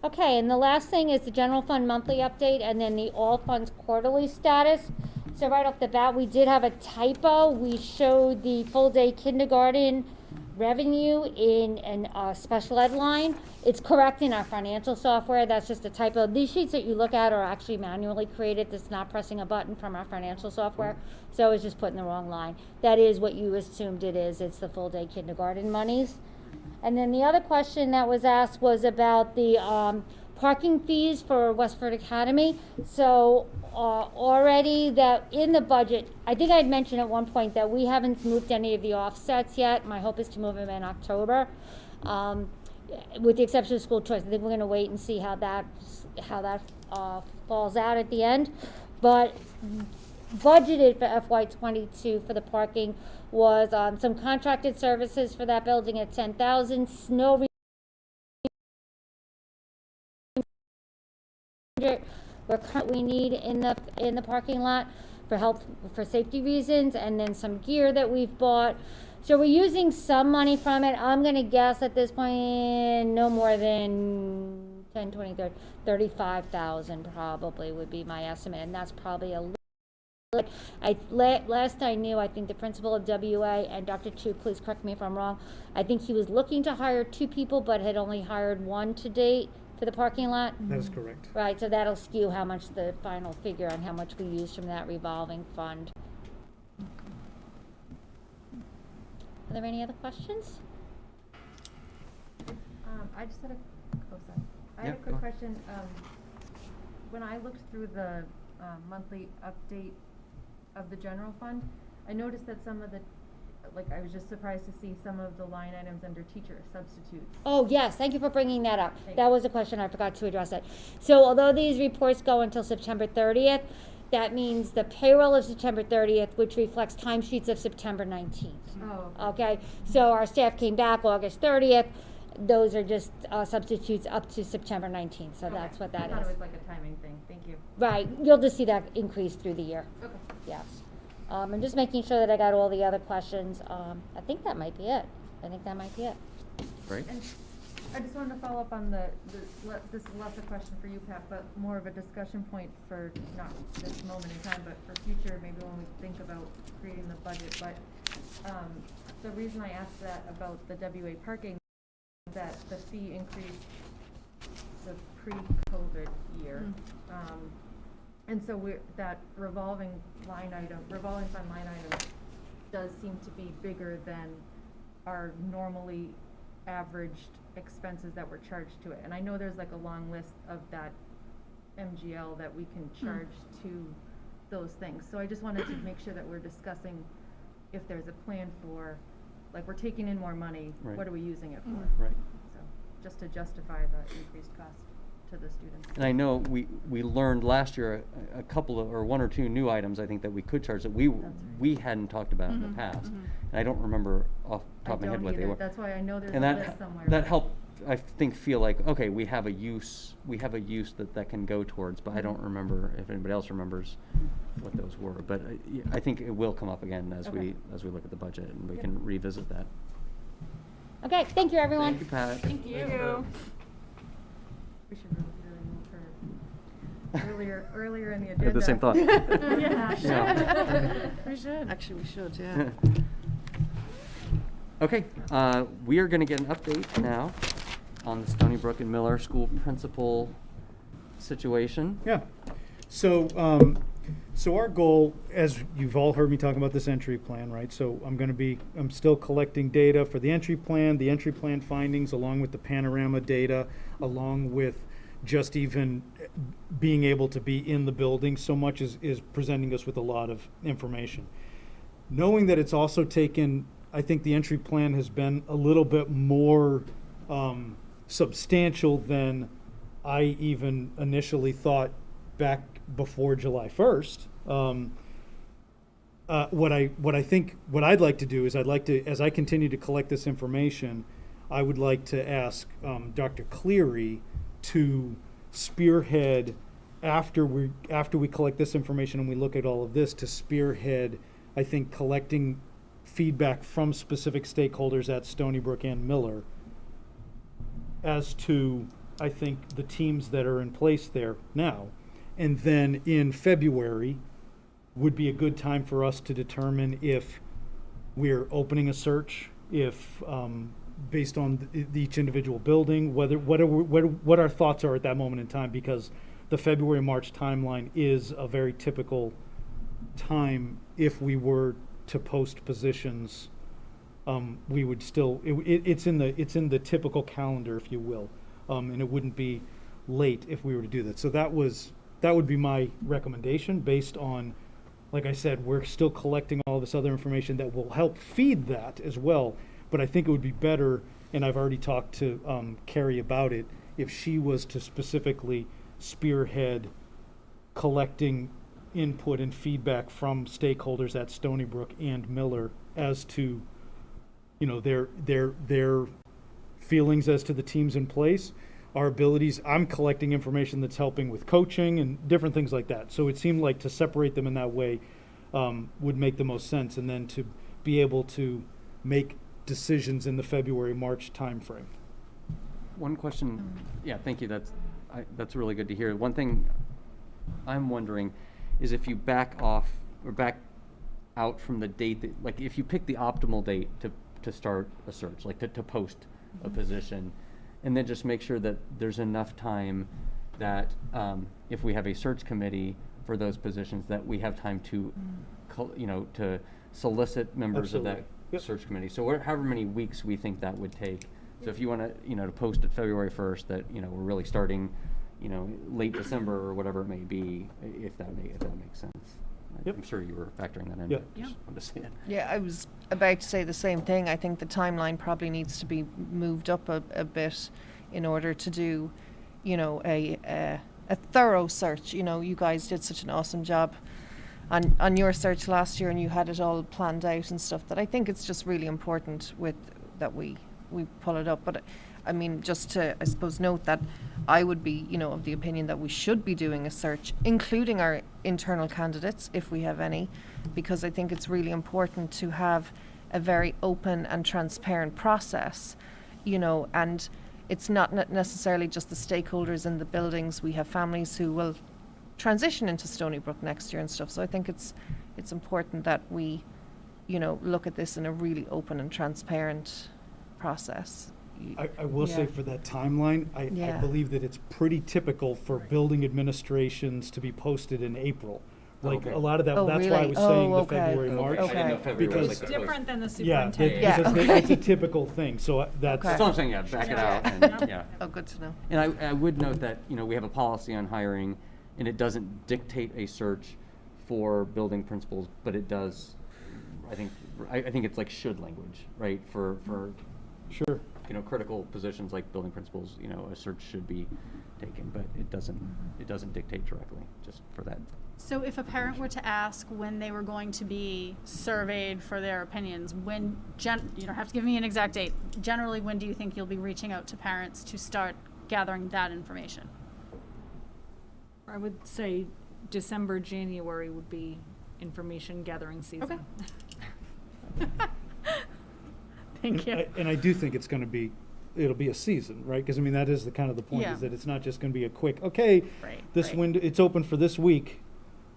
Okay, and the last thing is the general fund monthly update and then the all funds quarterly status. So right off the bat, we did have a typo. We showed the full day kindergarten revenue in a special ed line. It's correct in our financial software. That's just a typo. These sheets that you look at are actually manually created. That's not pressing a button from our financial software. So it's just put in the wrong line. That is what you assumed it is. It's the full day kindergarten monies. And then the other question that was asked was about the parking fees for Westford Academy. So already that in the budget, I think I had mentioned at one point that we haven't moved any of the offsets yet. My hope is to move them in October, with the exception of school choice. I think we're going to wait and see how that falls out at the end. But budgeted for FY22 for the parking was some contracted services for that building at $10,000. Snow we need in the parking lot for safety reasons, and then some gear that we've bought. So we're using some money from it. I'm gonna guess at this point no more than 10, 20, 30, 35,000 probably would be my estimate, and that's probably a little. Last I knew, I think the principal of WA, and Dr. Chu, please correct me if I'm wrong, I think he was looking to hire 2 people but had only hired 1 to date for the parking lot. That is correct. Right, so that'll skew how much the final figure on how much we use from that revolving fund. Are there any other questions? I just had I had Yeah, a go quick ahead. question. When I looked through the monthly update of the general fund, I noticed that some of the, I was just surprised to see some of the line items under teacher substitutes. Oh, yes, thank you for bringing that up. Thanks. That was a question, I forgot to address it. So although these reports go until September 30th, that means the payroll of September 30th, which reflects timesheets of September 19th. Oh, Okay, so our staff came back August 30th. Those are just substitutes up to September 19th, so that's what that I thought is. it was like a timing thing. Thank you. Right, you'll just see that increase through the year. Okay. Yes. I'm just making sure that I got all the other questions. I think that might be it. Great. And I just wanted to follow up on this is less a question for you, Pat, but more of a discussion point for not this moment in time, but for future, maybe when we think about creating the budget. But the reason I asked that about the WA parking, that the fee increased the pre-COVID year. And so that revolving fund line item does seem to be bigger than our normally averaged expenses that were charged to it. And I know there's like a long list of that MGL that we can charge to those things. So I just wanted to make sure that we're discussing if there's a plan for, we're taking in more money, Right. what are we using it for? Right. So just to justify the increased cost to the students. And I know we learned last year a couple of, or one or two new items, I think, that we could charge that we hadn't talked about in the past. And I don't remember off the top of my head what they were. That's why I know there's And a list somewhere. that helped, I think, feel like, okay, we have a use that can go towards, but I don't remember if anybody else remembers what those were. But I think it will come up again as we look at the budget, and we can revisit that. Okay, thank you, everyone. Thank you, Pat. Thank you. We should really move her earlier in the I agenda. had the same thought. Yeah. We should. Actually, we should, yeah. Okay, we are going to get an update now on the Stony Brook and Miller School principal situation. Yeah. So, so our goal, as you've all heard me talk about this entry plan, right? So I'm still collecting data for the entry plan findings, along with the panorama data, along with just even being able to be in the building. So much is presenting us with a lot of information. Knowing that it's also taken, I think the entry plan has been a little bit more substantial than I even initially thought back before July 1st. What I'd like to do is as I continue to collect this information, I would like to ask Dr. Cleary to spearhead after we collect this information and we look at all of this, to spearhead, I think, collecting feedback from specific stakeholders at Stony Brook and Miller as to, I think, the teams that are in place there now. And then in February would be a good time for us to determine if we're opening a search, if based on each individual building, what our thoughts are at that moment in time, because the February-March timeline is a very typical time. If we were to post positions, we would still, it's in the typical calendar, if you will, and it wouldn't be late if we were to do that. So that would be my recommendation, based on, like I said, we're still collecting all this other information that will help feed that as well. But I think it would be better, and I've already talked to Carrie about it, if she was to specifically spearhead collecting input and feedback from stakeholders at Stony Brook and Miller as to, their feelings as to the teams in place, our abilities. I'm collecting information that's helping with coaching and different things like that. So it seemed like to separate them in that way would make the most sense, and then to be able to make decisions in the February-March timeframe. One question, yeah, thank you. That's really good to hear. One thing I'm wondering is if you back off or back out from the date that, like, if you pick the optimal date to start a search, like to post a position, and then just make sure that there's enough time that if we have a search committee for those positions, that we have time to, to solicit members of that Yep. search committee. So however many weeks we think that would take, So if you want to, to post it February 1st, that, we're really starting, late December or whatever it may be, if that makes sense. Yep. I'm sure you were factoring that in. Yep. Just wanted to say it. Yeah, I was about to say the same thing. I think the timeline probably needs to be moved up a bit in order to do, a thorough search. You guys did such an awesome job on your search last year, and you had it all planned out and stuff, that I think it's just really important that we pull it up. But I mean, just to, I suppose, note that I would be, of the opinion that we should be doing a search, including our internal candidates, if we have any, because I think it's really important to have a very open and transparent process, and it's not necessarily just the stakeholders in the buildings. We have families who will transition into Stony Brook next year and stuff. So I think it's important that we, look at this in a really open and transparent process. I will say for that timeline, I believe that it's pretty typical for building administrations to be posted in April. Like a lot of that, that's really? why I was saying the Okay. February, March. I didn't know February was Because like It's different than the Yeah, superintendent. because it's a typical thing, so that's. Okay. That's all I'm saying, back it out, and, yeah. Oh, good to know. And I would note that, we have a policy on hiring, and it doesn't dictate a search for building principals, but it does, I think it's like should language, right? For Sure. critical positions like building principals, a search should be taken, but it doesn't dictate directly, just for that. So if a parent were to ask when they were going to be surveyed for their opinions, you don't have to give me an exact date. Generally, when do you think you'll be reaching out to parents to start gathering that information? I would say December, January would be information gathering season. Okay. Thank you. And I do think it'll be a season, right? Because that is the kind of the point, Yeah. is that it's not just going to be a quick, okay, Right, this right. window, it's open for this week,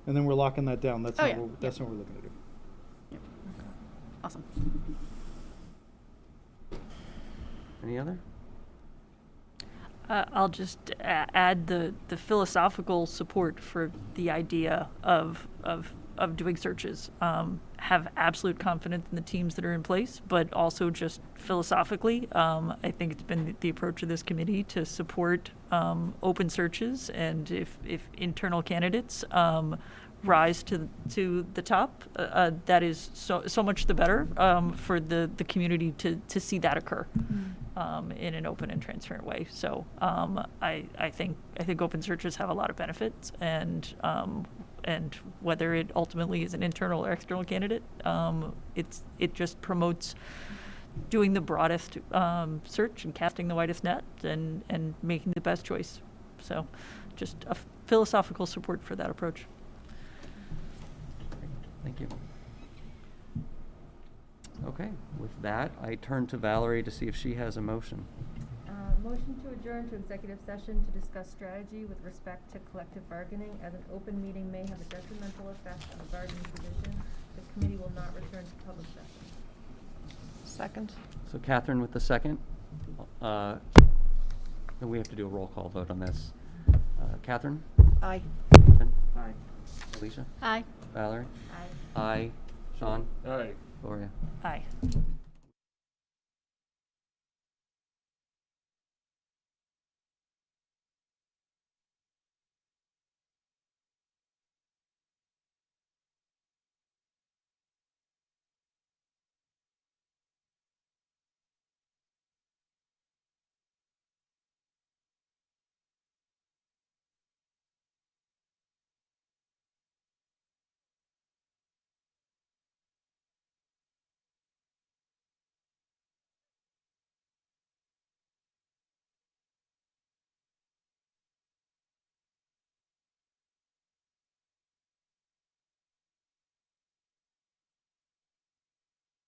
and then we're locking that down. That's Oh, not yeah. what, that's not what we're looking to do. Awesome. Any other? I'll just add the philosophical support for the idea of doing searches. Have absolute confidence in the teams that are in place, but also just philosophically, I think it's been the approach of this committee to support open searches, and if internal candidates rise to the top, that is so much the better for the community to see that occur. In an open and transparent way. So I think open searches have a lot of benefits, and whether it ultimately is an internal or external candidate, it just promotes doing the broadest search and casting the widest net and making the best choice. So just a philosophical support for that approach. Thank you. Okay, with that, I turn to Valerie to see if she has a motion. Motion to adjourn to executive session to discuss strategy with respect to collective bargaining, as an open meeting may have a detrimental effect on the bargaining position. The committee will not return to public session. Second. So Catherine with the second. Then we have to do a roll call vote on this. Catherine? Aye. Ethan? Aye. Alicia? Aye. Valerie? Aye. Aye. Sean? Aye. Gloria? Aye.